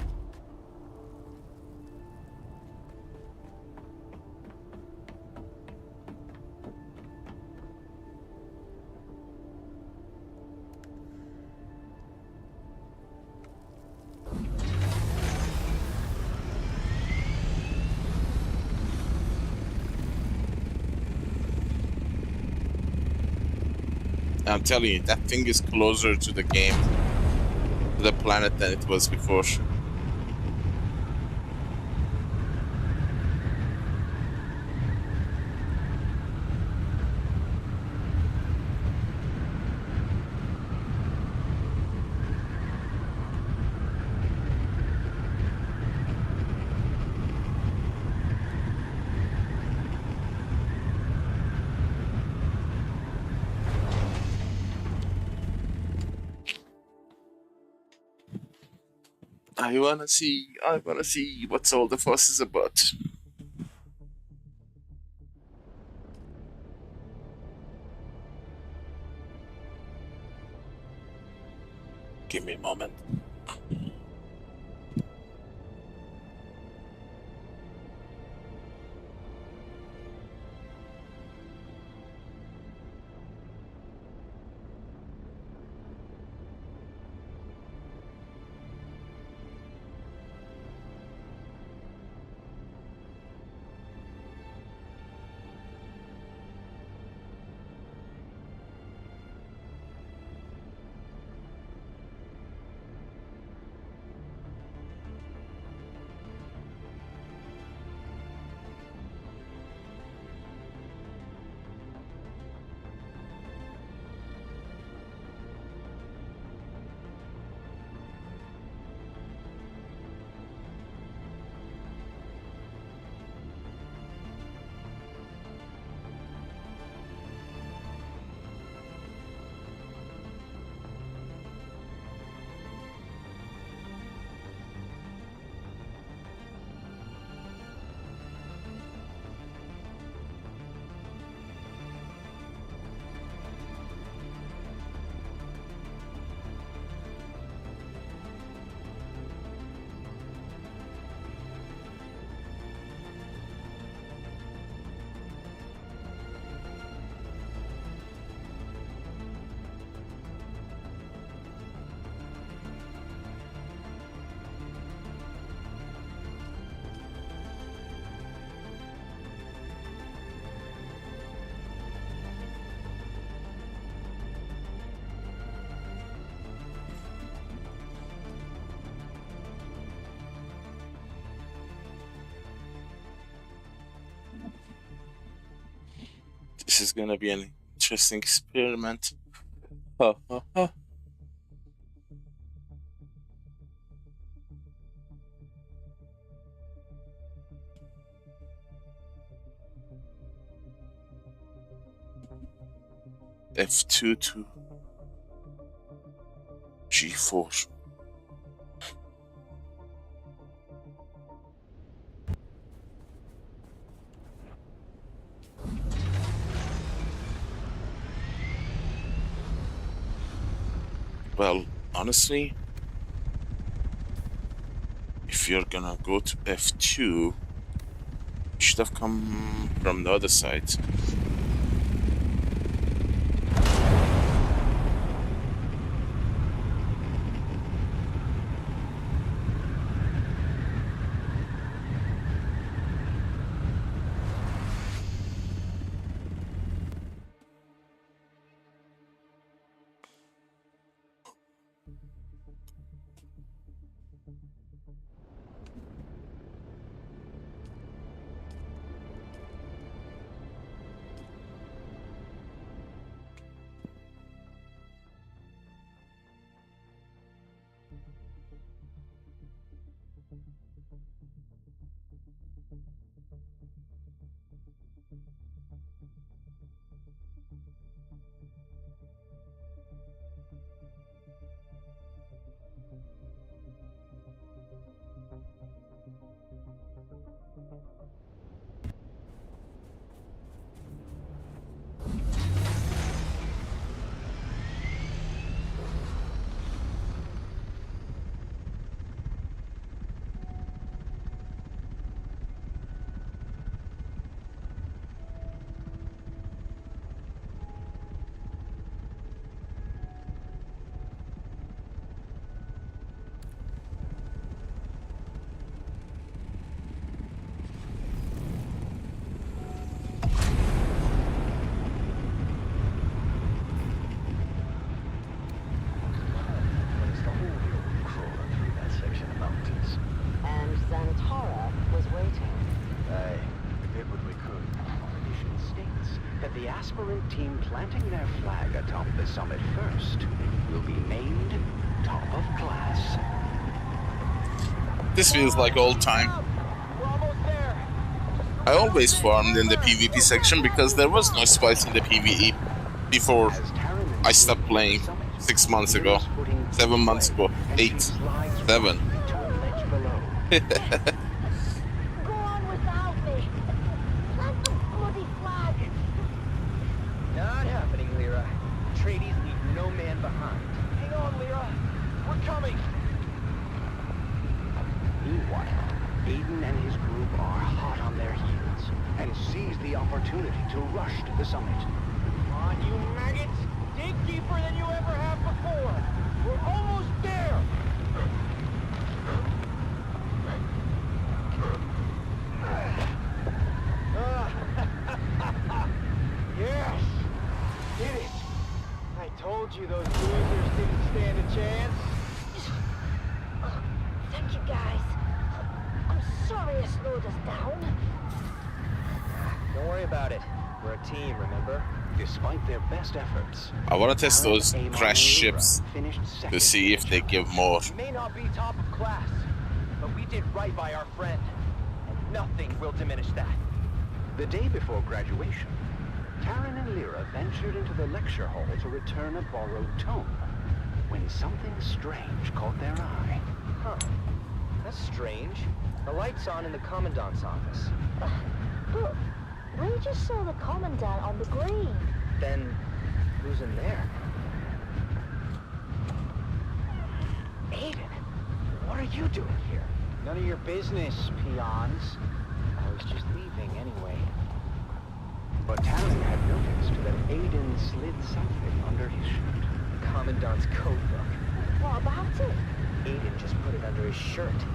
I'm telling you, that thing is closer to the game, to the planet than it was before. I wanna see what's all the fuss is about. Give me a moment. This is gonna be an interesting experiment. Ha ha ha. F2 to G4. Well, honestly, if you're gonna go to F2, you should have come from the other side. aspirant team planting their flag atop the summit first will be named top of class. This feels like old time. I always farmed in the PvP section because there was no spice in the PvE before I stopped playing 6 months ago, 7 months ago, 8, 7. Go on without me. Plant the bloody flag. Not happening, Lyra. Atreides leave no man behind. Hang on, Lyra. We're coming. Meanwhile, Aiden and his group are hot on their heels and seize the opportunity to rush to the summit. Come on, you maggots. Dig deeper than you ever have before. We're almost there. Yes. Did it. I told you those losers didn't stand a chance. Thank you, guys. I'm sorry I slowed us down. Don't worry about it. We're a team, remember? Despite their best efforts, I want to test those crash ships to see if they give more. We may not be top of class, but we did right by our friend. And nothing will diminish that. The day before graduation, Taryn and Lyra ventured into the lecture hall to return a borrowed tome, when something strange caught their eye. Huh. That's strange. The light's on in the Commandant's office. But we just saw the Commandant on the green. Then, who's in there? Aiden, what are you doing here? None of your business, peons. I was just leaving anyway. But Taryn had noticed that Aiden slid something under his shirt. The Commandant's code book. What about it? Aiden just put it under his shirt.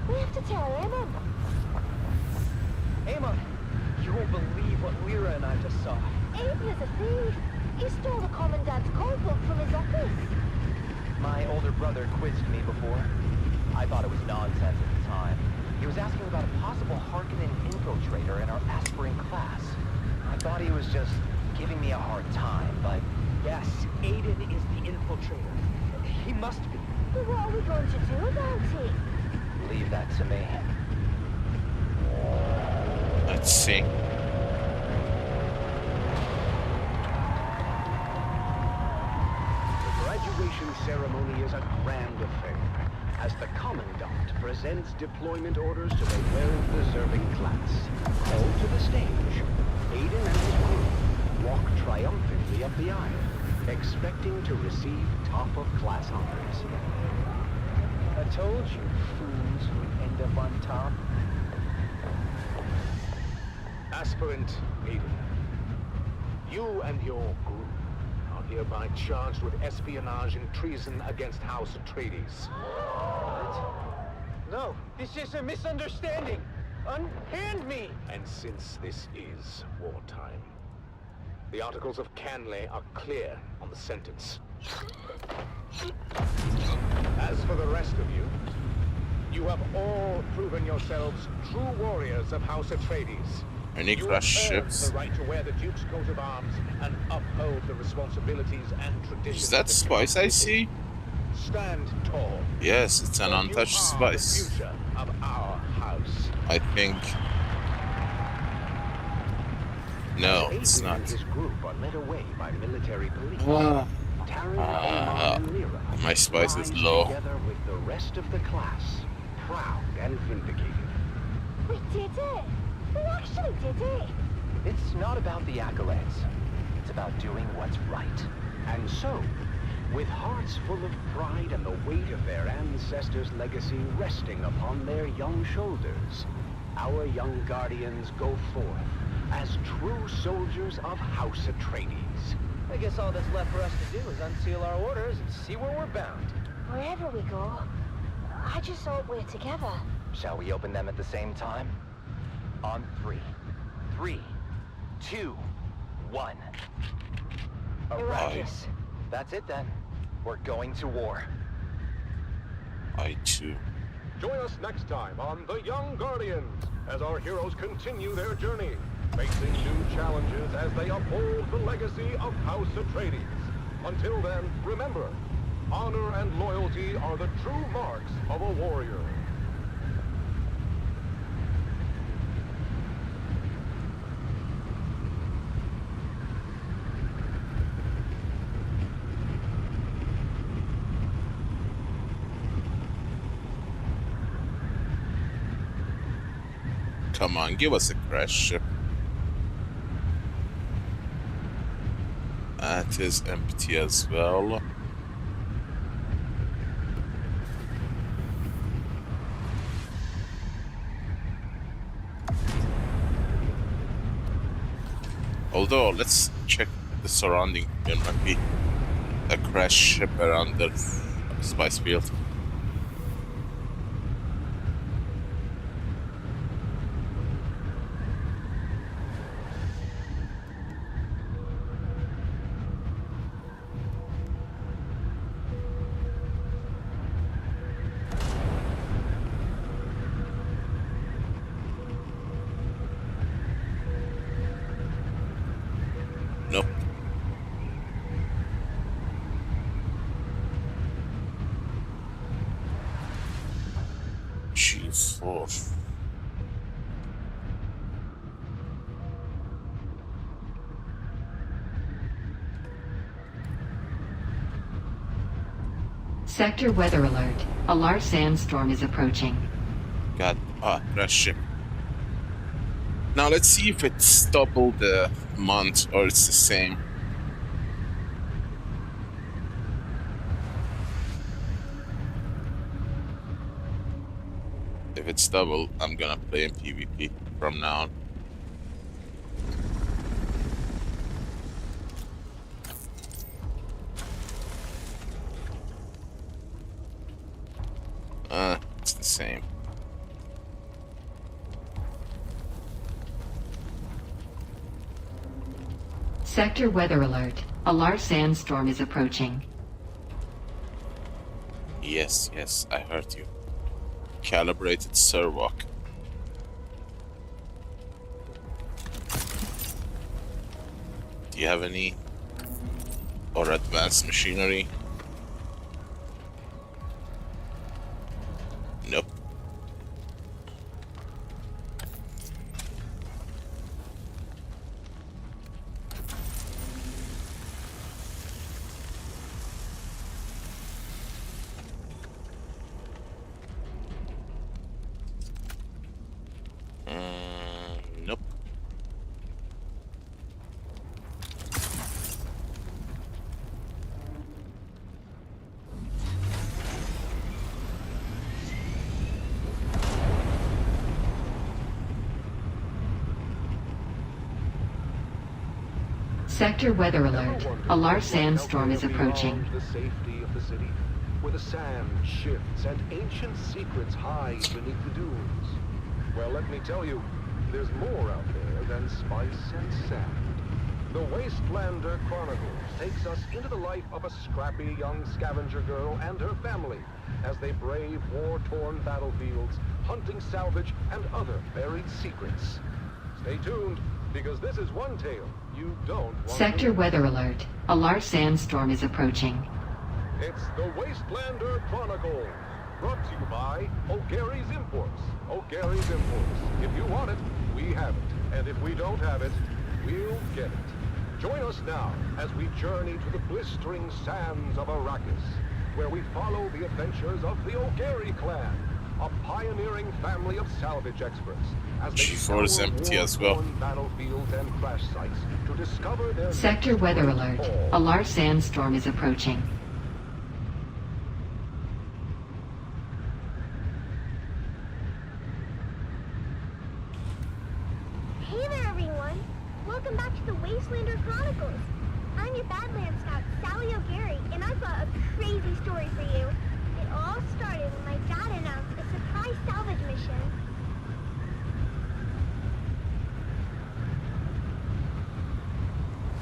We have to tell Eamon. Eamon, you won't believe what Lyra and I just saw. Aiden is a thief. He stole the Commandant's code book from his office. My older brother quizzed me before. I thought it was nonsense at the time. He was asking about a possible Harkonnen infiltrator in our aspirant class. I thought he was just giving me a hard time, but... Yes, Aiden is the infiltrator. He must be. But what are we going to do about it? Leave that to me. Let's see. The graduation ceremony is a grand affair, as the Commandant presents deployment orders to the well-deserving class. Called to the stage, Aiden and his group walk triumphantly up the aisle, expecting to receive top-of-class honors. I told you, fools would end up on top. Aspirant Aiden, you and your group are hereby charged with espionage and treason against House Atreides. What? No, this is a misunderstanding. Unhand me! And since this is wartime, the Articles of Canley are clear on the sentence. As for the rest of you, you have all proven yourselves true warriors of House Atreides. Any crash ships? The right to wear the Duke's coat of arms and uphold the responsibilities and traditions. Is that spice I see? Stand tall. Yes, it's an untouched spice. The future of our house. I think. No, it's not. His group are led away by military police. My spice is low. Together with the rest of the class, proud and vindicated. We did it! We actually did it! It's not about the accolades. It's about doing what's right. And so, with hearts full of pride and the weight of their ancestors' legacy resting upon their young shoulders, our young guardians go forth as true soldiers of House Atreides. I guess all that's left for us to do is unseal our orders and see where we're bound. Wherever we go, I just hope we're together. Shall we open them at the same time? On 3. 3, 2, 1. Arrakis. That's it then. We're going to war. I too. Join us next time on The Young Guardians as our heroes continue their journey facing new challenges as they uphold the legacy of House Atreides. Until then, remember, honor and loyalty are the true marks of a warrior. Come on, give us a crash ship. That is empty as well. Although, let's check the surrounding. There might be a crash ship around the spice field. Nope. G4. Sector weather alert. A large sandstorm is approaching. Crash ship. Now let's see if it's double the month or it's the same. If it's double, I'm gonna play in PvP from now on. It's the same. Sector weather alert. A large sandstorm is approaching. Yes, I heard you. Calibrated servoc. Do you have any or advanced machinery? Nope. Nope. Sector weather alert. A large sandstorm is approaching. The safety of the city, where the sand shifts and ancient secrets hide beneath the dunes. Well, let me tell you, there's more out there than spice and sand. The Wastelander Chronicles takes us into the life of a scrappy young scavenger girl and her family as they brave war-torn battlefields, hunting salvage and other buried secrets. Stay tuned, because this is one tale you don't want Sector weather alert. A large sandstorm is approaching. It's the Wastelander Chronicles, brought to you by O'Gary's Imports. O'Gary's Imports. If you want it, we have it. And if we don't have it, we'll get it. Join us now as we journey to the blistering sands of Arrakis, where we follow the adventures of the O'Gary clan, a pioneering family of salvage experts, as they G4 is empty as well. battlefields and crash sites to discover their Sector weather alert. A large sandstorm is approaching. Hey there, everyone! Welcome back to the Wastelander Chronicles. I'm your Badlands Scout, Sally O'Gary, and I've got a crazy story for you. It all started when my dad announced a surprise salvage mission.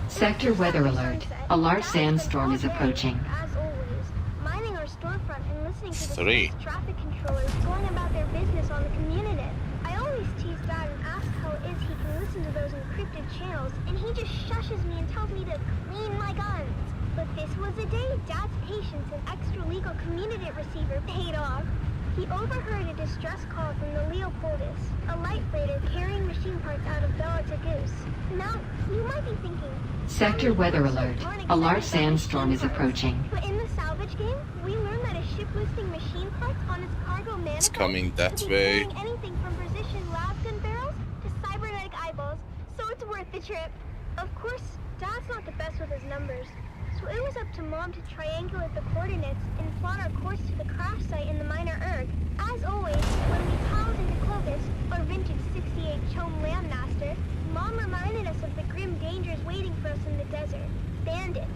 Sector weather alert. A large sandstorm is approaching. As always, minding our storefront and listening to the Three. traffic controllers going about their business on the community. I always teased Dad and ask how it is he can listen to those encrypted channels, and he just shushes me and tells me to clean my guns. But this was a day Dad's patience and extra-legal community receiver paid off. He overheard a distress call from the Leopoldus, a light freighter carrying machine parts out of Bella to Goose. Now, you might be thinking... Sector weather alert. A large sandstorm is approaching. But in the salvage game, we learned that a ship listing machine parts on its cargo manifold... It's coming that way. ...anything from precision las gun barrels to cybernetic eyeballs, so it's worth the trip. Of course, Dad's not the best with his numbers, so it was up to Mom to triangulate the coordinates and plot our course to the crash site in the minor Erg. As always, when we piled into Clovis, our vintage 68 Chome Landmaster, Mom reminded us of the grim dangers waiting for us in the desert. Bandits,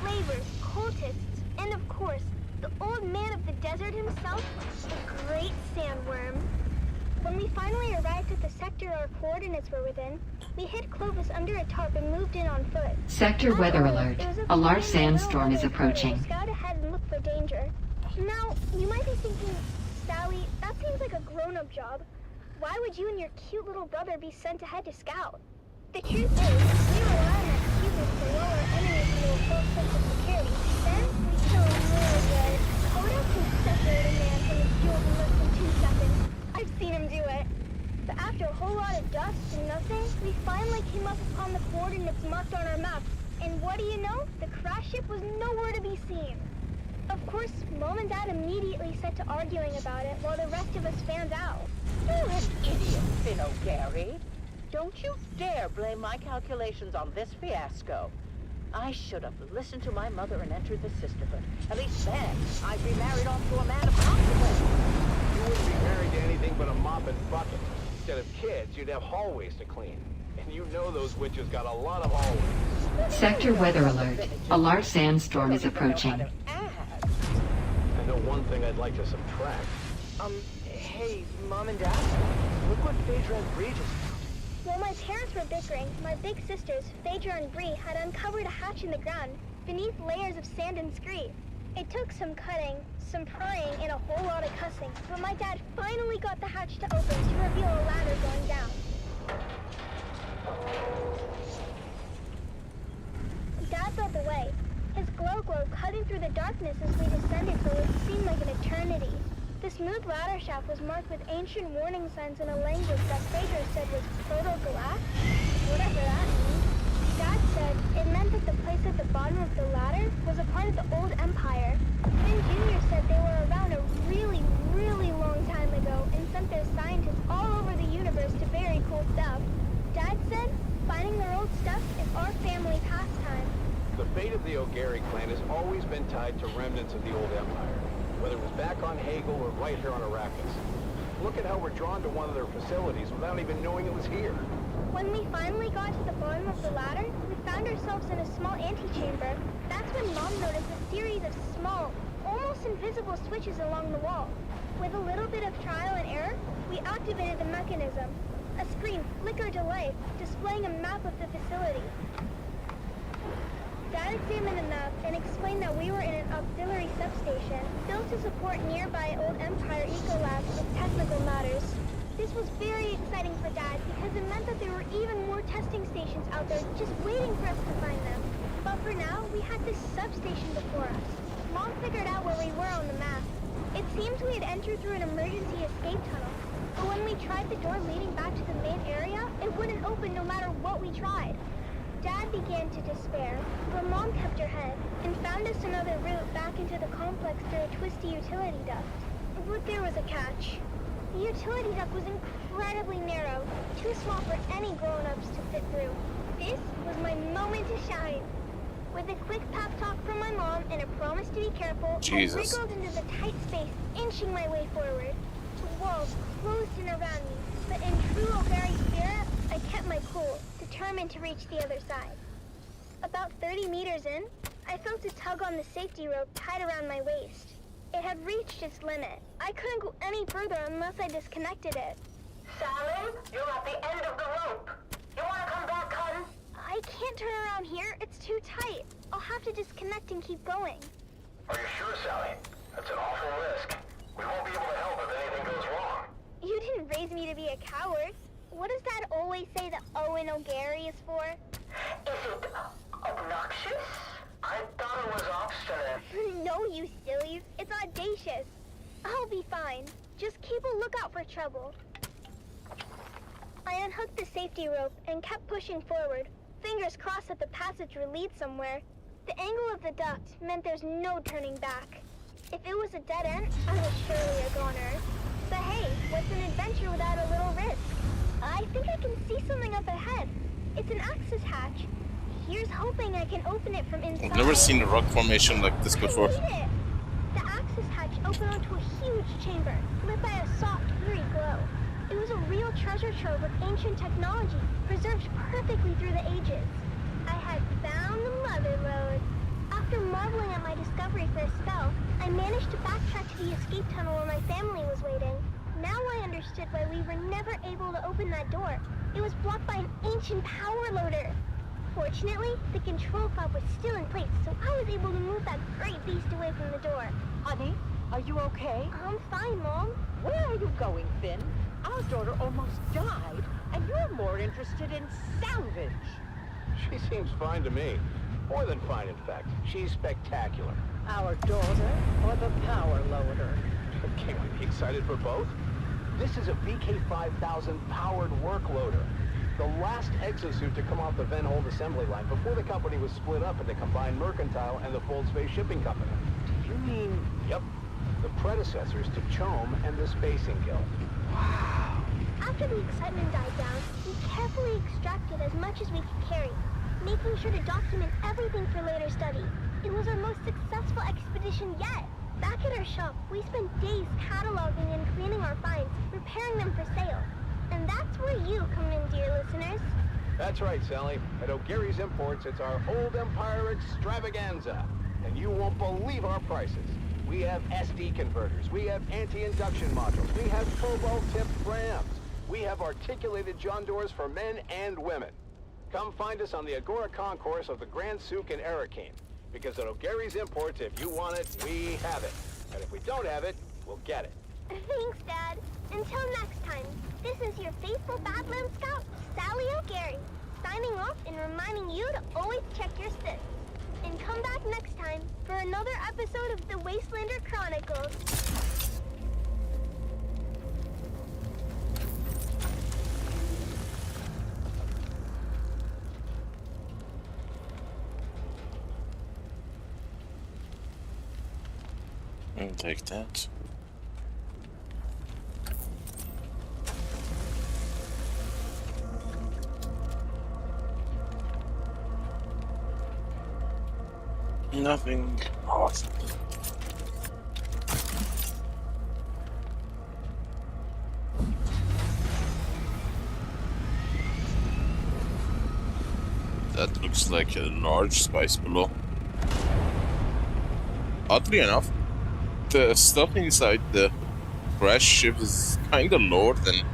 slavers, cultists, and of course, the old man of the desert himself, the great sandworm. When we finally arrived at the sector our coordinates were within, we hid Clovis under a tarp and moved in on foot. Sector weather alert. A large sandstorm is approaching. Scout ahead and look for danger. Now, you might be thinking, Sally, that seems like a grown-up job. Why would you and your cute little brother be sent ahead to scout? The truth is, we rely on excuses to lower enemies into a full sense of security. Then, we kill them really good. Oda can separate a man from his jewels in less than 2 seconds. I've seen him do it. But after a whole lot of dust and nothing, we finally came up upon the coordinates marked on our map. And what do you know? The crash ship was nowhere to be seen. Of course, Mom and Dad immediately set to arguing about it while the rest of us fanned out. You're an idiot, Finno Gary. Don't you dare blame my calculations on this fiasco. I should have listened to my mother and entered the sisterhood. At least then, I'd be married off to a man of consequence. You wouldn't be married to anything but a mop and bucket. Instead of kids, you'd have hallways to clean. And you know those witches got a lot of hallways. Sector weather alert. A large sandstorm is approaching. I know one thing I'd like to subtract. Hey, Mom and Dad, look what Phaedra and Bree just found. While my parents were bickering, my big sisters, Phaedra and Bree, had uncovered a hatch in the ground, beneath layers of sand and scree. It took some cutting, some prying, and a whole lot of cussing, but my dad finally got the hatch to open to reveal a ladder going down. Dad led the way, his glow cutting through the darkness as we descended for what seemed like an eternity. The smooth ladder shaft was marked with ancient warning signs in a language that Phaedra said was Proto-Galactic, whatever that means. Dad said it meant that the place at the bottom of the ladder was a part of the old empire. Finn Jr. said they were around a really, really long time ago and sent their scientists all over the universe to bury cool stuff. Dad said finding their old stuff is our family pastime. The fate of the O'Gary clan has always been tied to remnants of the old empire, whether it was back on Hegel or right here on Arrakis. Look at how we're drawn to one of their facilities without even knowing it was here. When we finally got to the bottom of the ladder, we found ourselves in a small antechamber. That's when Mom noticed a series of small, almost invisible switches along the wall. With a little bit of trial and error, we activated the mechanism. A screen flickered to life, displaying a map of the facility. Dad examined the map and explained that we were in an auxiliary substation built to support nearby old Empire ecolabs with technical matters. This was very exciting for Dad because it meant that there were even more testing stations out there just waiting for us to find them. But for now, we had this substation before us. Mom figured out where we were on the map. It seemed we had entered through an emergency escape tunnel, but when we tried the door leading back to the main area, it wouldn't open no matter what we tried. Dad began to despair, but Mom kept her head and found us another route back into the complex through a twisty utility duct. But there was a catch. The utility duct was incredibly narrow, too small for any grown-ups to fit through. This was my moment to shine. With a quick pep talk from my mom and a promise to be careful, I wriggled into the tight space, inching my way forward. The walls closed in around me, but in true O'Gary spirit, I kept my cool, determined to reach the other side. About 30 meters in, I felt a tug on the safety rope tied around my waist. It had reached its limit. I couldn't go any further unless I disconnected it. Sally, you're at the end of the rope. You want to come back, hun? I can't turn around here. It's too tight. I'll have to disconnect and keep going. Are you sure, Sally? That's an awful risk. We won't be able to help if anything goes wrong. You didn't raise me to be a coward. What does Dad always say the O in O'Gary is for? Is it obnoxious? I thought it was obstinate. No, you sillies. It's audacious. I'll be fine. Just keep a lookout for trouble. I unhooked the safety rope and kept pushing forward, fingers crossed that the passage would lead somewhere. The angle of the duct meant there's no turning back. If it was a dead end, I was surely a goner. But hey, what's an adventure without a little risk? I think I can see something up ahead. It's an access hatch. Here's hoping I can open it from inside. I've never seen a rock formation like this before. I made it! The access hatch opened onto a huge chamber, lit by a soft, eerie glow. It was a real treasure trove of ancient technology, preserved perfectly through the ages. I had found the mother lode. After marveling at my discovery for a spell, I managed to backtrack to the escape tunnel where my family was waiting. Now I understood why we were never able to open that door. It was blocked by an ancient power loader. Fortunately, the control fob was still in place, so I was able to move that great beast away from the door. Honey, are you okay? I'm fine, Mom. Where are you going, Finn? Our daughter almost died, and you're more interested in salvage. She seems fine to me. More than fine, in fact. She's spectacular. Our daughter or the power loader? Can't we be excited for both? This is a VK5000 powered work loader. The last exosuit to come off the Venhold assembly line before the company was split up into Combined Mercantile and the Fold Space Shipping Company. Do you mean? Yep. The predecessors to CHOAM and the Spacing Guild. Wow. After the excitement died down, we carefully extracted as much as we could carry, making sure to document everything for later study. It was our most successful expedition yet. Back at our shop, we spent days cataloging and cleaning our finds, preparing them for sale. And that's where you come in, dear listeners. That's right, Sally. At O'Gary's Imports, it's our Old Empire extravaganza. And you won't believe our prices. We have SD converters. We have anti-induction modules. We have cobalt-tipped rams. We have articulated John doors for men and women. Come find us on the Agora Concourse of the Grand Souk in Arakeen. Because at O'Gary's Imports, if you want it, we have it. And if we don't have it, we'll get it. Thanks, Dad. Until next time, this is your faithful Badland Scout, Sally O'Gary, signing off and reminding you to always check your sys. And come back next time for another episode of the Wastelander Chronicles. I'll take that. Nothing awesome. That looks like a large spice below. Oddly enough, the stuff inside the crash ship is kinda lower than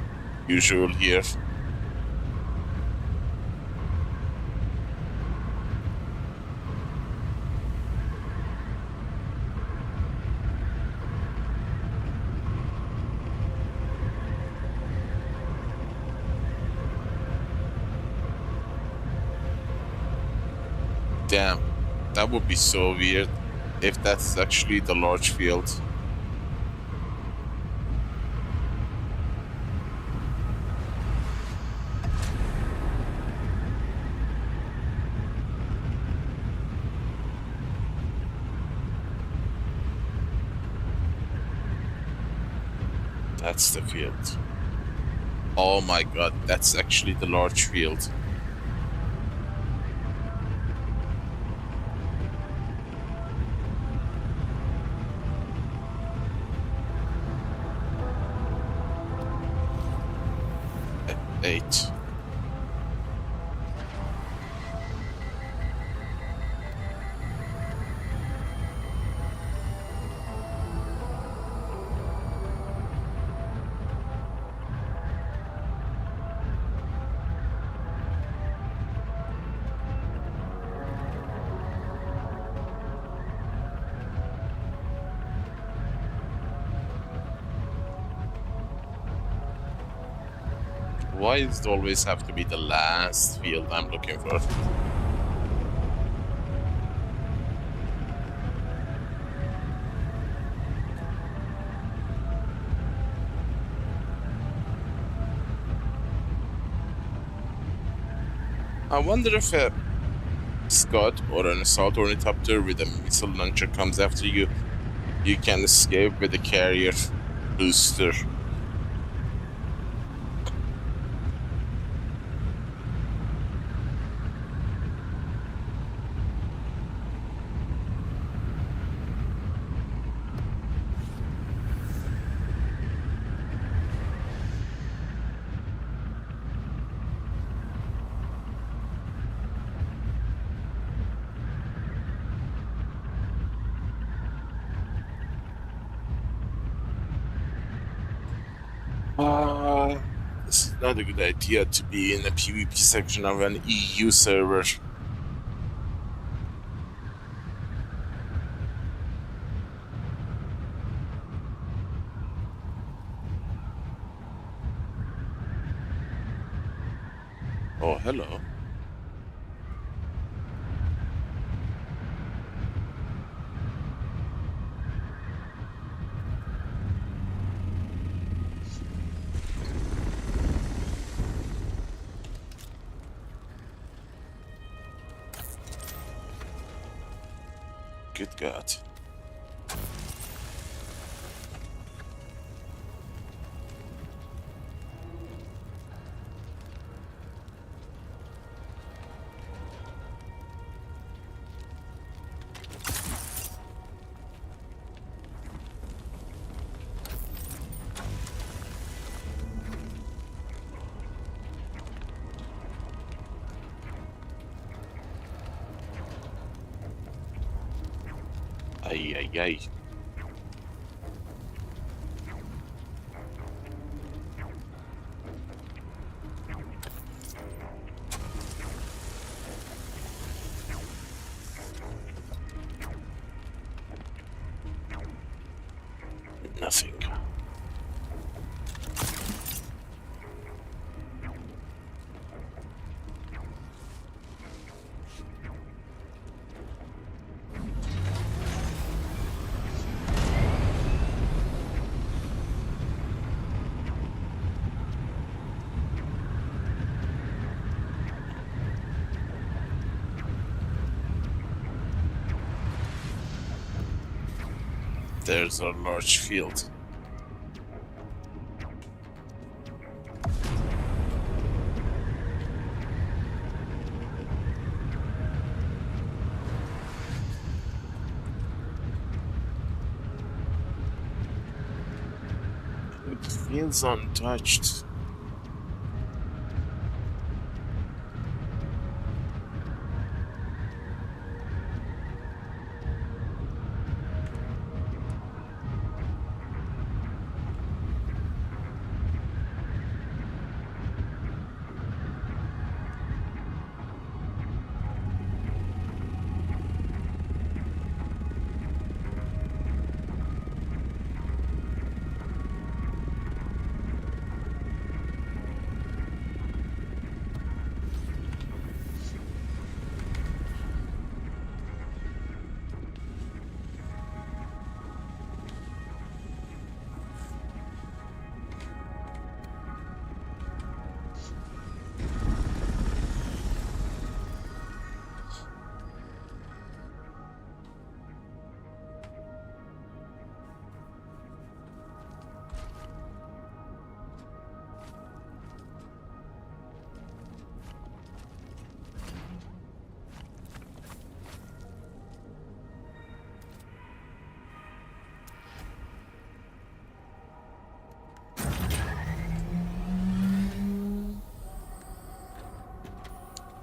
usual here. Damn, that would be so weird if that's actually the large field. That's the field. Oh my god, that's actually the large field. Eight. Why does it always have to be the last field I'm looking for? I wonder if a Scud or an assault ornithopter with a missile launcher comes after you, you can escape with a carrier booster. This is not a good idea to be in the PvP section of an EU server. Oh, hello. Good God. Ay, ay, ay. Nothing. There's a large field. It feels untouched.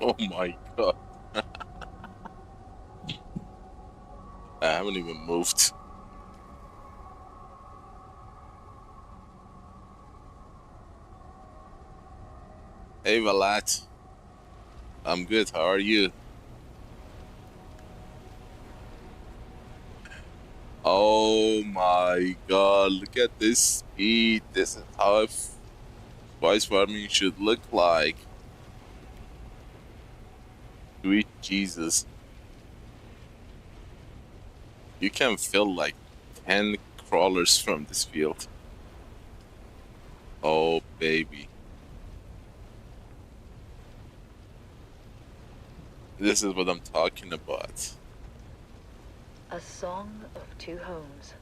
Oh my God. I haven't even moved. Hey, Valat. I'm good. How are you? Oh my God. Look at this speed. This is how spice farming should look like. Sweet Jesus. You can fill like 10 crawlers from this field. Oh, baby. This is what I'm talking about. A song of two homes.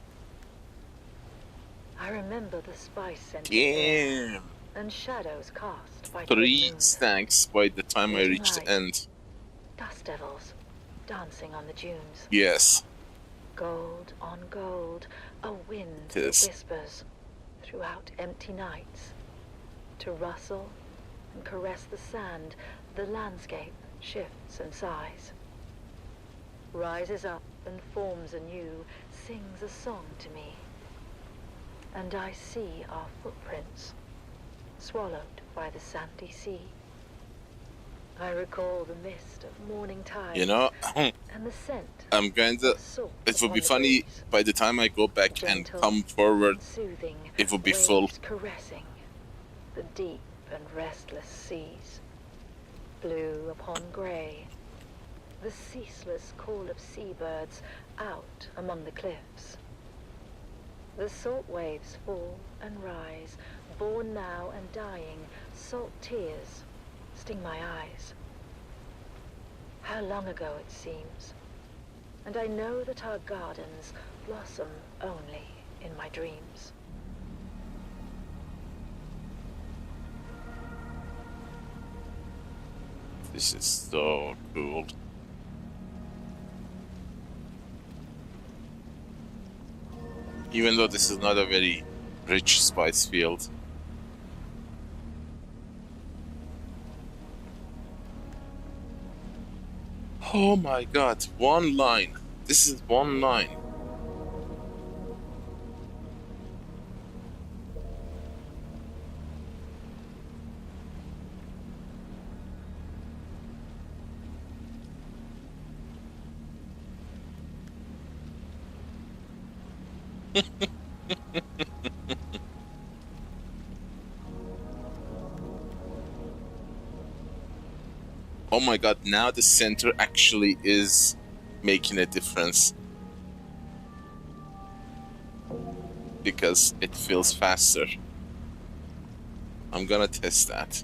I remember the spice scented air and shadows cast by 3 stacks by the time I reach the end. Dust devils dancing on the dunes. Yes. Gold on gold, a wind that whispers throughout empty nights. To rustle and caress the sand, the landscape shifts and sighs. Rises up and forms anew, sings a song to me. And I see our footprints, swallowed by the sandy sea. I recall the mist of morning tide, you know, and the scent. I'm kinda. It would be funny by the time I go back and come forward. It would be full. Caressing the deep and restless seas, blue upon grey. The ceaseless call of seabirds out among the cliffs. The salt waves fall and rise, born now and dying. Salt tears sting my eyes. How long ago it seems. And I know that our gardens blossom only in my dreams. This is so cool. Even though this is not a very rich spice field. Oh my god, one line. This is one line. Oh my god, now the center actually is making a difference. Because it feels faster. I'm gonna test that.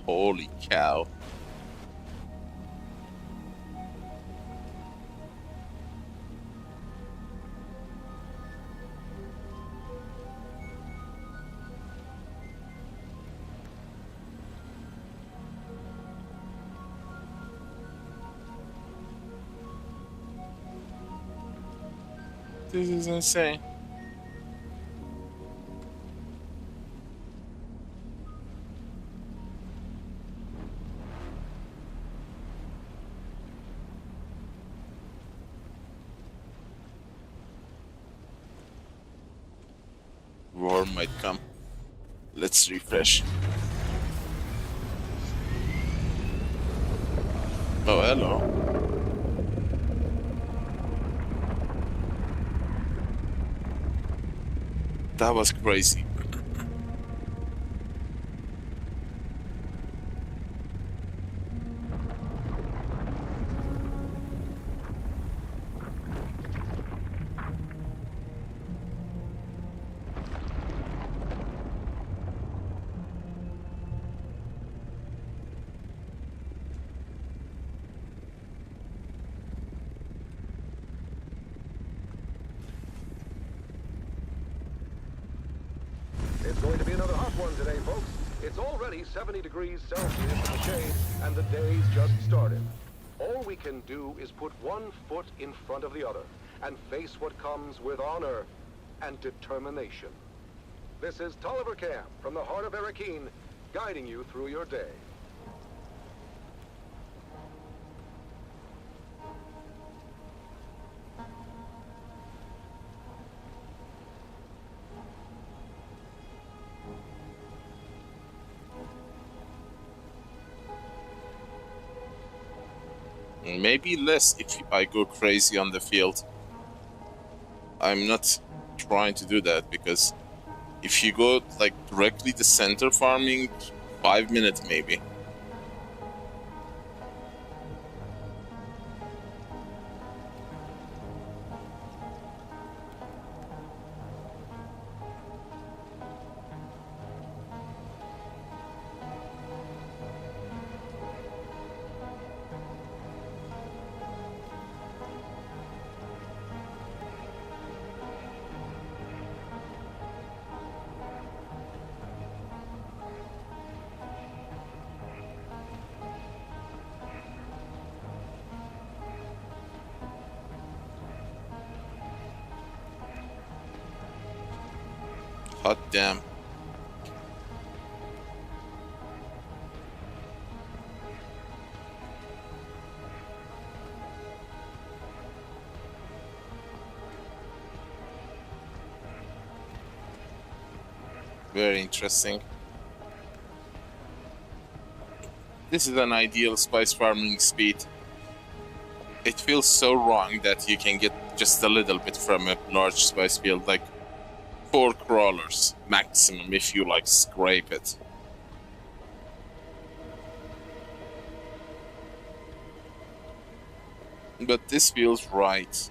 Holy cow. This is insane. War might come. Let's refresh. Oh, hello. That was crazy. It's going to be another hot one today, folks. It's already 70 degrees Celsius in the shade, and the day's just started. All we can do is put one foot in front of the other and face what comes with honor and determination. This is Tolliver Camp from the heart of Arakeen, guiding you through your day. Maybe less if I go crazy on the field. I'm not trying to do that because if you go like directly to center farming, 5 minutes maybe. Hot damn. Very interesting. This is an ideal spice farming speed. It feels so wrong that you can get just a little bit from a large spice field, like 4 crawlers maximum if you like scrape it. But this feels right.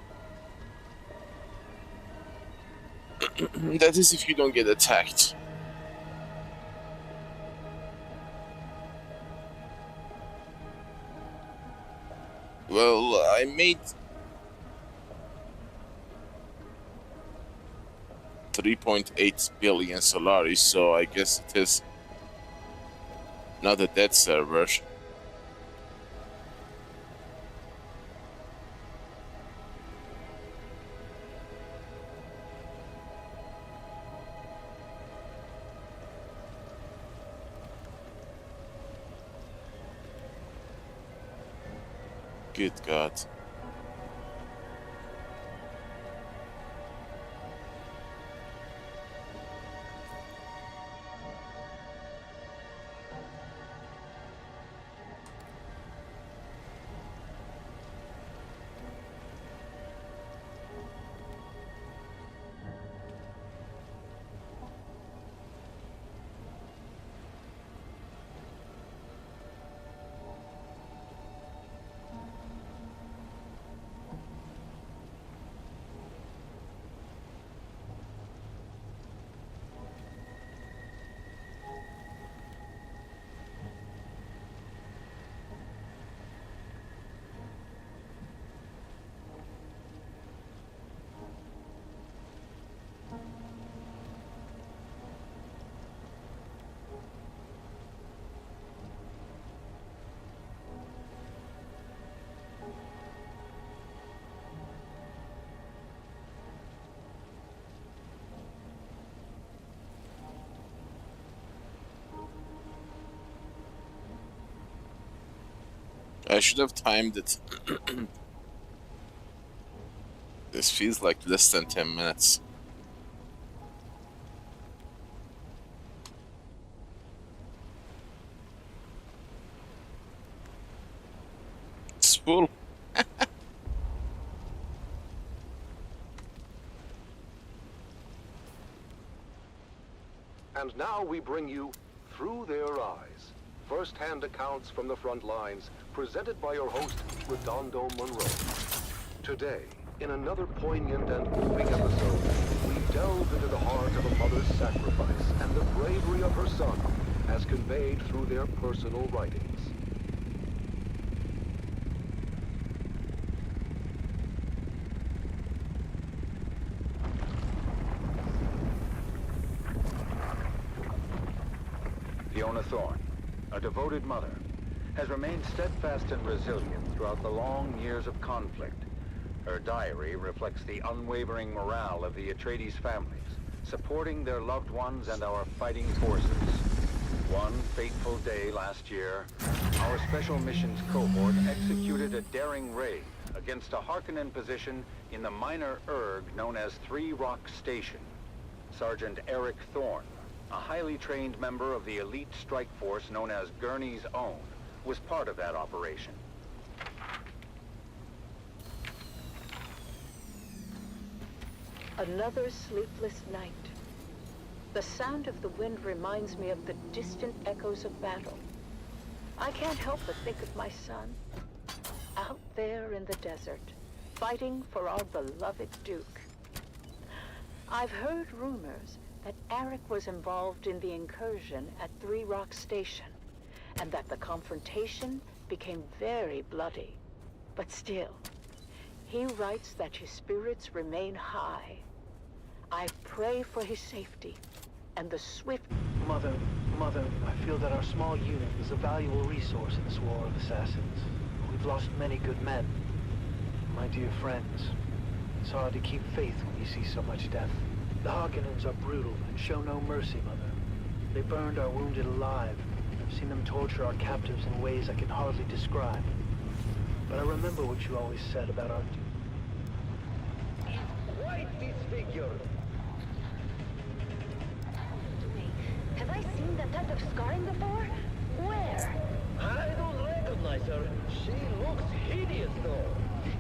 That is if you don't get attacked. Well, I made 3.8 billion Solaris, so I guess it is not a dead server. Good God. I should have timed it. This feels like less than 10 minutes. It's full. And now we bring you Through Their Eyes, first-hand accounts from the front lines, presented by your host, Redondo Monroe. Today, in another poignant and moving episode, we delve into the heart of a mother's sacrifice and the bravery of her son, as conveyed through their personal writings. Fiona Thorne, a devoted mother, has remained steadfast and resilient throughout the long years of conflict. Her diary reflects the unwavering morale of the Atreides families, supporting their loved ones and our fighting forces. One fateful day last year, our Special Missions cohort executed a daring raid against a Harkonnen position in the minor erg known as Three Rock Station. Sergeant Eric Thorne, a highly trained member of the elite strike force known as Gurney's Own, was part of that operation. Another sleepless night. The sound of the wind reminds me of the distant echoes of battle. I can't help but think of my son, out there in the desert, fighting for our beloved Duke. I've heard rumors that Eric was involved in the incursion at Three Rock Station, and that the confrontation became very bloody. But still, he writes that his spirits remain high. I pray for his safety and the swift... Mother, I feel that our small unit is a valuable resource in this war of assassins. We've lost many good men. My dear friends, it's hard to keep faith when you see so much death. The Harkonnens are brutal and show no mercy, Mother. They burned our wounded alive. I've seen them torture our captives in ways I can hardly describe. But I remember what you always said about our... Quite disfigured. Have I seen that type of scarring before? Where? I don't recognize her. She looks hideous, though.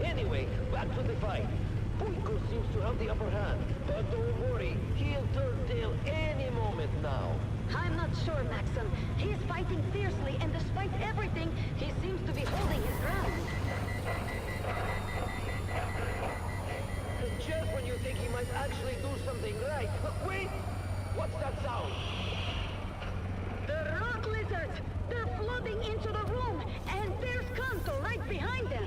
Anyway, back to the fight. Puiko seems to have the upper hand, but don't worry, he'll turn tail any moment now. I'm not sure, Maxim. He's fighting fiercely, and despite everything, he seems to be holding his ground. Just when you think he might actually do something right. Wait! What's that sound? The rock lizards! They're flooding into the room, and there's Kanto right behind them.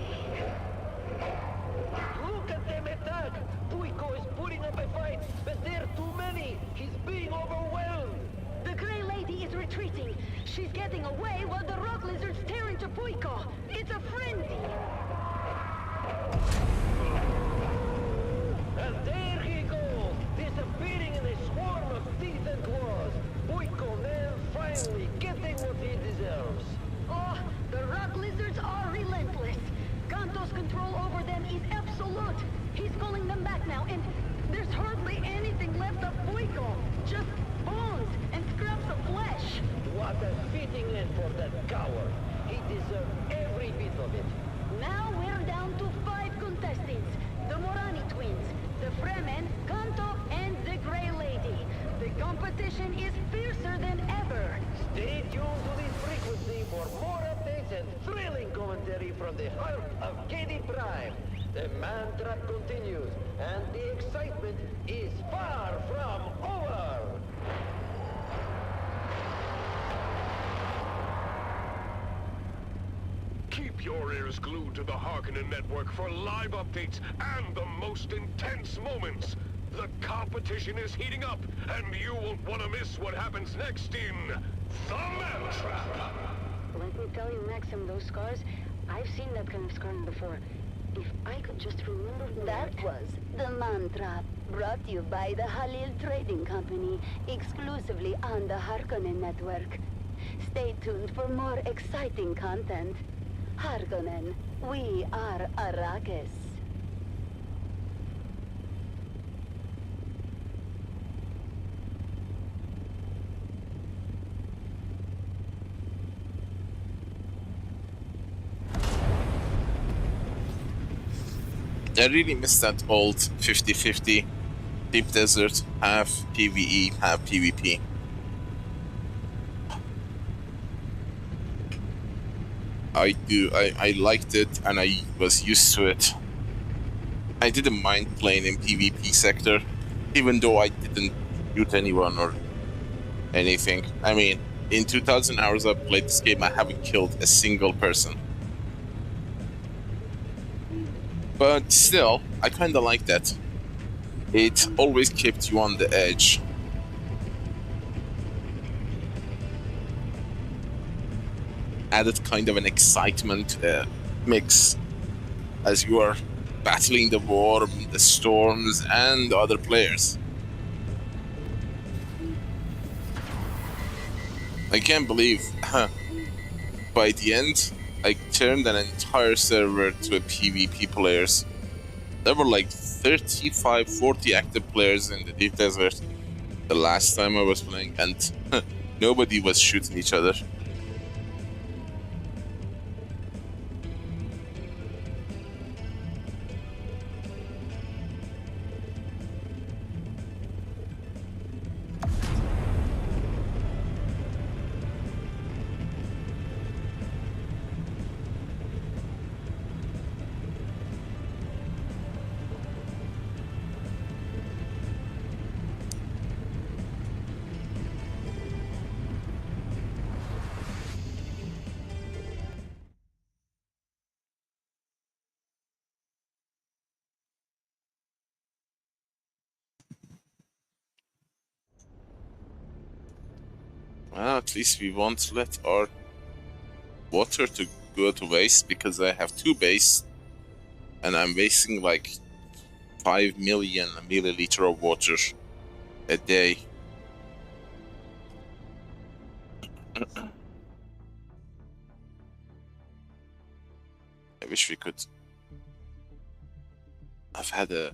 Look at them attack! Puiko is putting up a fight, but there are too many! He's being overwhelmed! The Grey Lady is retreating. She's getting away while the rock lizards tear into Puiko. It's a frenzy! And there he goes, disappearing in a swarm of teeth and claws. Puiko man finally getting what he deserves. Oh, the rock lizards are relentless. Kanto's control over them is absolute. He's calling them back now, and there's hardly anything left of Puiko. Just bones and scraps of flesh. What a fitting end for that coward. He deserved every bit of it. Now we're down to 5 contestants. The Morani twins, the Fremen, Kanto, and the Grey Lady. The competition is fiercer than ever. Stay tuned to this frequency for more updates and thrilling commentary from the heart of Katie Prime. The man trap continues, and the excitement is far from over. Keep your ears glued to the Harkonnen network for live updates and the most intense moments. The competition is heating up, and you won't want to miss what happens next in The Man Trap. Let me tell you, Maxim, those scars, I've seen that kind of scarring before. If I could just remember That was The Man Trap, brought to you by the Halil Trading Company, exclusively on the Harkonnen network. Stay tuned for more exciting content. Harkonnen, we are Arrakis. I really miss that old 50-50 Deep Desert, half PvE, half PvP. I liked it and I was used to it. I didn't mind playing in PvP sector, even though I didn't shoot anyone or anything. I mean, in 2,000 hours I've played this game, I haven't killed a single person. But still, I kinda like that. It always kept you on the edge. Added kind of an excitement mix as you are battling the war, the storms, and the other players. I can't believe, by the end, I turned an entire server to a PvP players. There were like 35, 40 active players in the Deep Desert the last time I was playing, and nobody was shooting each other. Well, at least we won't let our water to go to waste, because I have 2 base and I'm wasting like 5 million milliliter of water a day. I wish we could have had a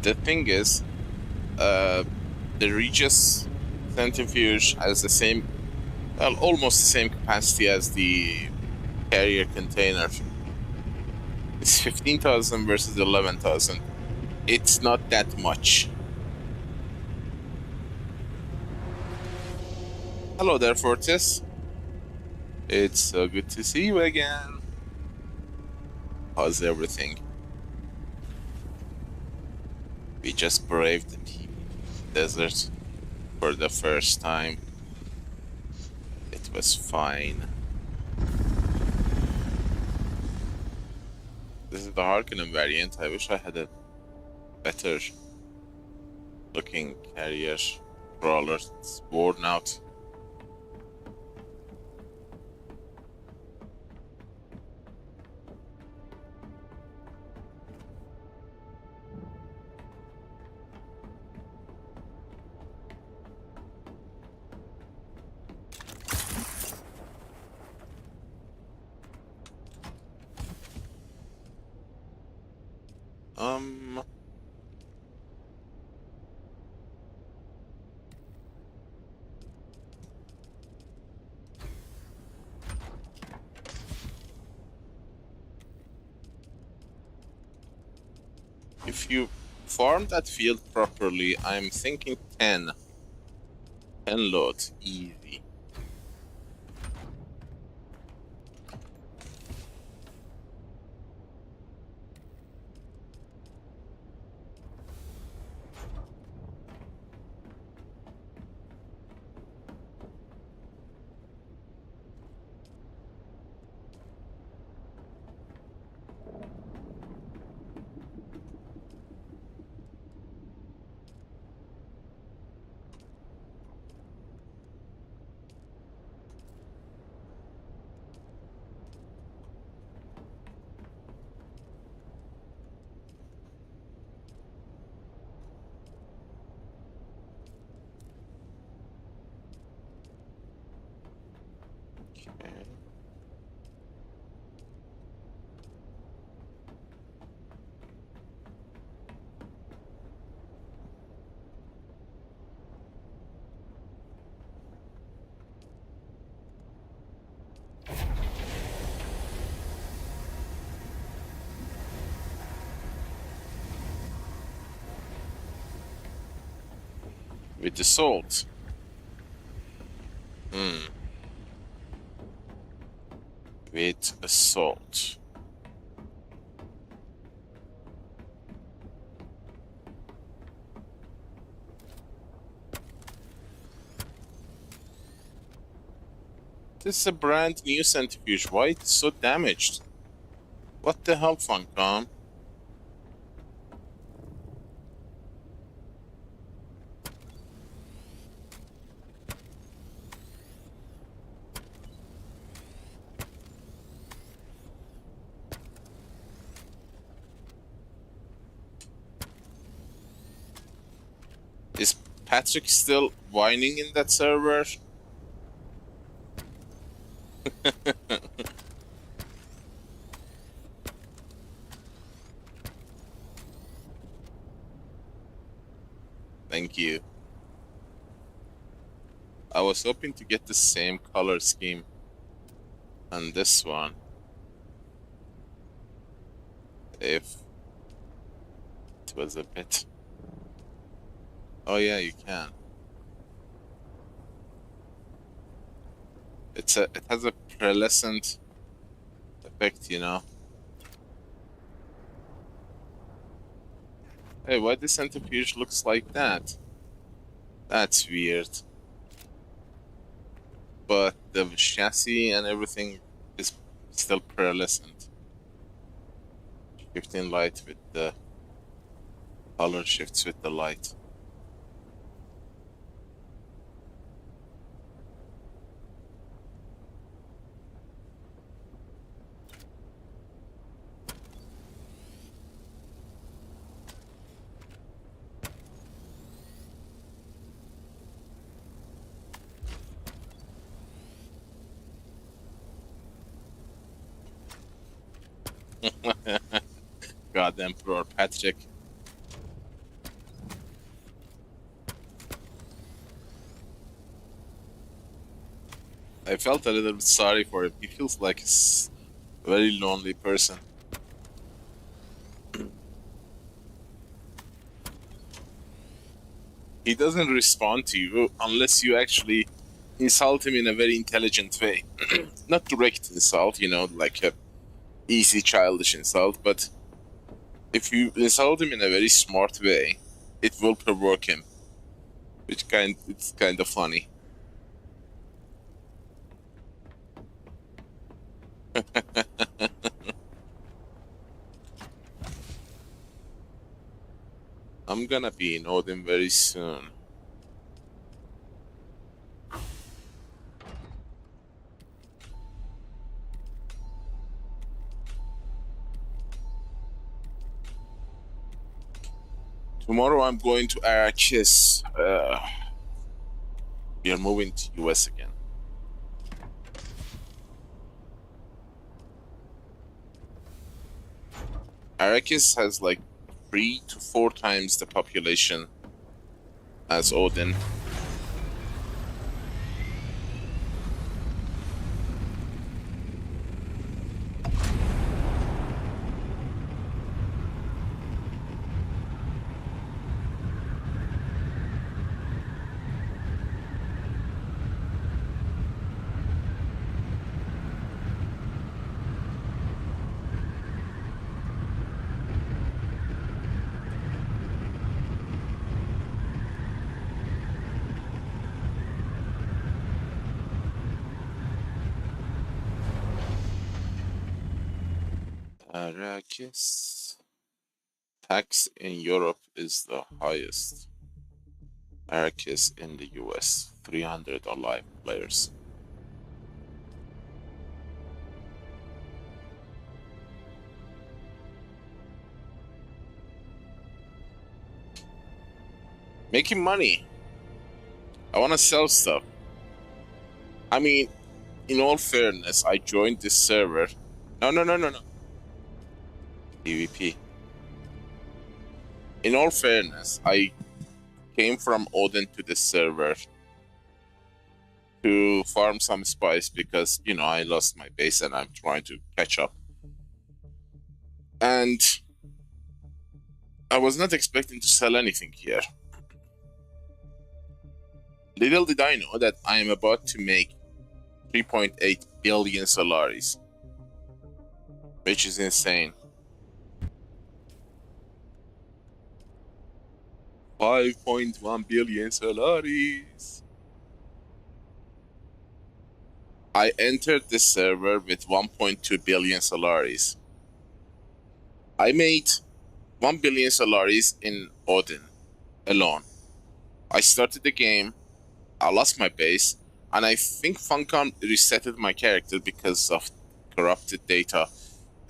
the thing is, the Regis centrifuge has the same, well, almost the same capacity as the carrier container. It's 15,000 versus 11,000. It's not that much. Hello there, Fortis. It's so good to see you again. How's everything? We just braved the desert for the first time. It was fine. This is the Harkonnen variant. I wish I had a better looking carrier crawler. It's worn out. If you farm that field properly, I'm thinking 10. 10 loads, easy. With the salt. With a salt. This is a brand new centrifuge. Why it's so damaged? What the hell, Funcom? Is Patrick still whining in that server? Thank you. I was hoping to get the same color scheme on this one. If it was a bit... Oh yeah, you can. It has a pearlescent effect, you know. Hey, why the centrifuge looks like that? That's weird. But the chassis and everything is still pearlescent. Shifting light with the color shifts with the light. God, Emperor Patrick. I felt a little bit sorry for him. He feels like a very lonely person. He doesn't respond to you unless you actually insult him in a very intelligent way. Not direct insult, you know, like a easy childish insult, but if you insult him in a very smart way, it will provoke him. It's kind of funny. I'm gonna be in Odin very soon. Tomorrow I'm going to Arrakis. We are moving to US again. Arrakis has like 3 to 4 times the population as Odin. Arrakis. Tax in Europe is the highest. Arrakis in the US. 300 alive players. Making money. I want to sell stuff. I mean, in all fairness, I joined this server. No. PvP. In all fairness, I came from Odin to this server to farm some spice because, you know, I lost my base and I'm trying to catch up. And I was not expecting to sell anything here. Little did I know that I am about to make 3.8 billion Solaris, which is insane. 5.1 billion Solaris. I entered this server with 1.2 billion Solaris. I made 1 billion Solaris in Odin alone. I started the game, I lost my base, and I think Funcom resetted my character because of corrupted data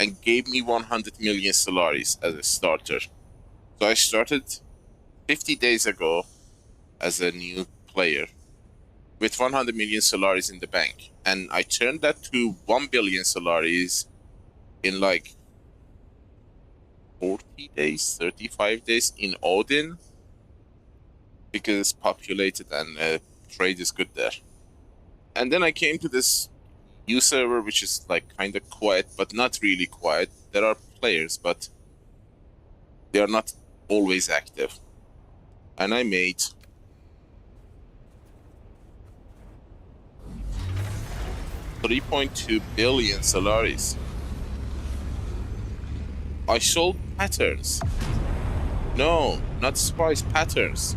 and gave me 100 million Solaris as a starter. So I started 50 days ago as a new player with 100 million Solaris in the bank, and I turned that to 1 billion Solaris in like 40 days, 35 days in Odin. because it's populated and trade is good there. And then I came to this new server, which is like kind of quiet, but not really quiet. There are players, but they are not always active. And I made $3.2 billion Solaris. I sold patterns. No, not spice, patterns.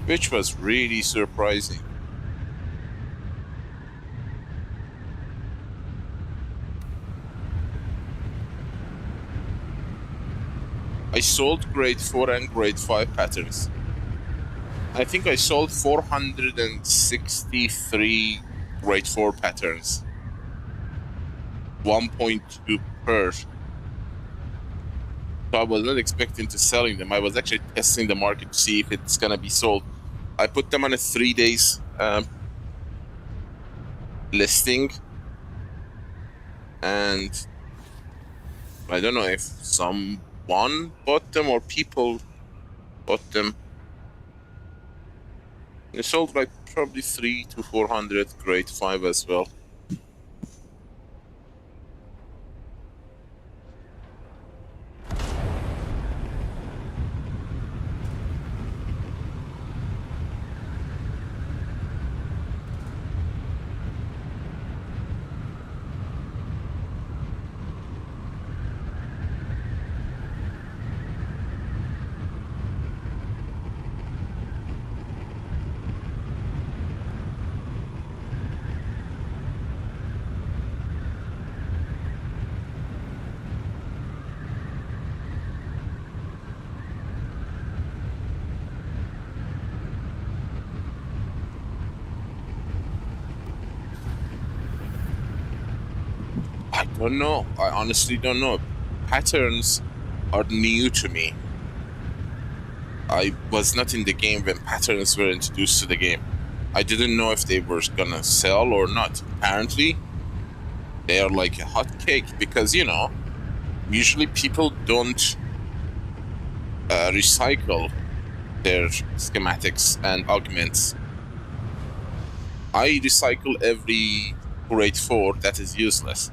Which was really surprising. I sold grade 4 and grade 5 patterns. I think I sold 463 grade 4 patterns. 1.2 per. So I was not expecting to selling them. I was actually testing the market to see if it's gonna be sold. I put them on a 3 days listing. And I don't know if someone bought them or people bought them. They sold like probably 300 to 400 grade 5 as well. I don't know. I honestly don't know. Patterns are new to me. I was not in the game when patterns were introduced to the game. I didn't know if they were gonna sell or not. Apparently, they are like a hot cake because, you know, usually people don't recycle their schematics and augments. I recycle every grade 4 that is useless.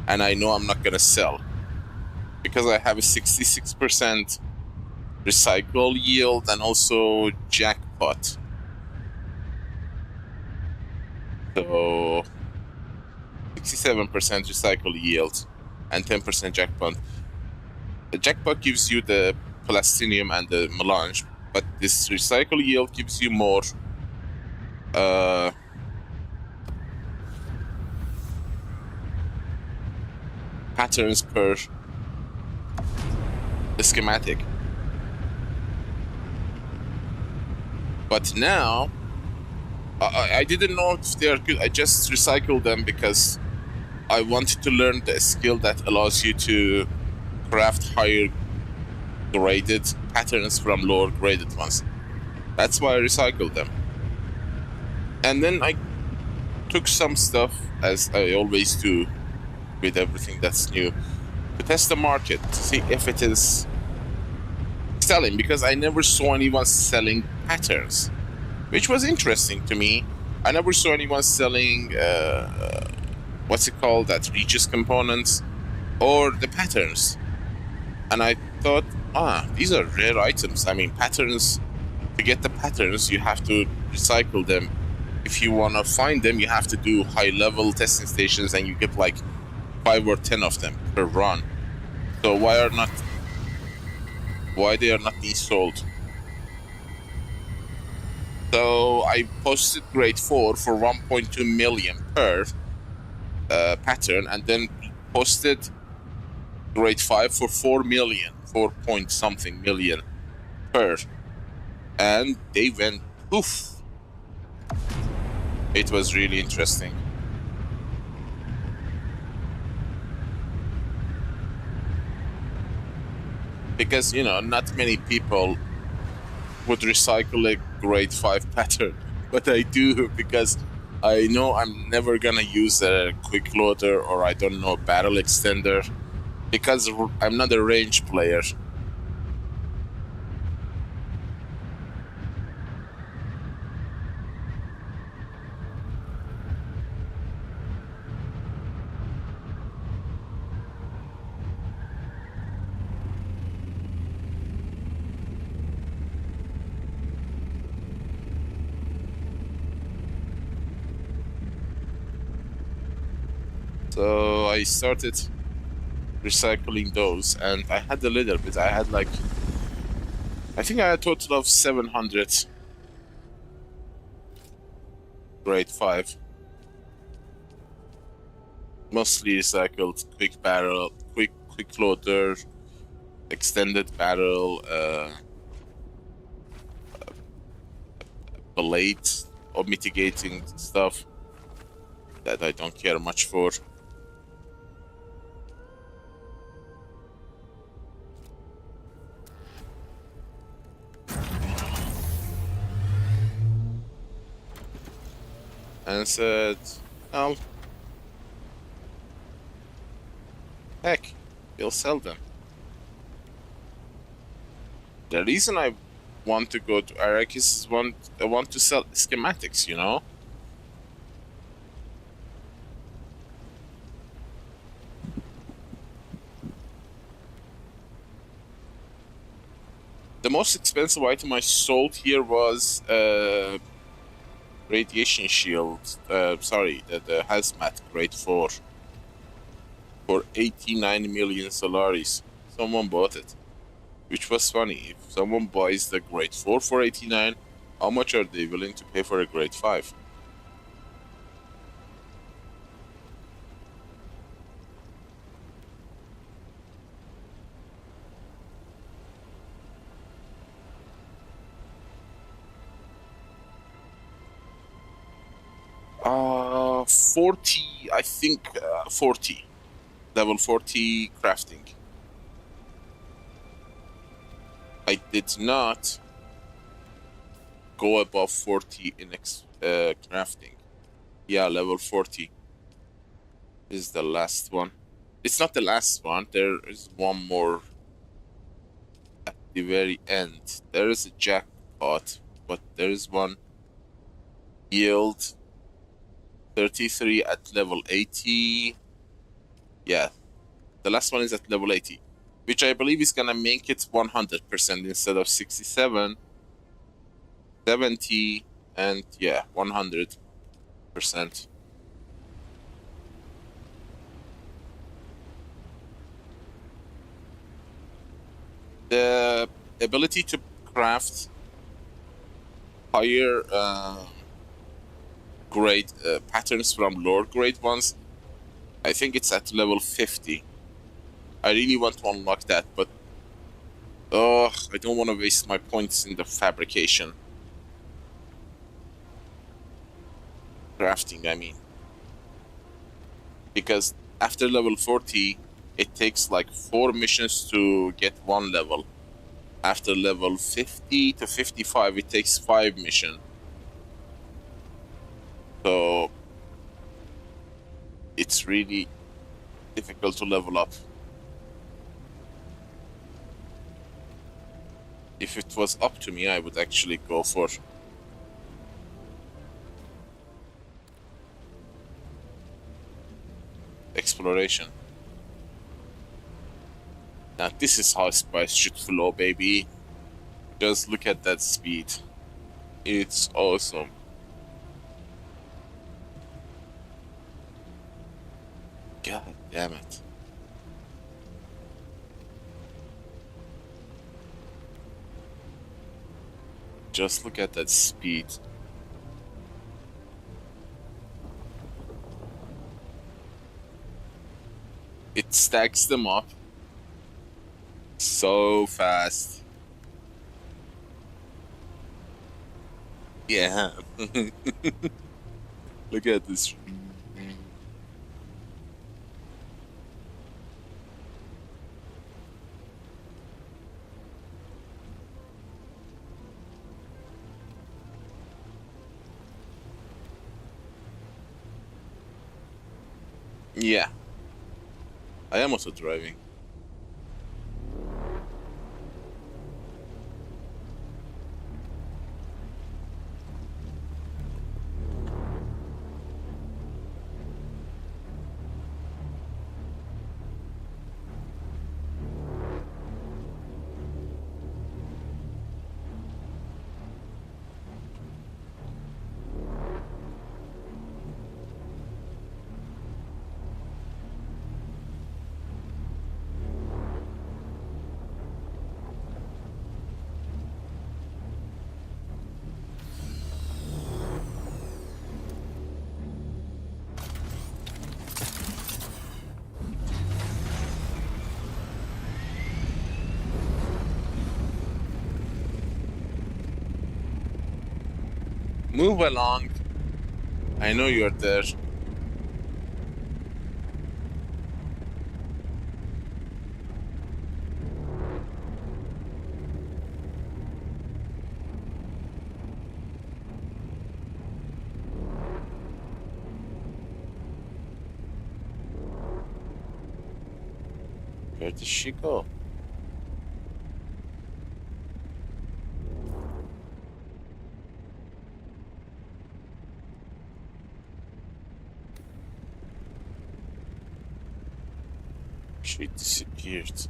And I know I'm not gonna sell because I have a 66% recycle yield and also jackpot. So 67% recycle yield and 10% jackpot. The jackpot gives you the plastinium and the melange, but this recycle yield gives you more patterns per schematic. But now I didn't know if they are good. I just recycled them because I wanted to learn the skill that allows you to craft higher graded patterns from lower graded ones. That's why I recycled them. And then I took some stuff, as I always do with everything that's new, to test the market, to see if it is selling, because I never saw anyone selling patterns, which was interesting to me. I never saw anyone selling what's it called, that Regis components or the patterns. And I thought, these are rare items. I mean, patterns, to get the patterns you have to recycle them. If you want to find them, you have to do high level testing stations, and you get like 5 or 10 of them per run. So why they are not being sold? So I posted grade 4 for 1.2 million per pattern, and then posted grade 5 for 4 million, 4 point something million per, and they went poof. It was really interesting. Because, you know, not many people would recycle a grade 5 pattern, but I do, because I know I'm never gonna use a quick loader, or I don't know, barrel extender, because I'm not a range player. So I started recycling those, and I had a little bit. I had like, I think I had a total of 700 grade 5. Mostly recycled, quick barrel, quick loader, extended barrel, blade, or mitigating stuff that I don't care much for. And said, well, heck, we'll sell them. The reason I want to go to Iraq is I want to sell schematics, you know? The most expensive item I sold here was radiation shield, sorry, the hazmat grade 4 for 89 million Solaris. Someone bought it, which was funny. If someone buys the grade 4 for 89, how much are they willing to pay for a grade 5? Uh, 40, I think 40. Level 40 crafting. I did not go above 40 in crafting. Yeah, level 40 is the last one. It's not the last one. There is one more at the very end. There is a jackpot, but there is one yield 33 at level 80. Yeah, the last one is at level 80, which I believe is gonna make it 100% instead of 67, 70, and yeah, 100%. The ability to craft higher grade patterns from lower grade ones, I think it's at level 50. I really want to unlock that, but I don't want to waste my points in the fabrication. Crafting, I mean. Because after level 40, it takes like 4 missions to get 1 level. After level 50 to 55, it takes 5 missions. So it's really difficult to level up. If it was up to me, I would actually go for exploration. Now this is how spice should flow, baby. Just look at that speed. It's awesome. God damn it. Just look at that speed. It stacks them up so fast. Yeah. Look at this. Yeah. I am also driving. Move along. I know you're there. Where did she go? She disappeared.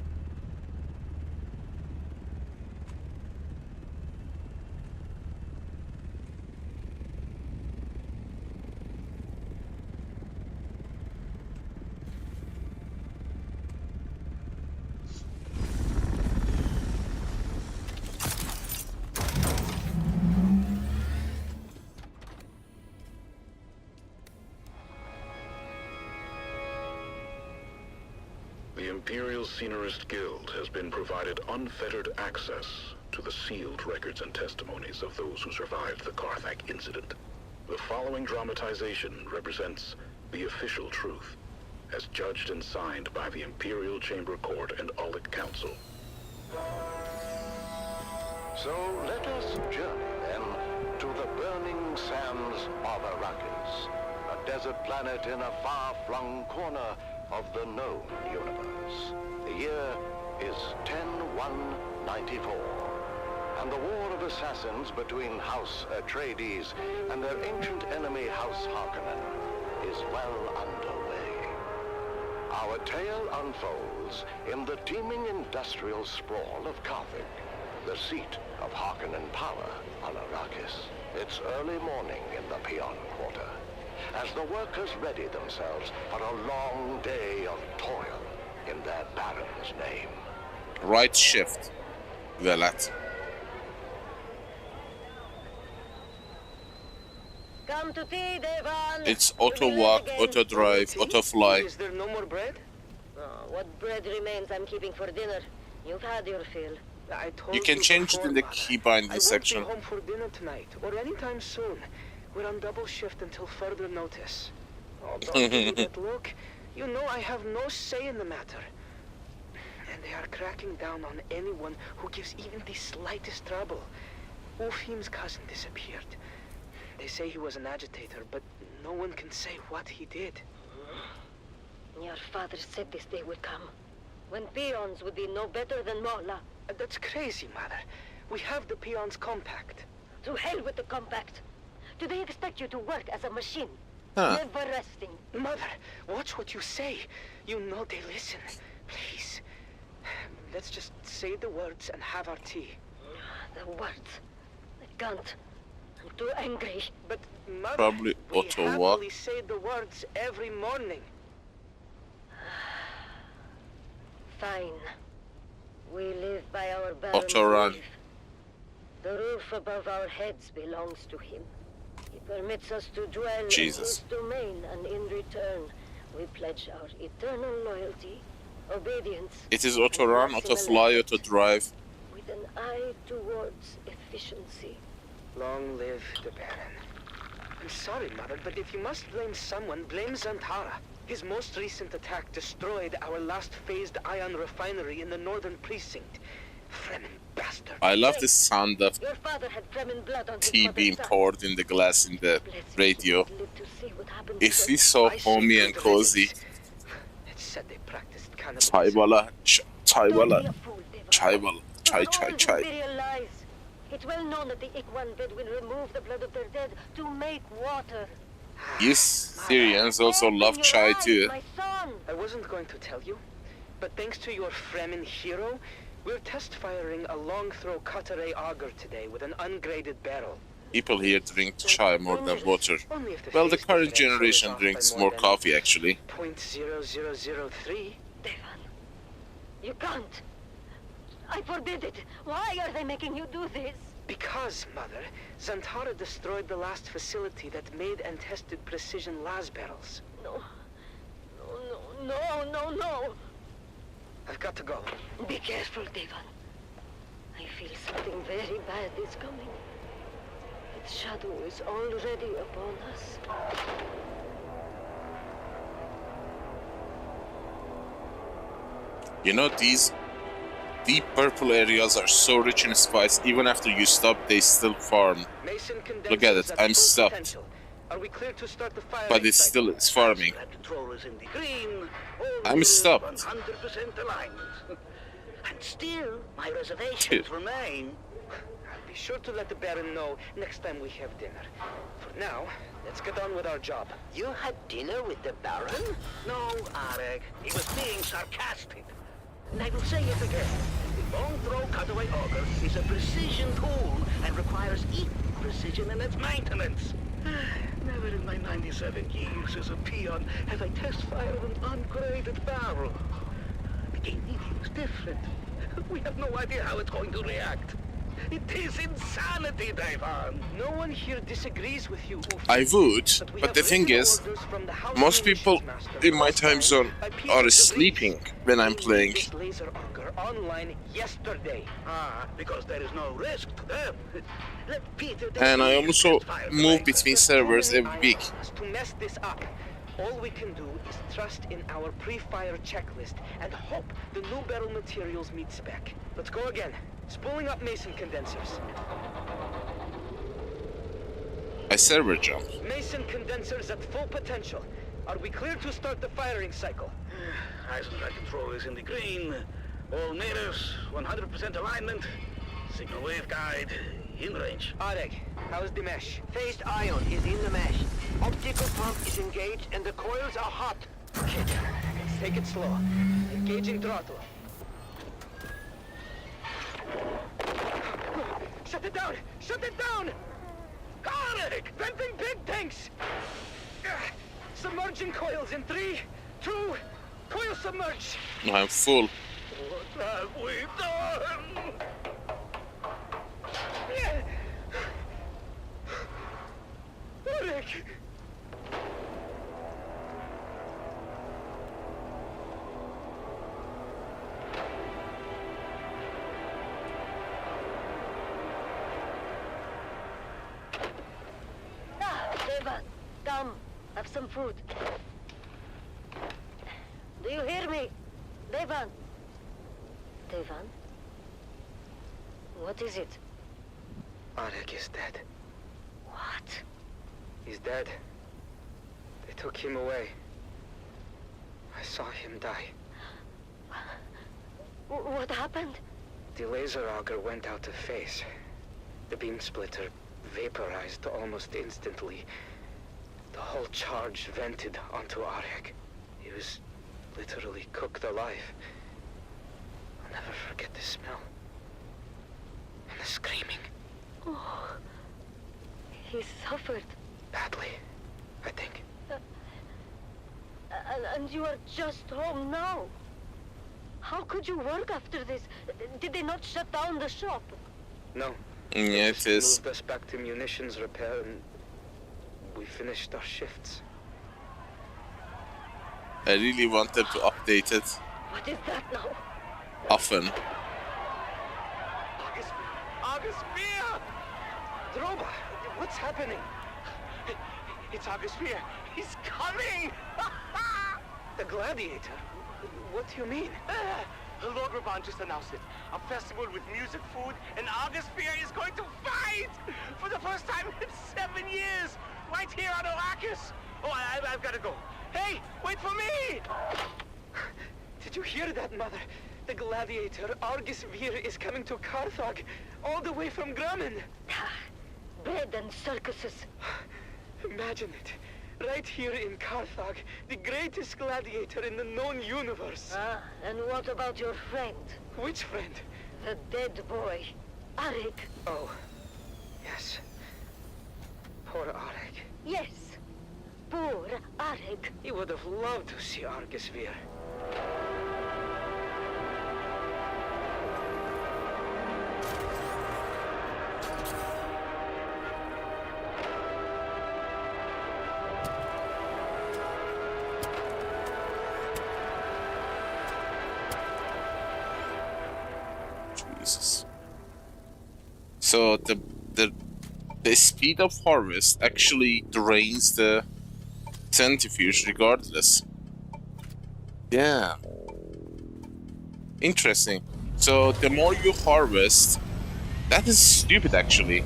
The Imperial Scenarist Guild has been provided unfettered access to the sealed records and testimonies of those who survived the Carthag incident. The following dramatization represents the official truth, as judged and signed by the Imperial Chamber Court and Audit Council. So let us journey then to the burning sands of Arrakis, a desert planet in a far-flung corner of the known universe. The year is 10-1-94, and the war of assassins between House Atreides and their ancient enemy House Harkonnen is well underway. Our tale unfolds in the teeming industrial sprawl of Carthage, the seat of Harkonnen power on Arrakis. It's early morning in the Peon Quarter, as the workers ready themselves for a long day of toil in their baron's name. Right shift, Velat. Come to tea, Devan. It's auto walk, auto drive, auto fly. Is there no more bread? What bread remains I'm keeping for dinner. You've had your fill. I told You can change it in the before, key binding section. I won't be home for dinner tonight, or anytime soon. We're on double shift until further notice. Oh, don't give me that look. You know I have no say in the matter. And they are cracking down on anyone who gives even the slightest trouble. Ufim's cousin disappeared. They say he was an agitator, but no one can say what he did. Your father said this day would come, when peons would be no better than Mola. That's crazy, Mother. We have the peons' compact. To hell with the compact. Do they expect you to work as a machine? Huh. Never resting. Mother, watch what you say. You know they listen. Please. Let's just say the words and have our tea. The words. I can't. I'm too angry. But, Mother, Probably auto we walk. happily say the words every morning. Fine. We live by our baron's Auto run. belief. The roof above our heads belongs to him. He permits us to dwell Jesus. in his domain, and in return, we pledge our eternal loyalty, obedience. It is auto run, auto fly, auto drive. With an eye towards efficiency. Long live the Baron. I'm sorry, Mother, but if you must blame someone, blame Zantara. His most recent attack destroyed our last phased ion refinery in the northern precinct. Fremen bastard. I love the sound of Your father had Fremen blood on his tea mother's being side. poured in the glass in the radio. Live to see what happens If to we us. so I see homey and good cozy. evidence. It's said they practiced cannibalism. Chai wala, chai Don't wala, be a fool, Devan. chai wala, chai, Those are chai, all chai. imperial lies. It's well known that the Ikwan Bedouin remove the blood of their dead to make water. Yes, Syrians also Open love your chai eyes, too. my son. I wasn't going to tell you, but thanks to your Fremen hero, we're test firing a long-throw Qatar auger today with an ungraded barrel. People here drink chai more than water. Only if the Well, the phase current differential is generation off by drinks more more than coffee, actually. 0.0003. Devan, you can't. I forbid it. Why are they making you do this? Because, Mother, Zantara destroyed the last facility that made and tested precision las barrels. No. No. I've got to go. Be careful, Devan. I feel something very bad is coming. Shadow is already upon us. You know, these deep purple areas are so rich in spice, even after you stop, they still farm. Look at it, I'm stopped. Are we clear to start the firing But it's still, it's farming. Controllers in the green. I'm stopped. 100% alignment. And still, my reservations remain. I'll be sure to let the Baron know next time we have dinner. For now, let's get on with our job. You had dinner with the Baron? No, Arek. He was being sarcastic. And I will say it again. The long throw cutaway auger is a precision tool and requires equal precision in its maintenance. Never in my 97 years as a peon have I test-fired an ungraded barrel. The game is different. We have no idea how it's going to react. It is insanity, Daivan. No one here disagrees with you. I would, but the thing is, most people in my time zone are sleeping when I'm playing. This laser auger online yesterday. Because there is no risk to them. Let Peter And I also move between servers every week. To mess this up, all we can do is trust in our pre-fire checklist and hope the new barrel materials meet spec. Let's go again. Spooling up Mason condensers. I server jump. Mason condensers at full potential. Are we clear to start the firing cycle? Eisendrache control is in the green. All natives, 100% alignment. Signal wave guide, in range. Arek, how's the mesh? Phased ion is in the mesh. Optical pump is engaged and the coils are hot. Okay, let's take it slow. Engaging throttle. Shut it down! Shut it down! Arek! Venting big tanks! Submerging coils in 3, 2, coil submerge! I'm full. What have we done? Arek! Devan, come. Have some food. Do you hear me? Devan? Devan? What is it? Arek is dead. What? He's dead. They took him away. I saw him die. What happened? The laser auger went out of phase. The beam splitter vaporized almost instantly. The whole charge vented onto Arek. He was literally cooked alive. I'll never forget the smell. And the screaming. Oh, he suffered. Badly, I think. And you are just home now. How could you work after this? Did they not shut down the shop? No. Yeah, it is. Moved us back to munitions repair and we finished our shifts. I really want them to update it. What is that now? Often. August Spear! Droba, what's happening? It's August Spear. He's coming! The Gladiator? What do you mean? Lord Ravan just announced it. A festival with music, food, and August Spear is going to fight! For the first time in 7 years! Right here on Arrakis! Oh, I've got to go. Hey, wait for me! Did you hear that, Mother? The Gladiator, Argus Vir, is coming to Carthage, all the way from Grumman. Bread and circuses. Imagine it. Right here in Carthage, the greatest gladiator in the known universe. And what about your friend? Which friend? The dead boy, Arek. Oh, yes. Poor Arek. Yes, poor Arek. He would have loved to see Argus Vir. Jesus. So the the speed of harvest actually drains the centrifuge regardless. Yeah. Interesting. So the more you harvest, that is stupid actually.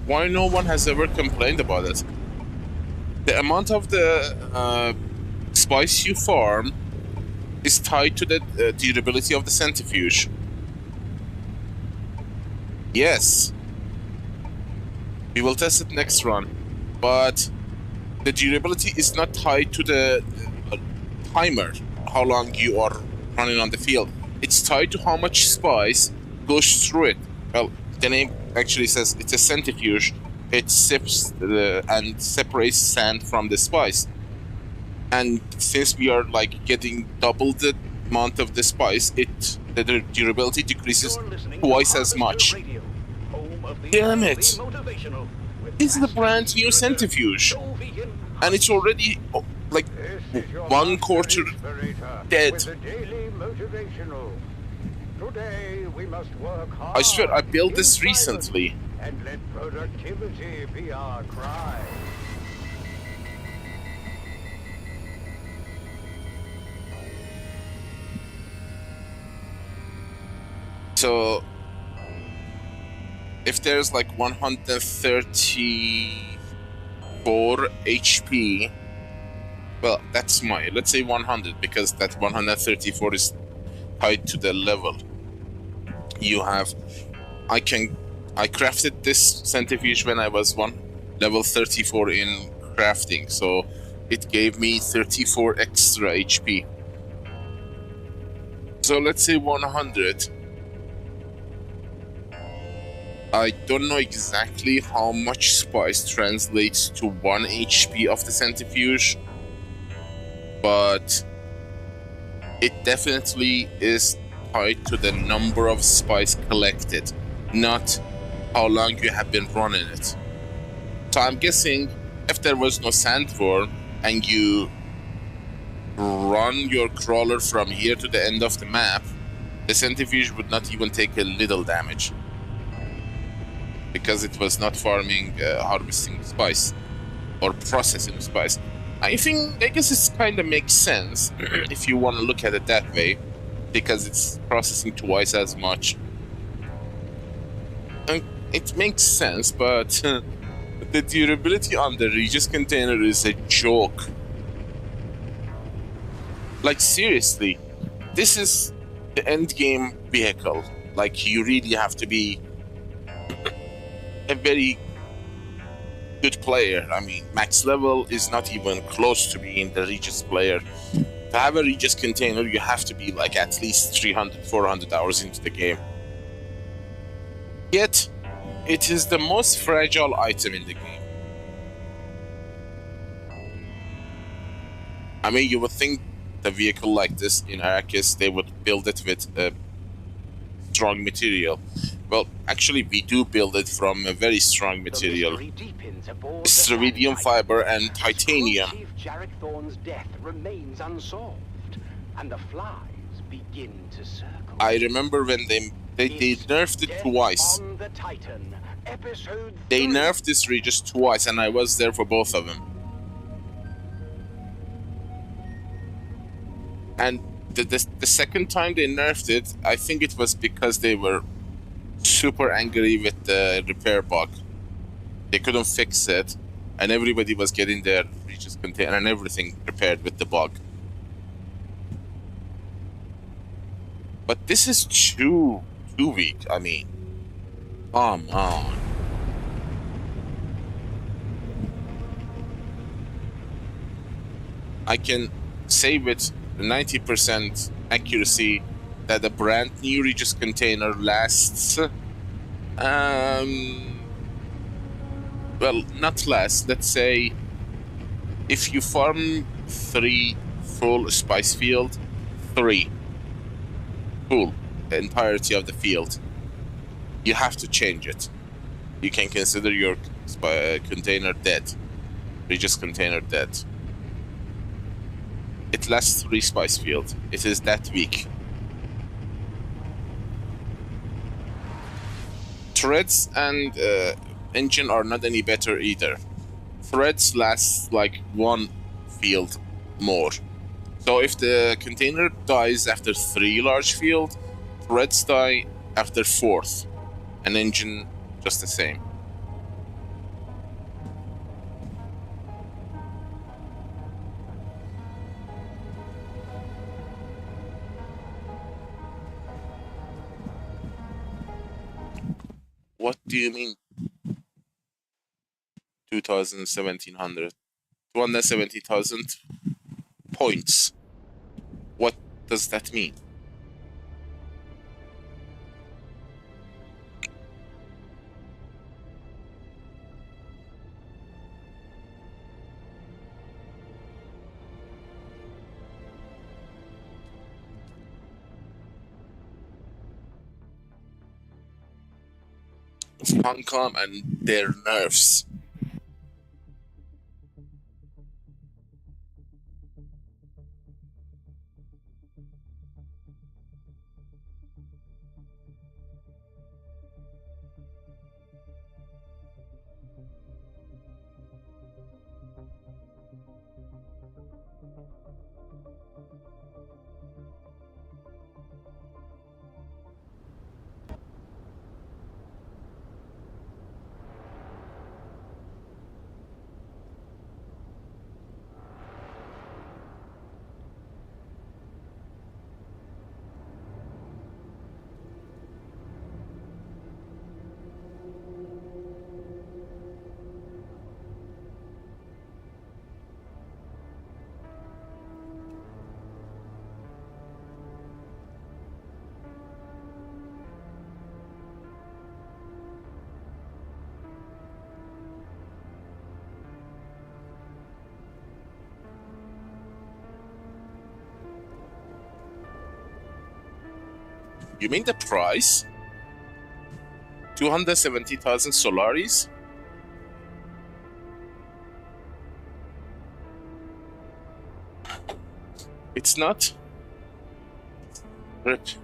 Why no one has ever complained about it? The amount of the spice you farm is tied to the durability of the centrifuge. Yes. We will test it next run. But the durability is not tied to the timer, how long you are running on the field. It's tied to how much spice goes through it. Well, the name actually says it's a centrifuge. It sips and separates sand from the spice. And since we are like getting double the amount of the spice, the durability decreases twice as much. Damn it! This is a brand new centrifuge, and it's already like 1/4 dead. Today we must work hard. I swear I built this recently. And let productivity be our cry. So if there's like 134 HP, well, that's my, let's say 100, because that 134 is tied to the level you have. I crafted this centrifuge when I was level 34 in crafting, so it gave me 34 extra HP. So let's say 100. I don't know exactly how much spice translates to 1 HP of the centrifuge, but it definitely is tied to the number of spice collected, not how long you have been running it. So I'm guessing if there was no sandworm and you run your crawler from here to the end of the map, the centrifuge would not even take a little damage, because it was not harvesting spice or processing spice. I guess it kind of makes sense if you want to look at it that way, because it's processing twice as much. And it makes sense, but the durability on the Regis container is a joke. Like, seriously, this is the end game vehicle. Like, you really have to be a very good player. I mean, max level is not even close to being the Regis player. To have a Regis container, you have to be like at least 300, 400 hours into the game. Yet, it is the most fragile item in the game. I mean, you would think the vehicle like this in Arrakis, they would build it with strong material. Well, actually, we do build it from a very strong material. Stravidium fiber and titanium. Chief Jarek Thorne's death remains unsolved, and the flies begin to circle. I remember when they nerfed it twice. They nerfed this Regis twice, and I was there for both of them. And the second time they nerfed it, I think it was because they were super angry with the repair bug. They couldn't fix it, and everybody was getting their Regis container and everything repaired with the bug. But this is too weak. I mean, come on. I can say with 90% accuracy that the brand new Regis container lasts, well, not lasts, let's say, if you farm 3 full spice field, 3 full, the entirety of the field, you have to change it. You can consider your container dead, Regis container dead. It lasts 3 spice field. It is that weak. Threads and engine are not any better either. Threads last like 1 field more. So if the container dies after 3 large field, threads die after 4th. An engine just the same. What do you mean 270,000 points? What does that mean? Funcom and their nerfs. You mean the price? 270,000 Solaris? It's not? Script.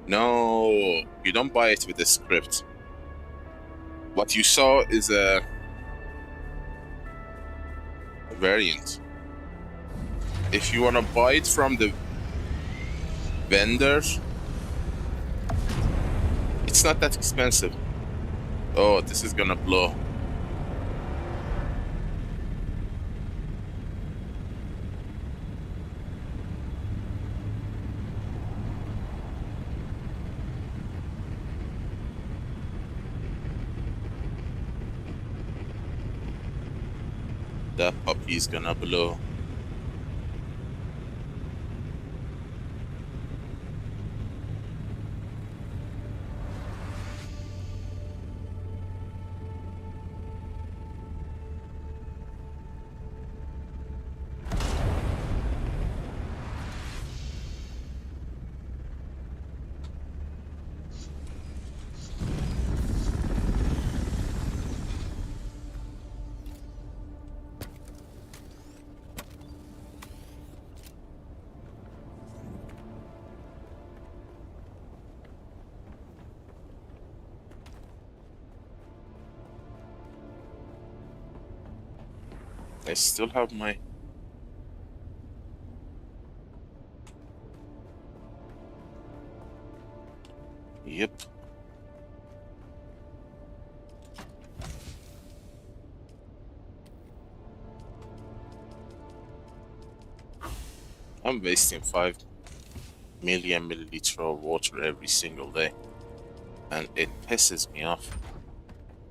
No, you don't buy it with the script. What you saw is a variant. If you want to buy it from the vendor, it's not that expensive. Oh, this is gonna blow. That puppy's gonna blow. I still have my... Yep. I'm wasting 5 million milliliter of water every single day. And it pisses me off.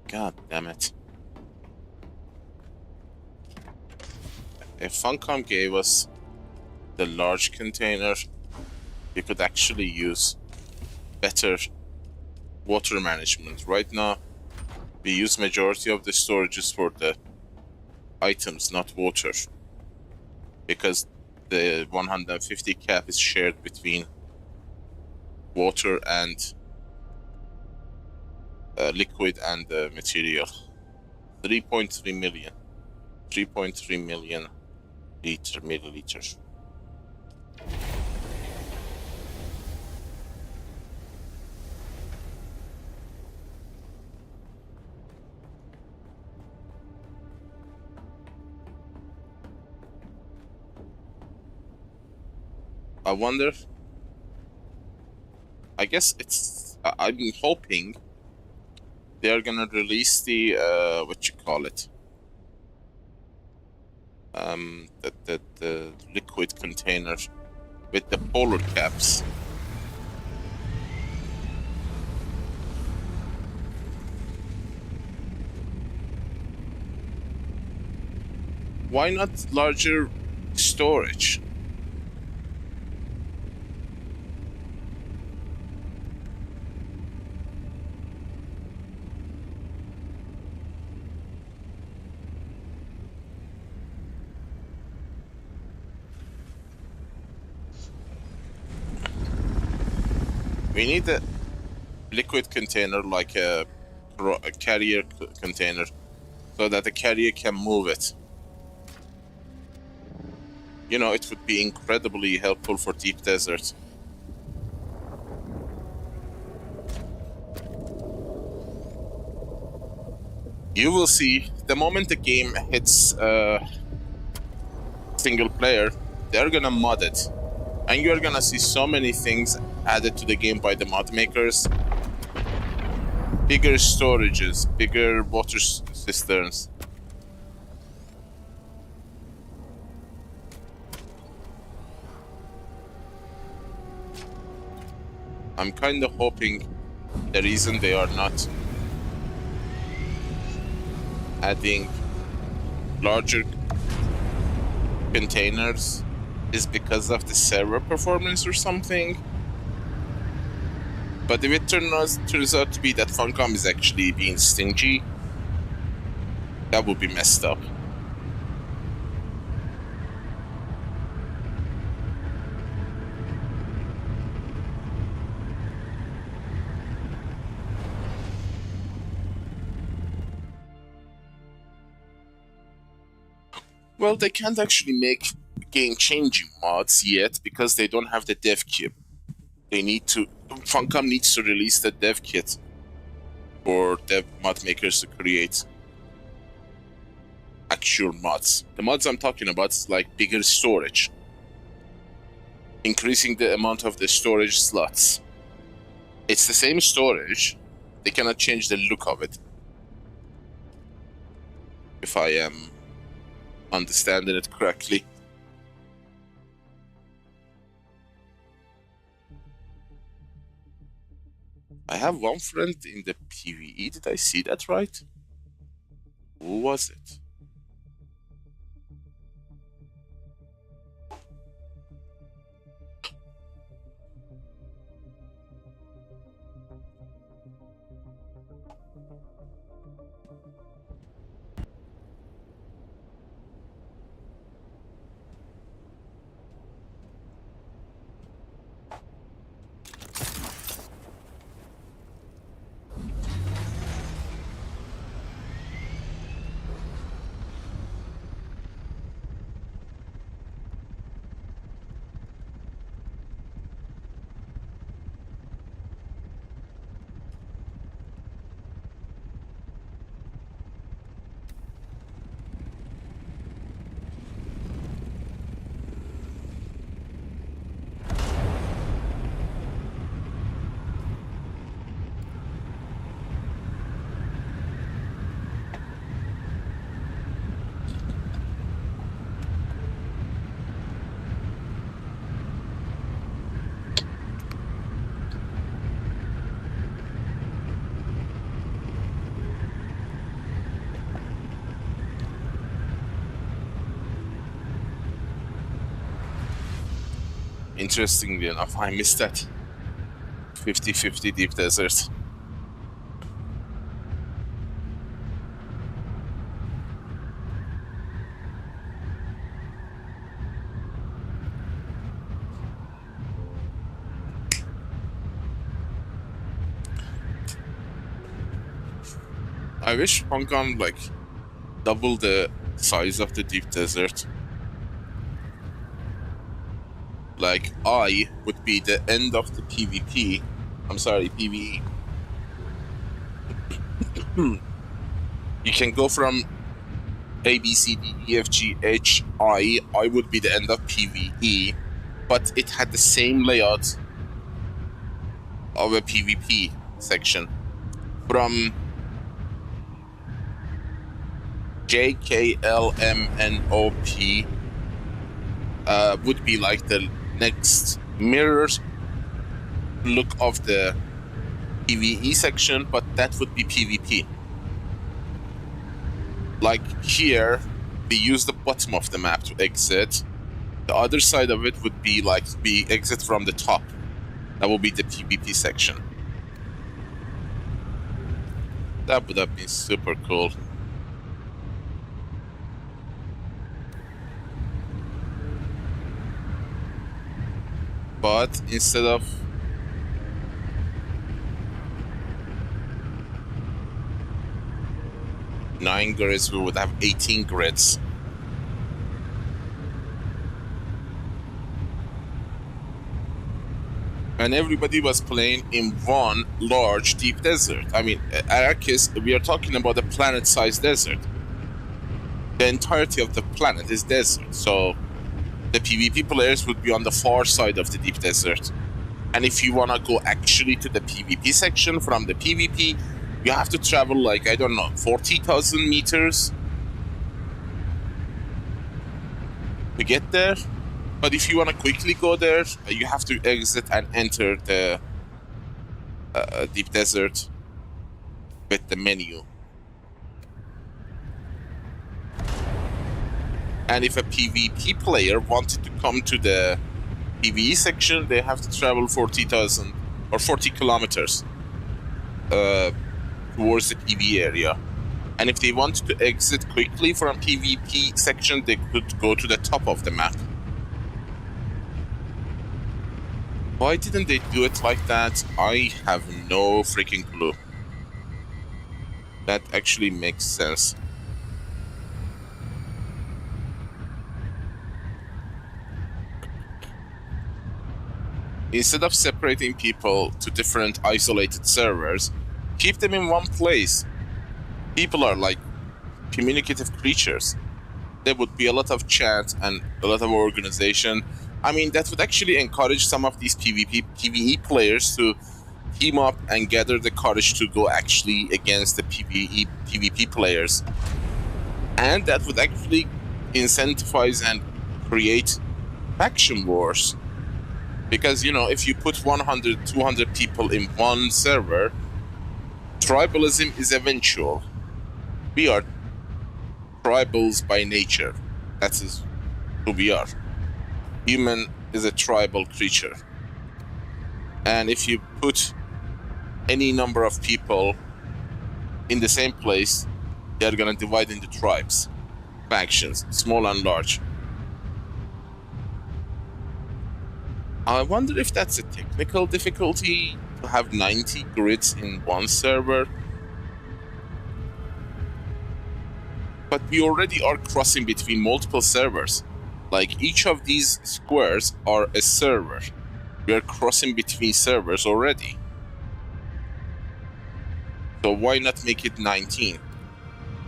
God damn it. If Funcom gave us the large container, we could actually use better water management. Right now, we use majority of the storages for the items, not water. Because the 150 cap is shared between water and liquid and material. 3.3 million. 3.3 million milliliters. I wonder. I guess it's. I'm hoping they're gonna release the what you call it. The liquid container with the polar caps. Why not larger storage? We need a liquid container like a carrier container so that the carrier can move it. You know, it would be incredibly helpful for deep desert. You will see, the moment the game hits single player, they're gonna mod it. And you're gonna see so many things added to the game by the mod makers. Bigger storages, bigger water cisterns. I'm kind of hoping the reason they are not adding larger containers is because of the server performance or something. But if it turns out to be that Funcom is actually being stingy, that would be messed up. Well, they can't actually make game-changing mods yet because they don't have the dev kit. They need to. Funcom needs to release the dev kit for dev mod makers to create actual mods. The mods I'm talking about is like bigger storage, increasing the amount of the storage slots. It's the same storage. They cannot change the look of it. If I am understanding it correctly. I have one friend in the PvE. Did I see that right? Who was it? Interestingly enough, I missed that 50-50 deep desert. I wish Hong Kong like double the size of the deep desert. Like, I would be the end of the PvP. I'm sorry, PvE. You can go from A, B, C, D, E, F, G, H, I. I would be the end of PvE. but it had the same layout of a PvP section. From JKLMNOP would be like the next mirror look of the PvE section, but that would be PvP. Like here, we use the bottom of the map to exit. The other side of it would be like we exit from the top. That would be the PvP section. That would have been super cool. But instead of nine grids, we would have 18 grids. And everybody was playing in one large deep desert. I mean, Arrakis, we are talking about a planet-sized desert. The entirety of the planet is desert, so the PvP players would be on the far side of the deep desert. And if you want to go actually to the PvP section from the PvP, you have to travel like, I don't know, 40,000 meters to get there. But if you want to quickly go there, you have to exit and enter the deep desert with the menu. And if a PvP player wanted to come to the PvE section, they have to travel 40,000 or 40 kilometers towards the PvE area. And if they wanted to exit quickly from PvP section, they could go to the top of the map. Why didn't they do it like that? I have no freaking clue. That actually makes sense. Instead of separating people to different isolated servers, keep them in one place. People are like communicative creatures. There would be a lot of chat and a lot of organization. I mean, that would actually encourage some of these PvE players to team up and gather the courage to go actually against the PvP players. And that would actually incentivize and create faction wars. Because, you know, if you put 100, 200 people in one server, tribalism is eventual. We are tribals by nature. That is who we are. Human is a tribal creature. And if you put any number of people in the same place, they are going to divide into tribes, factions, small and large. I wonder if that's a technical difficulty to have 90 grids in one server. But we already are crossing between multiple servers. Like, each of these squares are a server. We are crossing between servers already. So why not make it 19?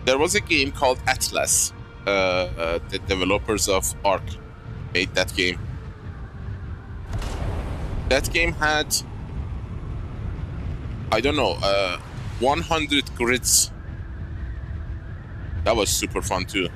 There was a game called Atlas. The developers of Ark made that game. That game had, I don't know, 100 grids. That was super fun too.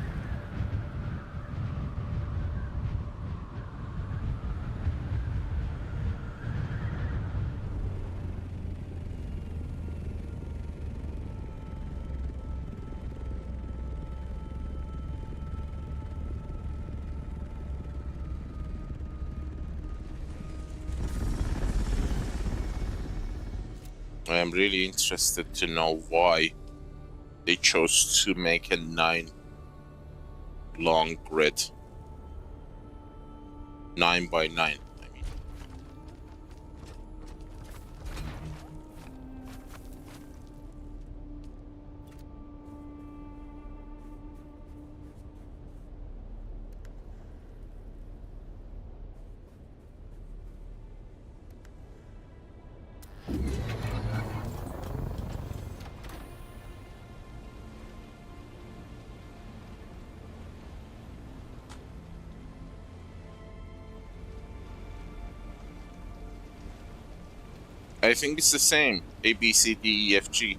I am really interested to know why they chose to make a 9 long grid. 9 by 9, I mean. I think it's the same. A, B, C, D, E, F, G.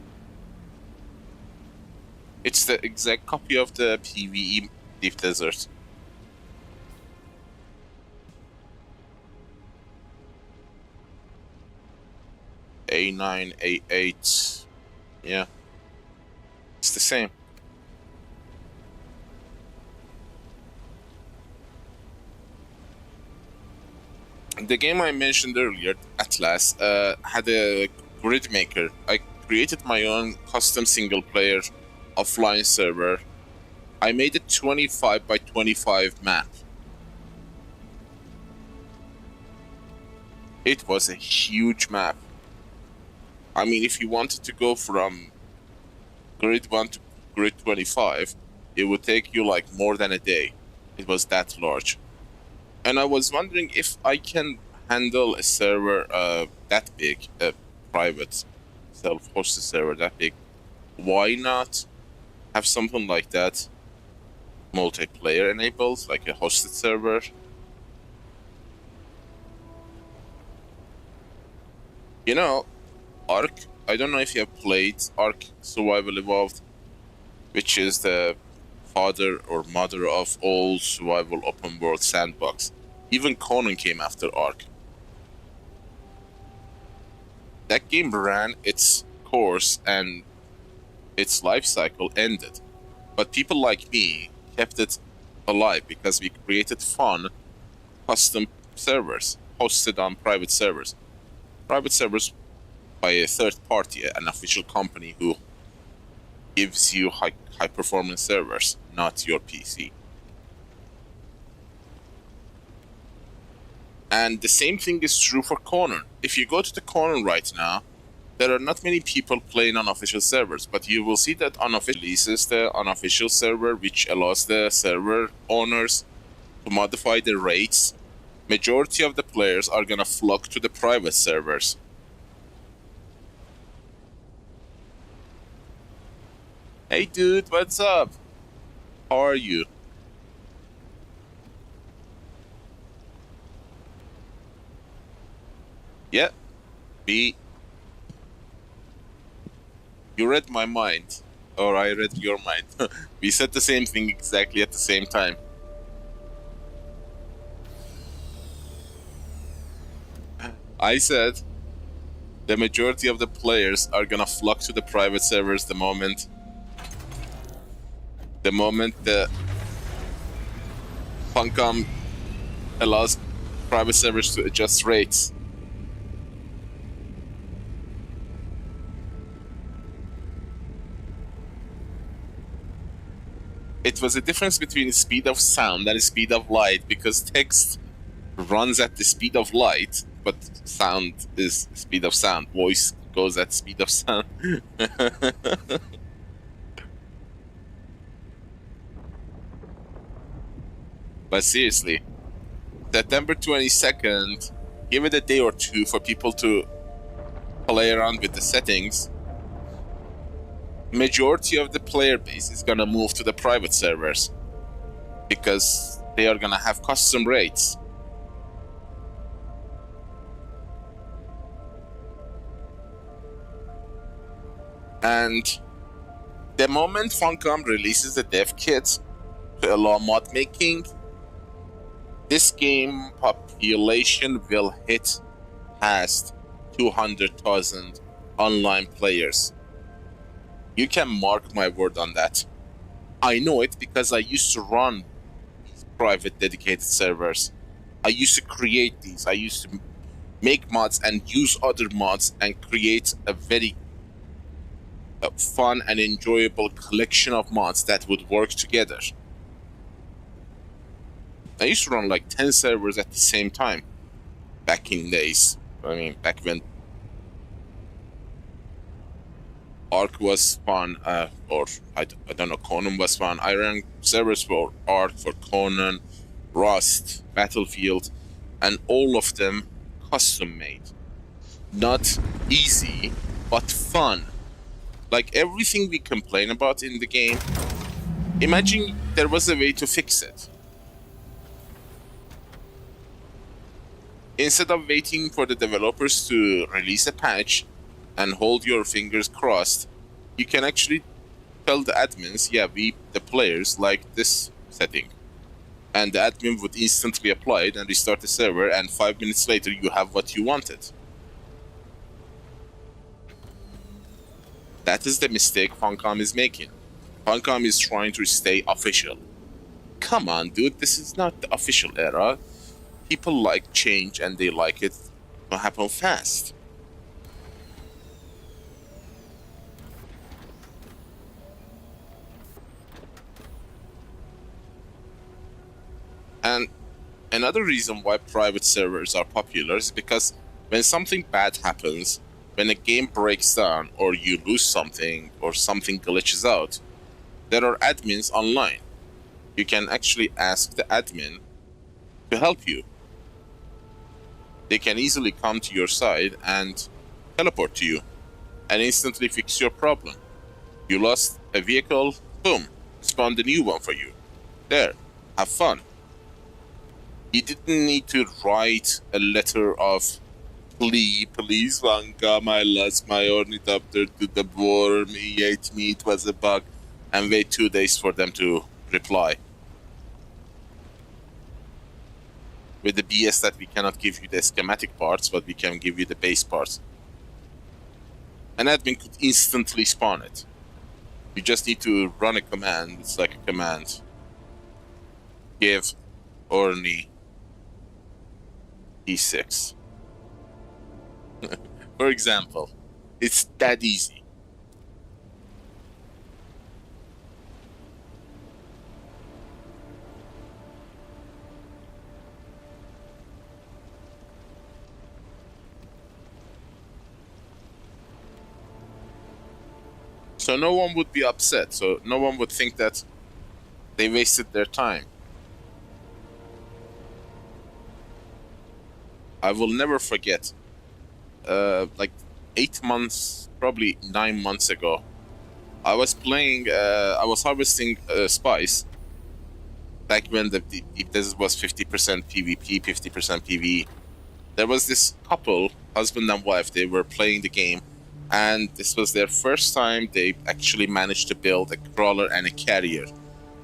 It's the exact copy of the PvE Deep Desert. A9, A8. Yeah. It's the same. The game I mentioned earlier, Atlas, had a grid maker. I created my own custom single-player offline server. I made a 25 by 25 map. It was a huge map. I mean, if you wanted to go from grid 1 to grid 25, it would take you like more than a day. It was that large. And I was wondering if I can handle a server that big, a private self-hosted server that big. Why not have something like that multiplayer enabled, like a hosted server? You know, Ark, I don't know if you have played Ark Survival Evolved, which is the father or mother of all survival open world sandbox. Even Conan came after Ark. That game ran its course and its life cycle ended. But people like me kept it alive because we created fun, custom servers hosted on private servers. Private servers by a third party, an official company who gives you high performance servers, not your PC. And the same thing is true for Conan. If you go to the Conan right now, there are not many people playing on official servers, but you will see that unofficial releases the unofficial server, which allows the server owners to modify the rates. Majority of the players are gonna flock to the private servers. Hey dude, what's up? How are you? Yeah, B. You read my mind, or I read your mind. We said the same thing exactly at the same time. I said the majority of the players are gonna flock to the private servers the moment the Funcom allows private servers to adjust rates. It was a difference between the speed of sound and the speed of light, because text runs at the speed of light, but sound is speed of sound. Voice goes at speed of sound. But seriously, September 22nd, give it a day or two for people to play around with the settings. Majority of the player base is gonna move to the private servers because they are gonna have custom rates. And the moment Funcom releases the dev kit to allow mod making, this game population will hit past 200,000 online players. You can mark my word on that. I know it because I used to run these private dedicated servers. I used to create these. I used to make mods and use other mods and create a very fun and enjoyable collection of mods that would work together. I used to run like 10 servers at the same time back in days. I mean, back when Ark was fun, or I don't know, Conan was fun. I ran servers for Ark, for Conan, Rust, Battlefield, and all of them custom made. Not easy, but fun. Like everything we complain about in the game, imagine there was a way to fix it. Instead of waiting for the developers to release a patch and hold your fingers crossed, you can actually tell the admins, yeah, we, the players, like this setting. And the admin would instantly apply it and restart the server, and 5 minutes later you have what you wanted. That is the mistake Funcom is making. Funcom is trying to stay official. Come on, dude, this is not the official era. People like change and they like it to happen fast. And another reason why private servers are popular is because when something bad happens, when a game breaks down or you lose something or something glitches out, there are admins online. You can actually ask the admin to help you. They can easily come to your side and teleport to you and instantly fix your problem. You lost a vehicle, boom, spawned a new one for you. There, have fun. You didn't need to write a letter of please, Funcom, I lost my ornithopter to the worm, he ate me, it was a bug, and wait 2 days for them to reply. With the BS that we cannot give you the schematic parts, but we can give you the base parts. An admin could instantly spawn it. You just need to run a command, it's like a command. Give Orni E6. For example, it's that easy. So no one would be upset, so no one would think that they wasted their time. I will never forget, like 8 months, probably 9 months ago, I was playing, I was harvesting spice, back when this was 50% PvP, 50% PvE. There was this couple, husband and wife, they were playing the game, and this was their first time they actually managed to build a crawler and a carrier.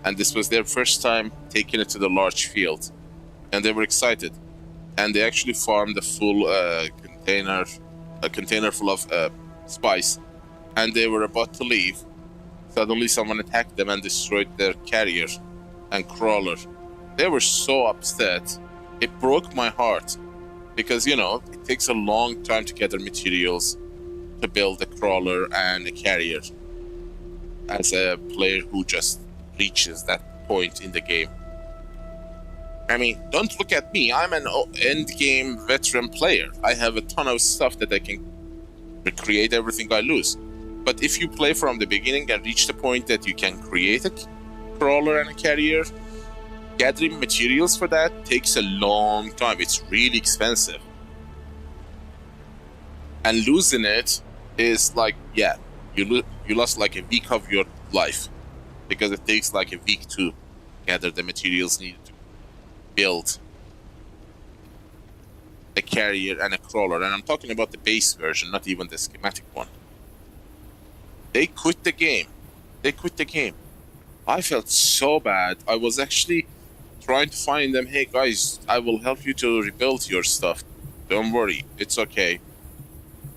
And this was their first time taking it to the large field. And they were excited. And they actually farmed a full container full of spice, and they were about to leave. Suddenly someone attacked them and destroyed their carrier and crawler. They were so upset. It broke my heart because, you know, it takes a long time to gather materials to build a crawler and a carrier as a player who just reaches that point in the game. I mean, don't look at me. I'm an end-game veteran player. I have a ton of stuff that I can recreate everything I lose. But if you play from the beginning and reach the point that you can create a crawler and a carrier, gathering materials for that takes a long time. It's really expensive. And losing it is like, yeah, you lost like a week of your life. Because it takes like a week to gather the materials needed to build a carrier and a crawler, and I'm talking about the base version, not even the schematic one. They quit the game. I felt so bad. I was actually trying to find them. Hey guys, I will help you to rebuild your stuff. Don't worry, it's okay.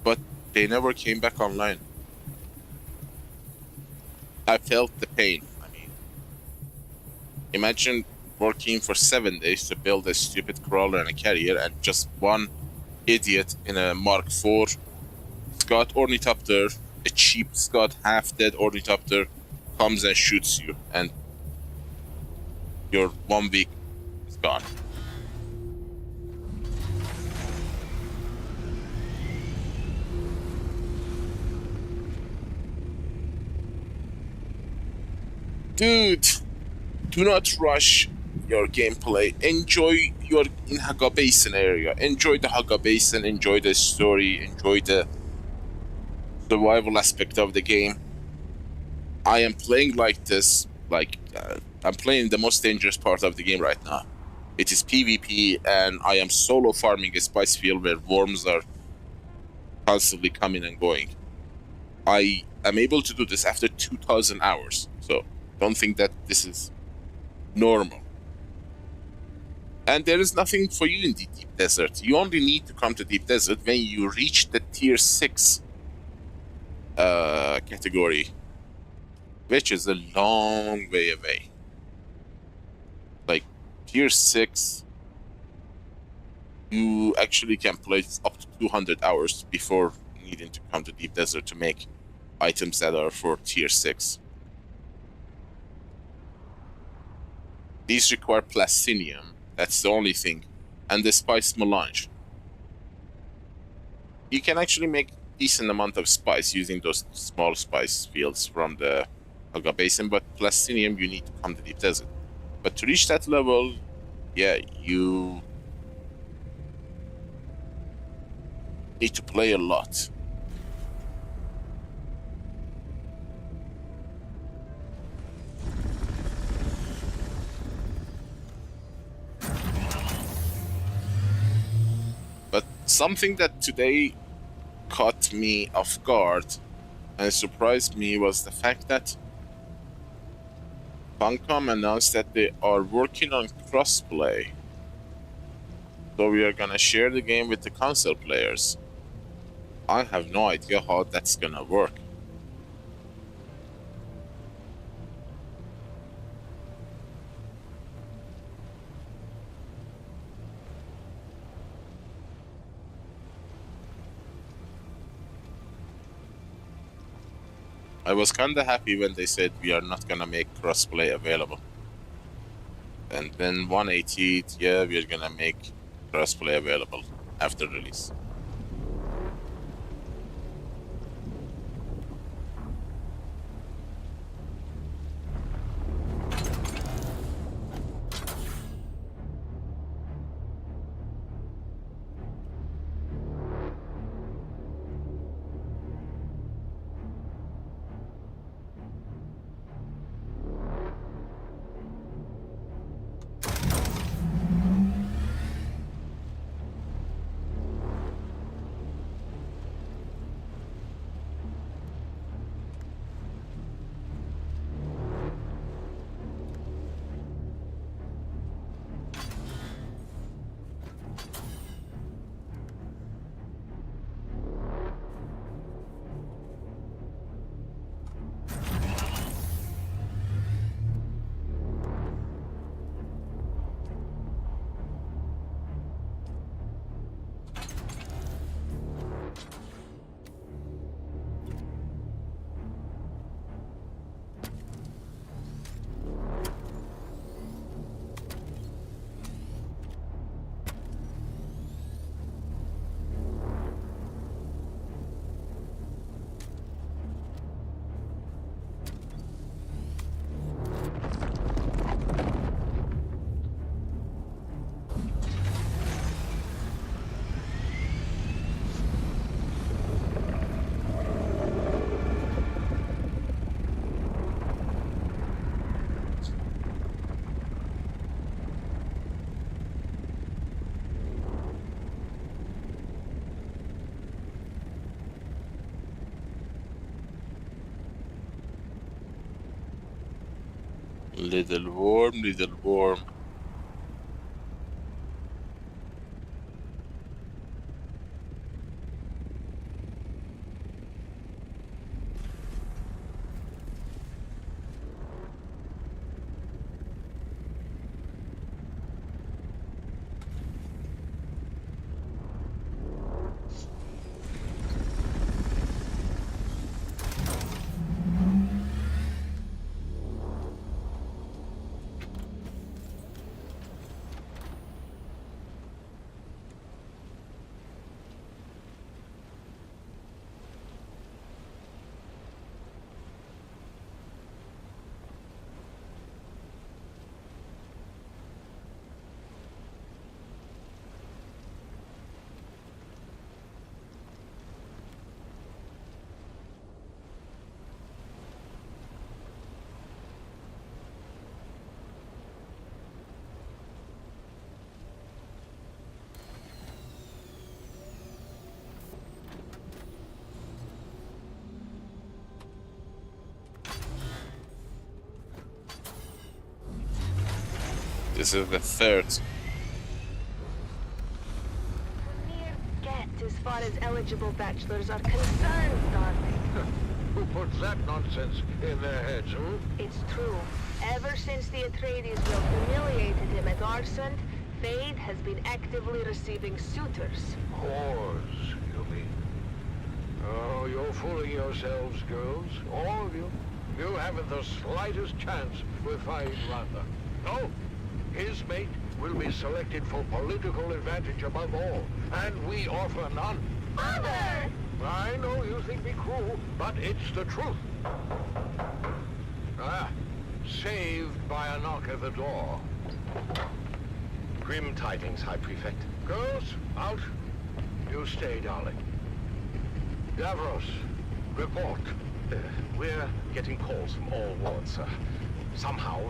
But they never came back online. I felt the pain. I mean, imagine working for 7 days to build a stupid crawler and a carrier, and just one idiot in a Mark IV Scott ornithopter, a cheap Scott half-dead ornithopter, comes and shoots you, and your 1 week is gone. Dude, do not rush your gameplay. Enjoy your in Haga Basin area. Enjoy the Haga Basin, enjoy the story, enjoy the survival aspect of the game. I am playing like this, like I'm playing the most dangerous part of the game right now. It is PvP, and I am solo farming a spice field where worms are constantly coming and going. I am able to do this after 2,000 hours, so don't think that this is normal. And there is nothing for you in the deep desert. You only need to come to deep desert when you reach the tier 6 category, which is a long way away. Like tier 6, you actually can play up to 200 hours before needing to come to deep desert to make items that are for tier 6. These require Plasinium, that's the only thing, and the spice melange. You can actually make decent amount of spice using those small spice fields from the Alga Basin, but Plasinium you need to come to deep desert. But to reach that level, yeah, you need to play a lot. But something that today caught me off guard and surprised me was the fact that Funcom announced that they are working on crossplay. So we are gonna share the game with the console players. I have no idea how that's gonna work. I was kinda happy when they said we are not gonna make crossplay available. And then 180, yeah, we're gonna make crossplay available after release. Little worm, little worm. This is the third. Mere get as far as eligible bachelors are concerned, darling. Who puts that nonsense in their heads, hmm? It's true. Ever since the Atreides humiliated him at Arsent, Fade has been actively receiving suitors. Whores, you mean? Oh, you're fooling yourselves, girls. All of you. You haven't the slightest chance with Fade Ratha. No. His mate will be selected for political advantage above all, and we offer none. Father! I know you think me cruel, but it's the truth. Saved by a knock at the door. Grim tidings, High Prefect. Girls, out. You stay, darling. Davros, report. We're getting calls from all wards, sir. Somehow,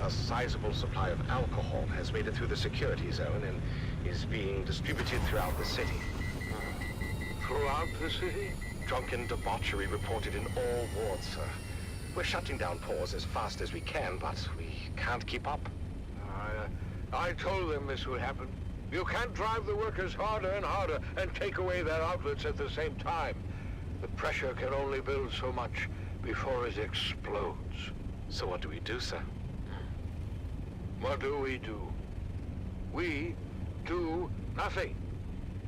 a sizable supply of alcohol has made it through the security zone and is being distributed throughout the city. Throughout the city? Drunken debauchery reported in all wards, sir. We're shutting down pores as fast as we can, but we can't keep up. I told them this would happen. You can't drive the workers harder and harder and take away their outlets at the same time. The pressure can only build so much before it explodes. So what do we do, sir? What do? We do nothing.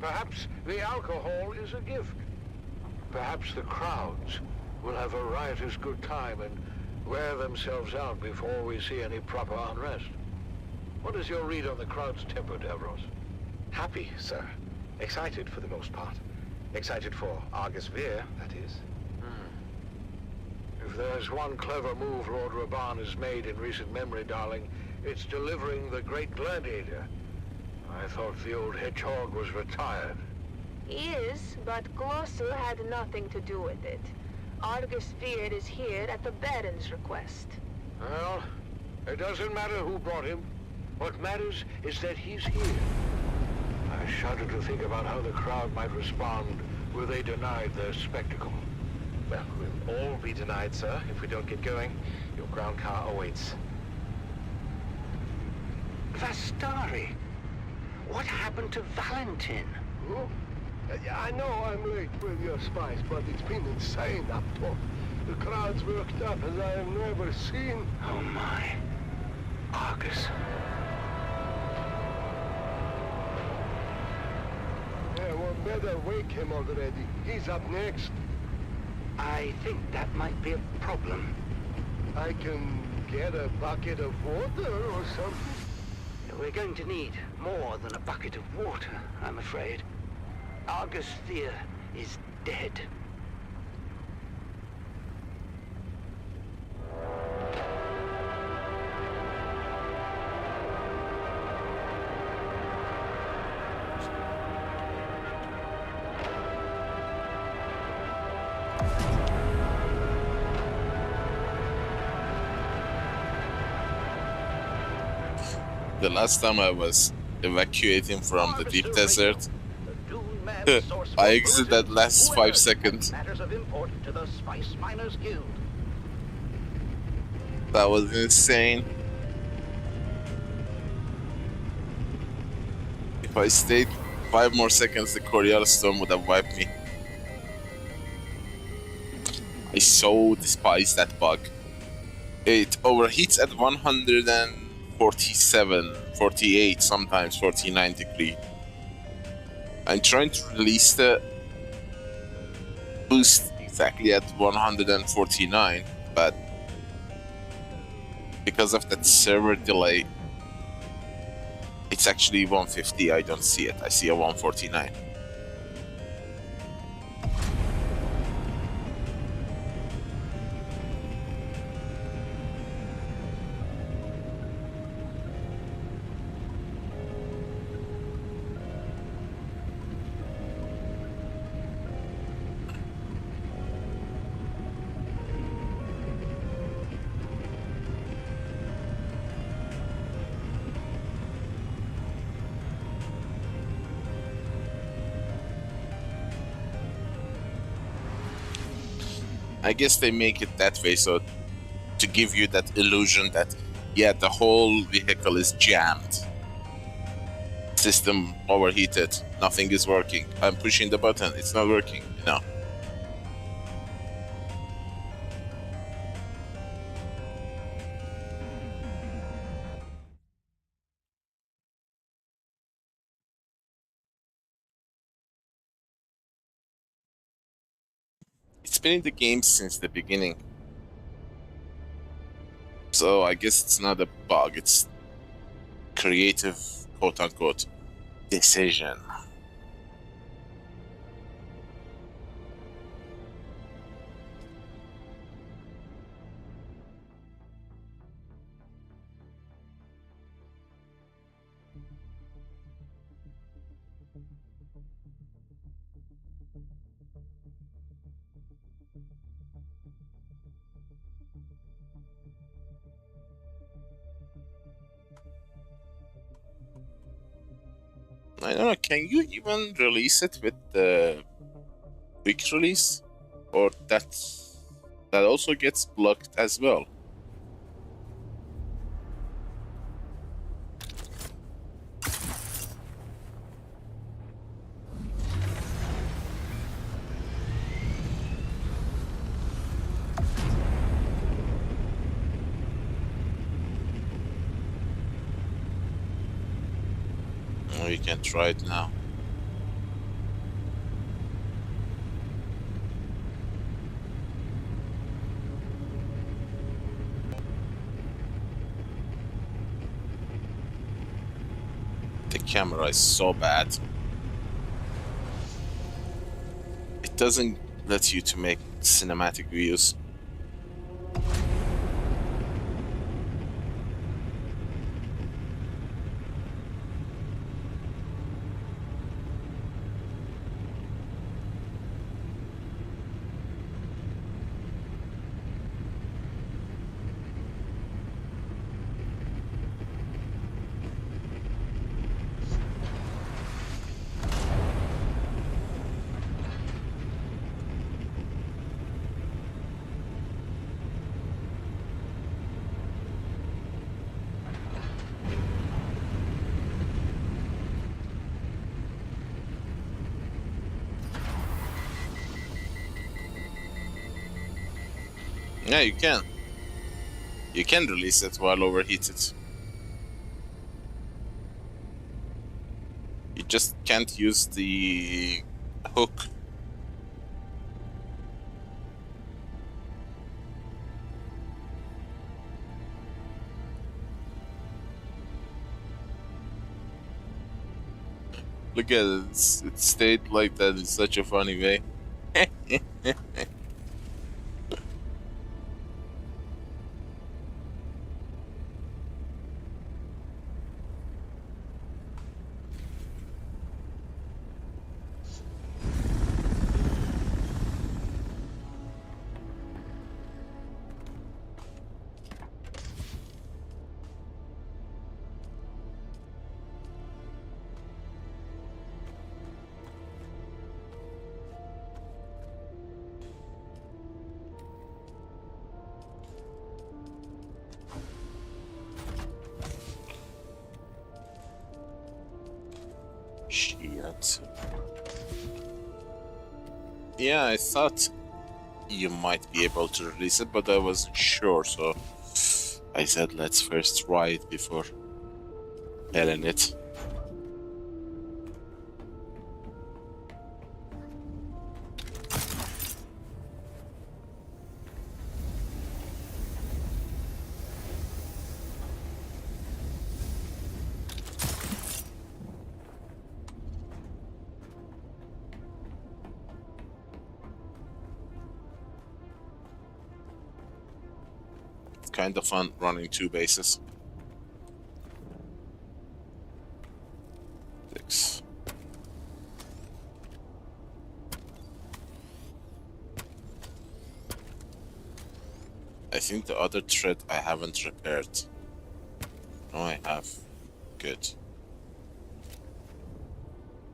Perhaps the alcohol is a gift. Perhaps the crowds will have a riotous good time and wear themselves out before we see any proper unrest. What is your read on the crowd's temper, Davros? Happy, sir. Excited for the most part. Excited for Argus Veer, that is. If there's one clever move Lord Raban has made in recent memory, darling, it's delivering the great gladiator. I thought the old hedgehog was retired. He is, but Glossu had nothing to do with it. Argus Veer is here at the Baron's request. Well, it doesn't matter who brought him. What matters is that he's here. I shudder to think about how the crowd might respond were they denied their spectacle. Well, we'll all be denied, sir, if we don't get going. Your ground car awaits. Vastari! What happened to Valentin? Oh, I know I'm late with your spice, but it's been insane up top. The crowd's worked up as I have never seen. Oh my. Argus. Yeah, well, better wake him already. He's up next. I think that might be a problem. I can get a bucket of water or something. We're going to need more than a bucket of water, I'm afraid. Argus Veer is dead. The last time I was evacuating from the deep desert, I exited that last 5 seconds. Matters of import to the Spice Miners Guild. That was insane. If I stayed 5 more seconds, the Corial storm would have wiped me. I so despise that bug. It overheats at 147, 48, sometimes 49 degrees. I'm trying to release the boost exactly at 149, but because of that server delay, it's actually 150. I don't see it. I see a 149. I guess they make it that way so to give you that illusion that Yeah, the whole vehicle is jammed. System overheated. Nothing is working. I'm pushing the button. It's not working. You know. It's been in the game since the beginning. So I guess it's not a bug. It's creative, quote-unquote, decision. I don't know, can you even release it with the quick release? Or that also gets blocked as well? We can try it now. The camera is so bad. It doesn't let you to make cinematic views. Yeah, you can. You can release it while overheated. You just can't use the hook. Look at it, it stayed like that in such a funny way. Shit. Yeah, I thought you might be able to release it, but I wasn't sure, so I said let's first try it before telling it. Kind of fun running two bases. 6. I think the other thread I haven't repaired. No, I have. Good.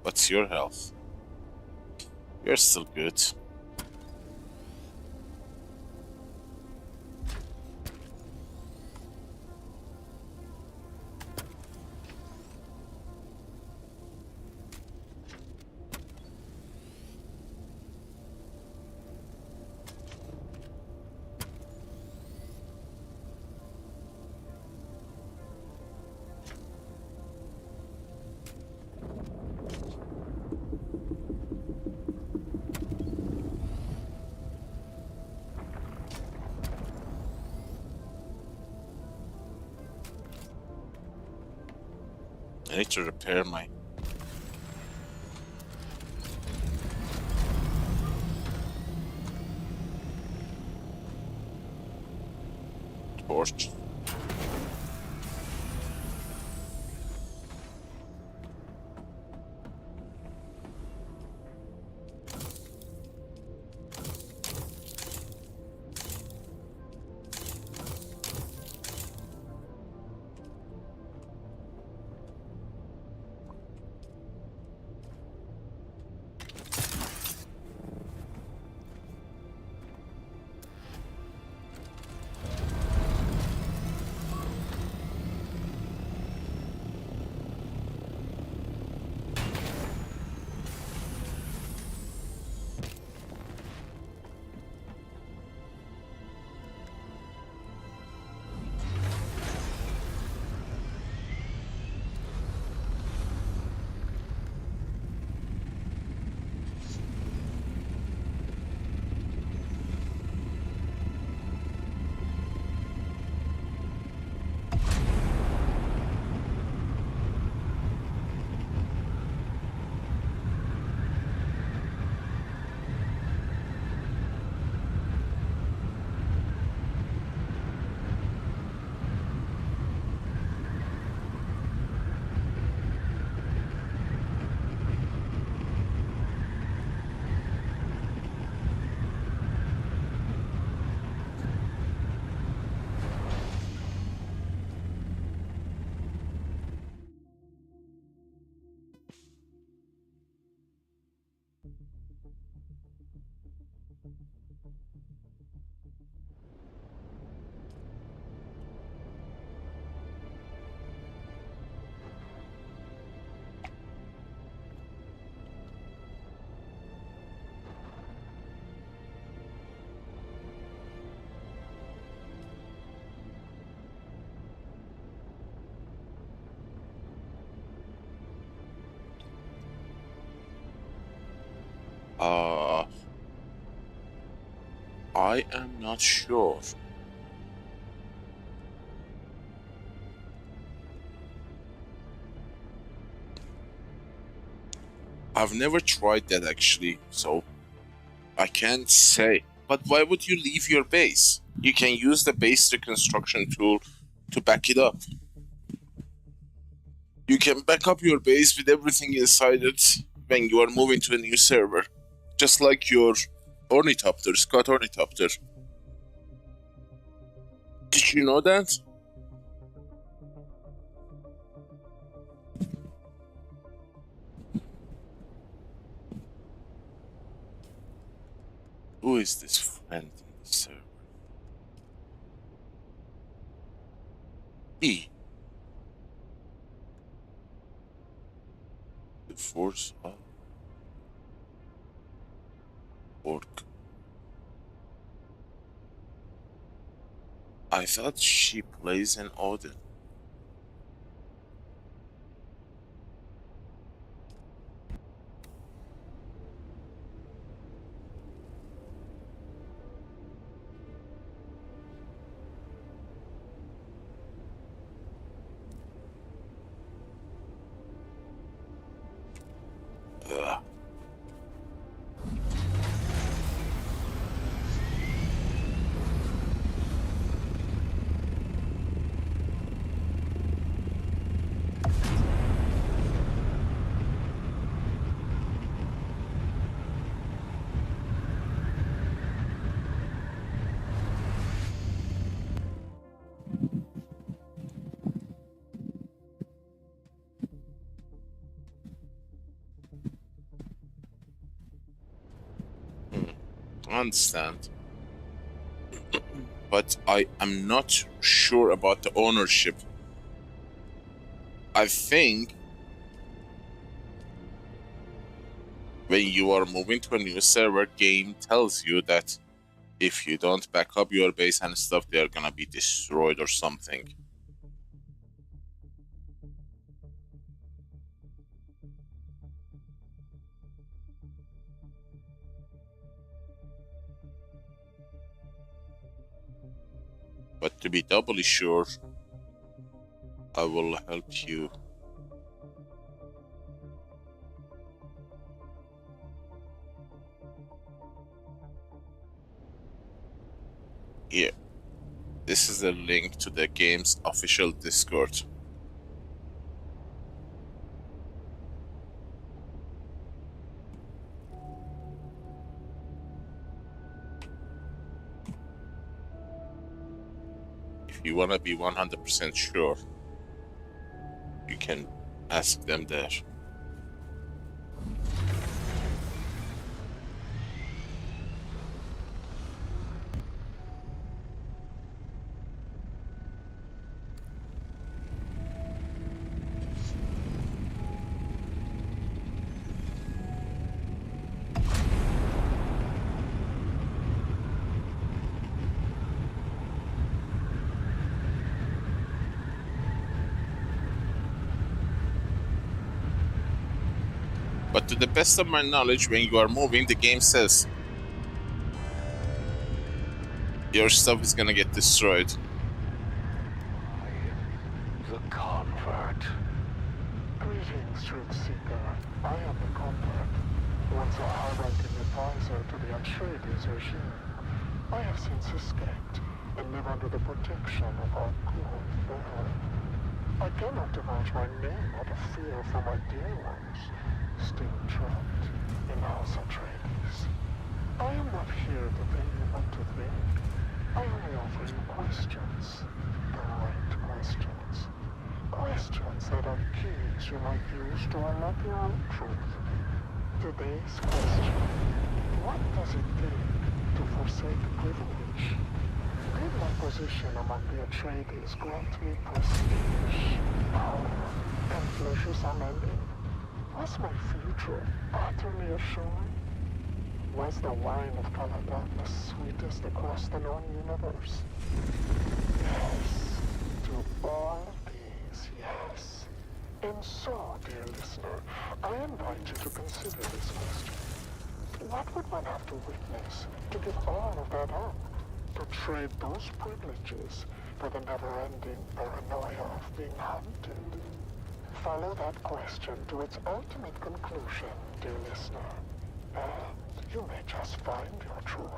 What's your health? You're still good. I need to repair my torch. I am not sure. I've never tried that actually, so I can't say. But why would you leave your base? You can use the base reconstruction tool to back it up. You can back up your base with everything inside it when you are moving to a new server. Just like your ornithopter, Scott Ornithopter. Did you know that? Who is this friend in the server? E. The force of work. I thought she plays an Odin. Ugh. I understand. But I am not sure about the ownership. I think when you are moving to a new server, game tells you that if you don't back up your base and stuff, they're gonna be destroyed or something. But to be doubly sure, I will help you Here. This is a link to the game's official Discord. If you want to be 100% sure, you can ask them there. But to the best of my knowledge, when you are moving, the game says your stuff is gonna get destroyed. The convert. Greetings, Truth Seeker. I am the convert, once a high-ranking advisor to the Atreides regime. I have since escaped and live under the protection of our good Pharaoh. I cannot divulge my name out of fear for my dear ones, still trapped in House Atreides. I am not here to tell you what to think. I only offer you questions. The right questions. Questions that are keys you might use to unlock your own truth. Today's question: what does it take to forsake privilege? Could my position among the Atreides grant me prestige, power, and pleasures unending? Was my future utterly assured? Was the wine of Caladan the sweetest across the known universe? Yes, to all these, yes. And so, dear listener, I invite you to consider this question. What would one have to witness to give all of that up? To trade those privileges for the never-ending paranoia of being hunted? Follow that question to its ultimate conclusion, dear listener, and you may just find your truth.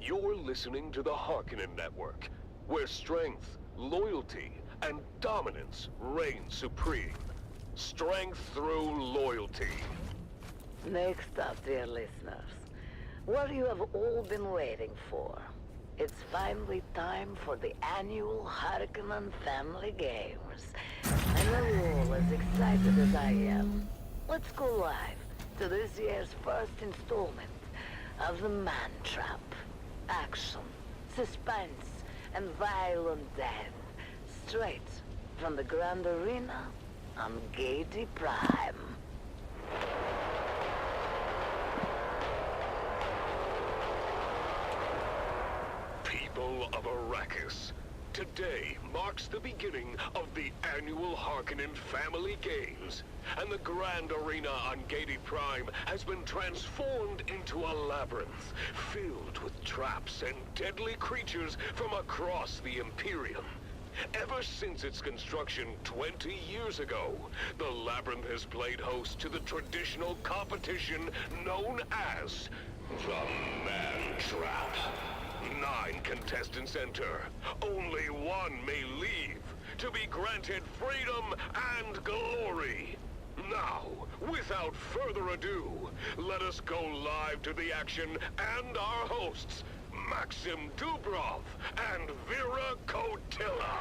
You're listening to the Harkonnen Network, where strength, loyalty, and dominance reign supreme. Strength through loyalty. Next up, dear listeners, what you have all been waiting for. It's finally time for the annual Harkonnen Family Games. And you're all as excited as I am. Let's go live to this year's first installment of the Man Trap. Action, suspense, and violent death. Straight from the Grand Arena on Gaiety Prime. People of Arrakis, today marks the beginning of the annual Harkonnen Family Games, and the Grand Arena on Gaiety Prime has been transformed into a labyrinth filled with traps and deadly creatures from across the Imperium. Ever since its construction 20 years ago, the labyrinth has played host to the traditional competition known as the Man Trap. 9 contestants enter. Only one may leave, to be granted freedom and glory. Now, without further ado, let us go live to the action and our hosts, Maxim Dubrov and Vera Kotila.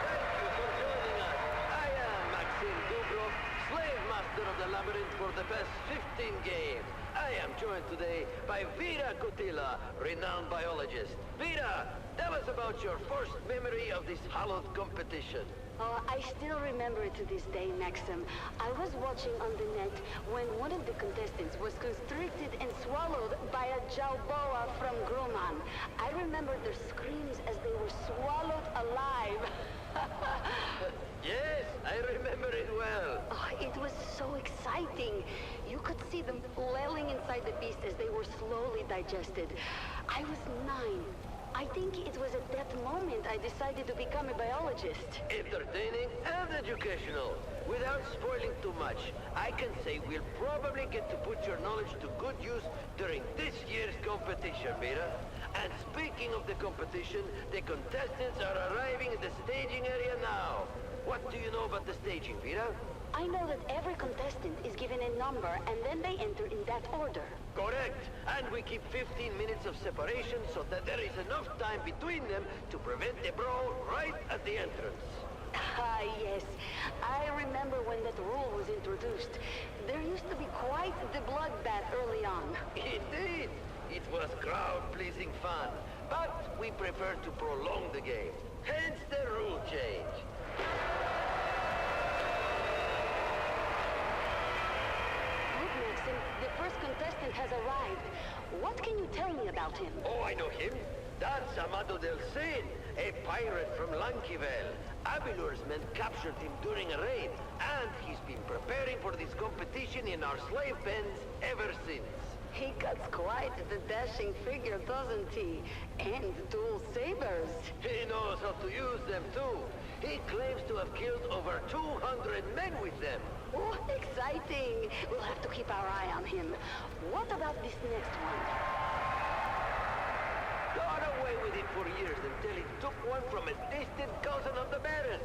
Thank you for joining us. I am Maxim Dubrov, slave master of the labyrinth for the past 15 games. I am joined today by Vera Kotila, renowned biologist. Vera, tell us about your first memory of this hallowed competition. Oh, I still remember it to this day, Maxim. I was watching on the net when one of the contestants was constricted and swallowed by a Jalboa from Grumman. I remember their screams as they were swallowed alive. Yes, I remember it well. Oh, it was so exciting. You could see them flailing inside the beast as they were slowly digested. I was 9. I think it was at that moment I decided to become a biologist. Entertaining and educational. Without spoiling too much, I can say we'll probably get to put your knowledge to good use during this year's competition, Vera. And speaking of the competition, the contestants are arriving at the staging area now. What do you know about the staging, Vera? I know that every contestant is given a number and then they enter in that order. Correct. And we keep 15 minutes of separation so that there is enough time between them to prevent a brawl right at the entrance. Ah, yes. I remember when that rule was introduced. There used to be quite the bloodbath early on. Indeed. It was crowd-pleasing fun, but we prefer to prolong the game. Hence the rule change. Look, Maxim, the first contestant has arrived. What can you tell me about him? Oh, I know him. That's Amado del Cid, a pirate from Lankivel. Abilur's men captured him during a raid, and he's been preparing for this competition in our slave pens ever since. He cuts quite the dashing figure, doesn't he? And dual sabers. He knows how to use them, too. He claims to have killed over 200 men with them. Oh, exciting! We'll have to keep our eye on him. What about this next one? Got away with it for years until he took one from a distant cousin of the Baron.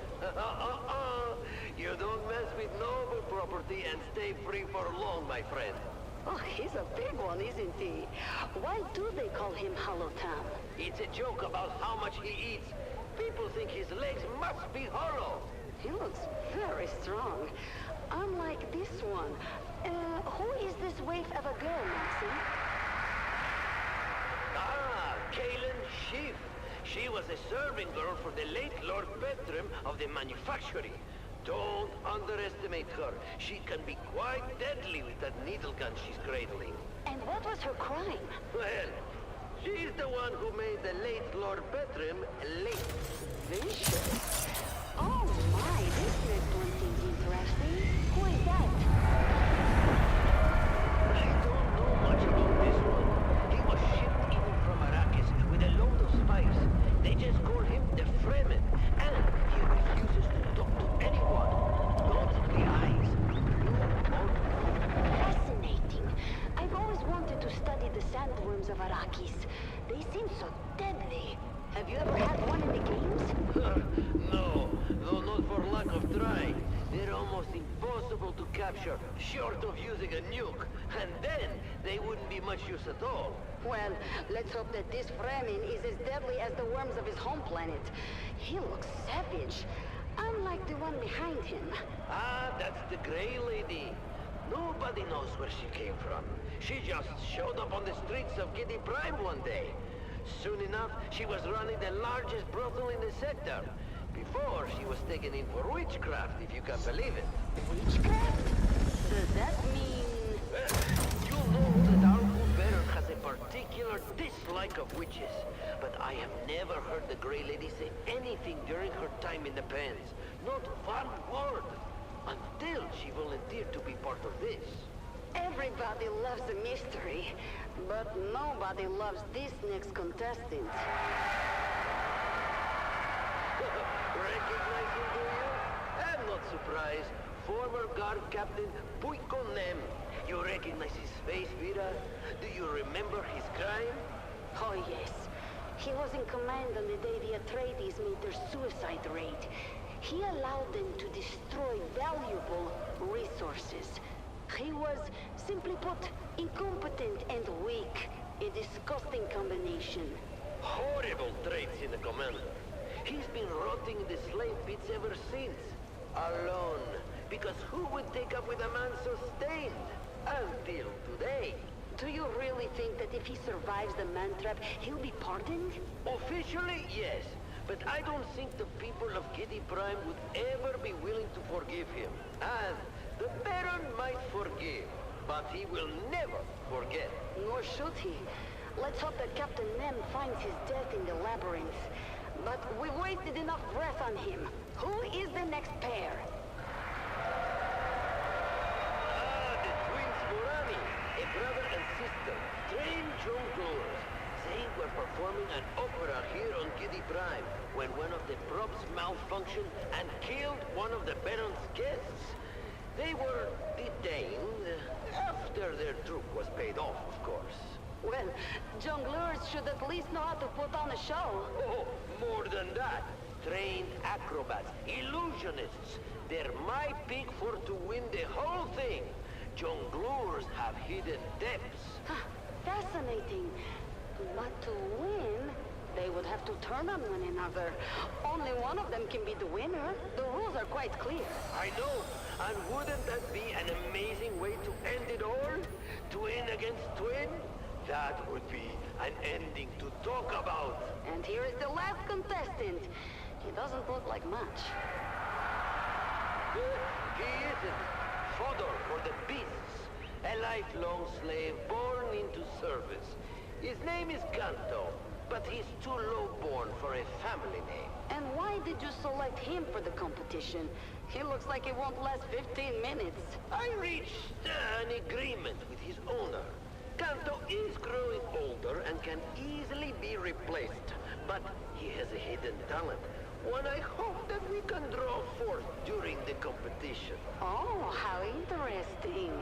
You don't mess with noble property and stay free for long, my friend. Oh, he's a big one, isn't he? Why do they call him Hollow-Tom? It's a joke about how much he eats. People think his legs must be hollow. He looks very strong. Unlike this one. Who is this waif of a girl, Maxim? Ah, Kaelin Schiff. She was a serving girl for the late Lord Bertram of the manufactory. Don't underestimate her. She can be quite deadly with that needle gun she's cradling. And what was her crime? Well, she's the one who made the late Lord Bertram late. Vicious. Oh my, this next one seems interesting. Who is that? I don't know much about this one. He was shipped in from Arrakis with a load of spies. They just call him the Fremen, and he refuses to talk to anyone. Notably eyes, blue or blue. Fascinating. I've always wanted to study the sandworms of Arrakis. so deadly. Have you ever had one in the games? No, not for lack of trying. They're almost impossible to capture, short of using a nuke. And then, they wouldn't be much use at all. Well, let's hope that this Fremen is as deadly as the worms of his home planet. He looks savage, unlike the one behind him. Ah, that's the Grey Lady. Nobody knows where she came from. She just showed up on the streets of Giddy Prime one day. Soon enough, she was running the largest brothel in the sector. Before, she was taken in for witchcraft, if you can believe it. Witchcraft? Does that mean... You know that our good Baron has a particular dislike of witches. But I have never heard the Grey Lady say anything during her time in the pens. Not one word. Until she volunteered to be part of this. Everybody loves a mystery, but nobody loves this next contestant. Recognize him, do you? I'm not surprised. Former guard captain Puikonem. You recognize his face, Vera? Do you remember his crime? Oh, yes. He was in command on the day the Atreides made their suicide raid. He allowed them to destroy valuable resources. He was, simply put, incompetent and weak. A disgusting combination. Horrible traits in the commander. He's been rotting in the slave pits ever since. Alone. Because who would take up with a man so stained? Until today. Do you really think that if he survives the man trap, he'll be pardoned? Officially, yes. But I don't think the people of Giddy Prime would ever be willing to forgive him. And the Baron might forgive, but he will never forget. Nor should he. Let's hope that Captain Nem finds his death in the labyrinth. But we've wasted enough breath on him. Who is the next pair? The twins Morani, a brother and sister, trained jongleurs. They were performing an opera here on Giddy Prime when one of the props malfunctioned and killed one of the Baron's guests. They were detained after their troupe was paid off, of course. Well, jongleurs should at least know how to put on a show. Oh, more than that. Trained acrobats, illusionists. They're my pick for to win the whole thing. Jongleurs have hidden depths. Fascinating. But to win, they would have to turn on one another. Only one of them can be the winner. The rules are quite clear. I know. And wouldn't that be an amazing way to end it all? Twin against twin? That would be an ending to talk about. And here is the last contestant. He doesn't look like much. He isn't. Fodder for the beasts. A lifelong slave born into service. His name is Kanto, but he's too low-born for a family name. And why did you select him for the competition? He looks like it won't last 15 minutes. I reached an agreement with his owner. Kanto is growing older and can easily be replaced, but he has a hidden talent. One I hope that we can draw forth during the competition. Oh, how interesting.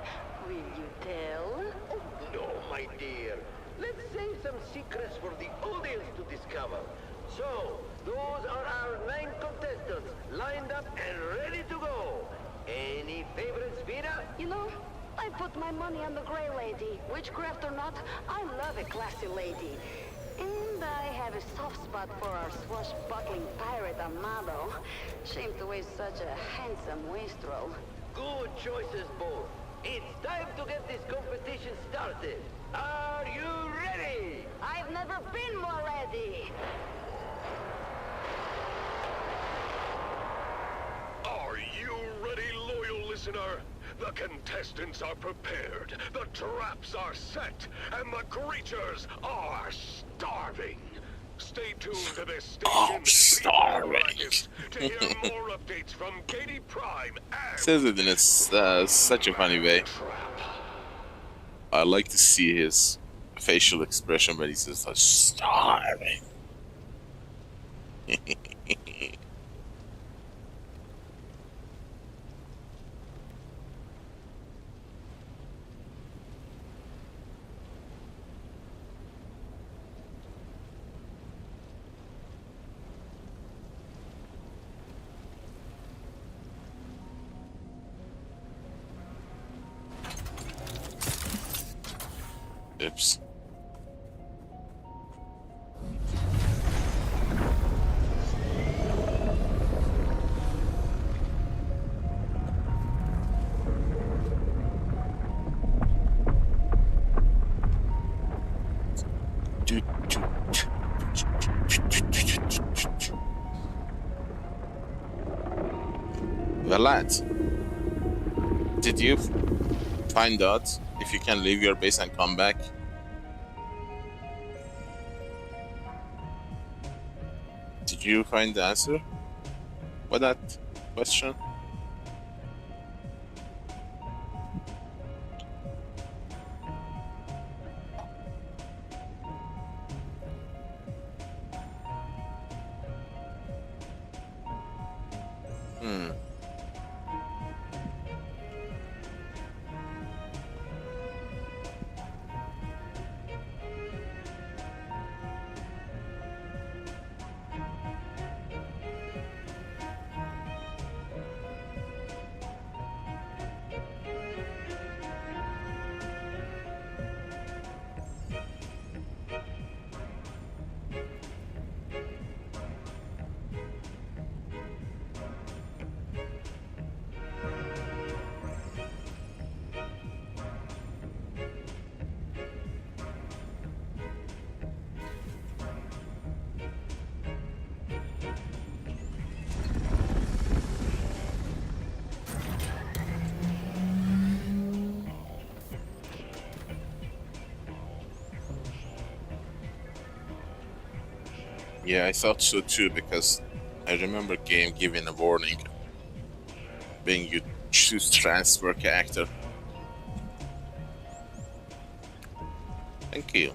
Will you tell? Oh, no, my dear. Let's save some secrets for the audience to discover. So, those are our 9 contestants, lined up and ready to go. Any favorites, Vera? You know, I put my money on the Grey Lady. Witchcraft or not, I love a classy lady. And I have a soft spot for our swashbuckling pirate Amado. Shame to waste such a handsome wastrel. Good choices, both. It's time to get this competition started. Are you ready? I've never been more ready. Are you ready, loyal listener? The contestants are prepared, the traps are set, and the creatures are starving. Stay tuned to this station, starving. to hear more updates from Giddy Prime and... Says it in such a funny way. I like to see his facial expression when he says, "I'm starving." Oops. Well, lads, did you find out if you can leave your base and come back? Did you find the answer for that question? Yeah, I thought so too, because I remember game giving a warning when you choose transfer character. Thank you.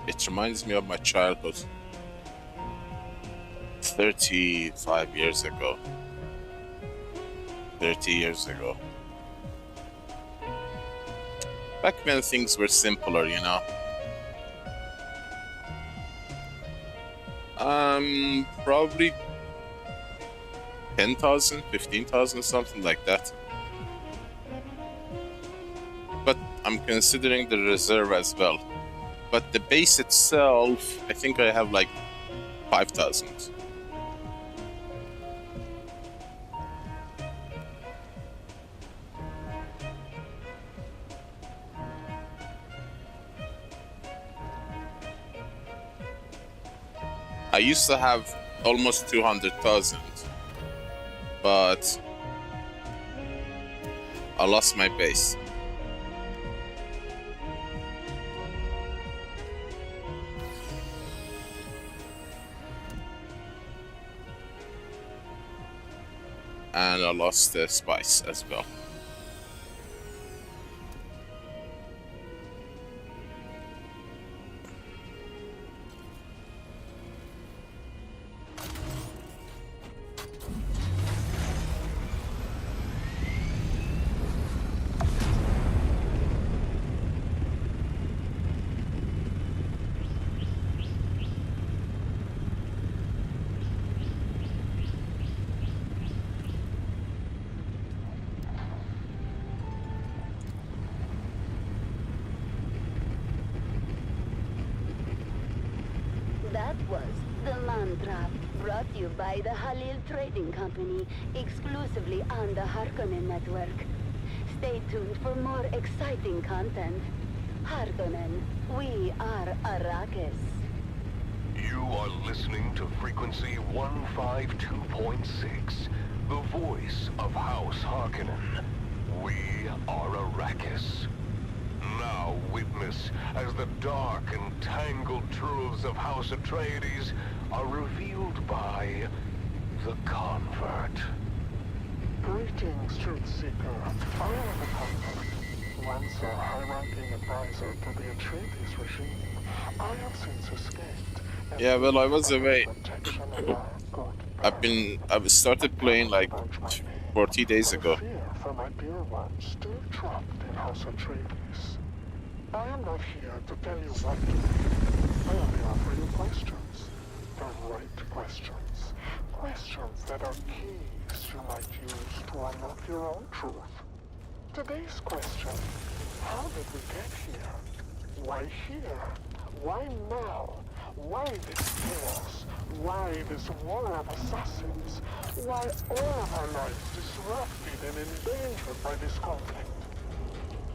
It reminds me of my childhood. 35 years ago. 30 years ago. Back when things were simpler, you know. Probably 10,000, 15,000, something like that. But I'm considering the reserve as well. But the base itself, I think I have like 5,000. I used to have almost 200,000, but I lost my base. And I lost the spice as well. That was the Land Trap, brought to you by the Halil Trading Company, exclusively on the Harkonnen network. Stay tuned for more exciting content. Harkonnen, we are Arrakis. You are listening to frequency 152.6, the voice of House Harkonnen. We are Arrakis. Now witness as the dark and tangled truths of House Atreides are revealed by the Convert. Greetings, Truth Seeker. I am the Convert, once a high-ranking advisor to the Atreides regime. I have since escaped. Yeah, well, I was away. I've started playing like 40 days ago. Fear for my dear ones still trapped in House Atreides. I am not here to tell you what to do. I only offer you questions. The right questions. Questions that are keys you might use to unlock your own truth. Today's question: how did we get here? Why here? Why now? Why this chaos? Why this war of assassins? Why all of our lives disrupted and endangered by this conflict?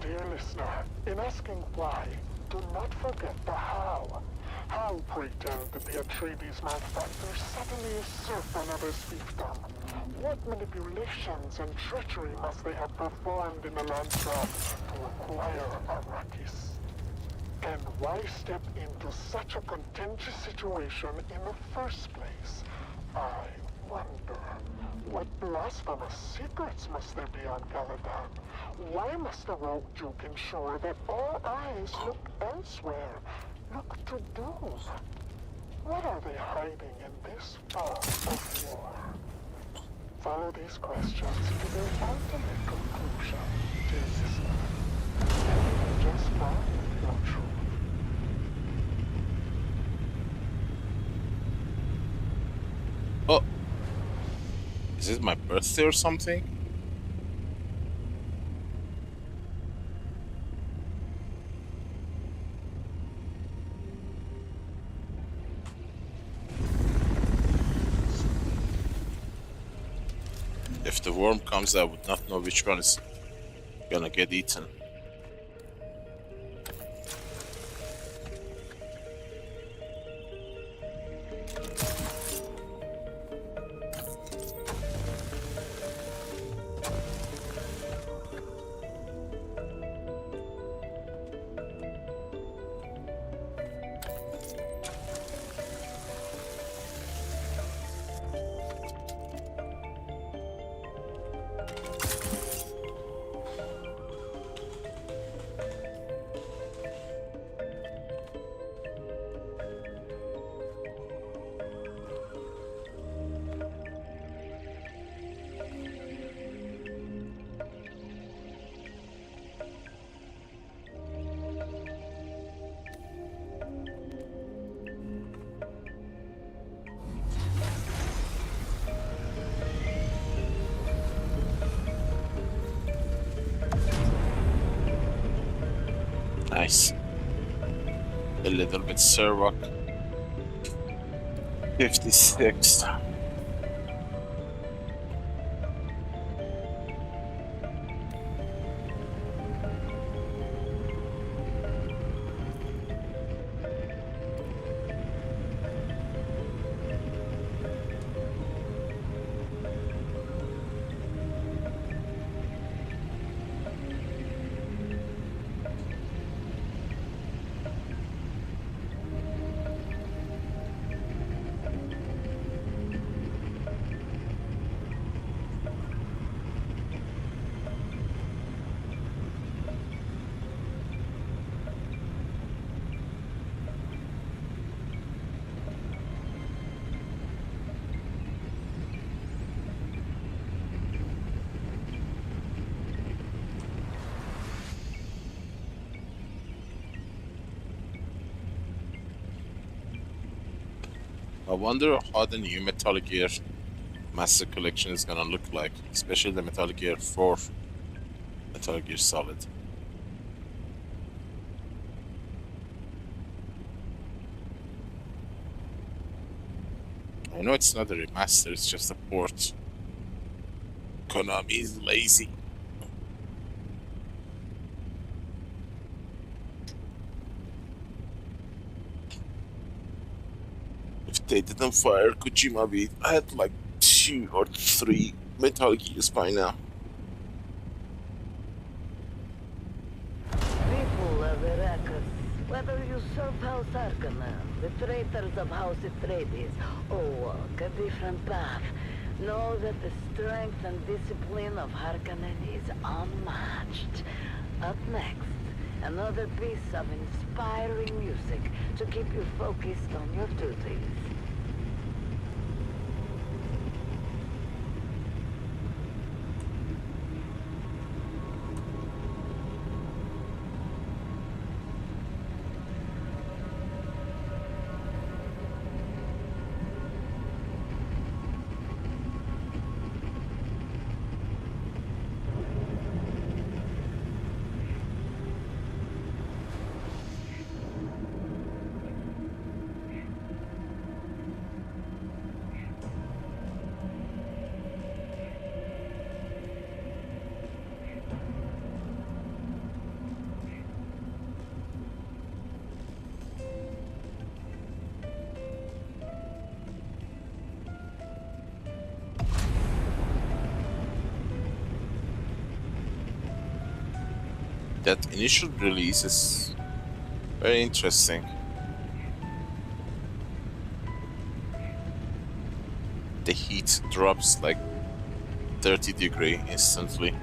Dear listener, in asking why, do not forget the how. How, pray tell, did the Atreides malefactors suddenly usurp another's fiefdom? What manipulations and treachery must they have performed in the Landsraad to acquire Arrakis? And why step into such a contentious situation in the first place? I wonder, what blasphemous secrets must there be on Caladan? Why must the rogue Duke ensure that all eyes look elsewhere, look to Dune? What are they hiding in this fog of war? Follow these questions to their ultimate conclusion, dear listener. And just find your truth. Oh, is it my birthday or something? If the worm comes, I would not know which one is gonna get eaten. Nice. A little bit Servok. 56. I wonder how the new Metal Gear Master Collection is gonna look like, especially the Metal Gear 4 Metal Gear Solid. I know it's not a remaster, it's just a port. Konami is lazy. If they didn't fire Kojima, I had like 2 or 3 Metal Gears by now. People Whether you serve House Harkonnen, the traitors of House Atreides, or walk a different path, know that the strength and discipline of Harkonnen is unmatched. Up next, another piece of inspiring music to keep you focused on your duties. That initial release is very interesting. The heat drops like 30 degrees instantly.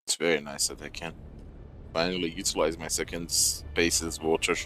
It's very nice that I can finally utilize my second space as water.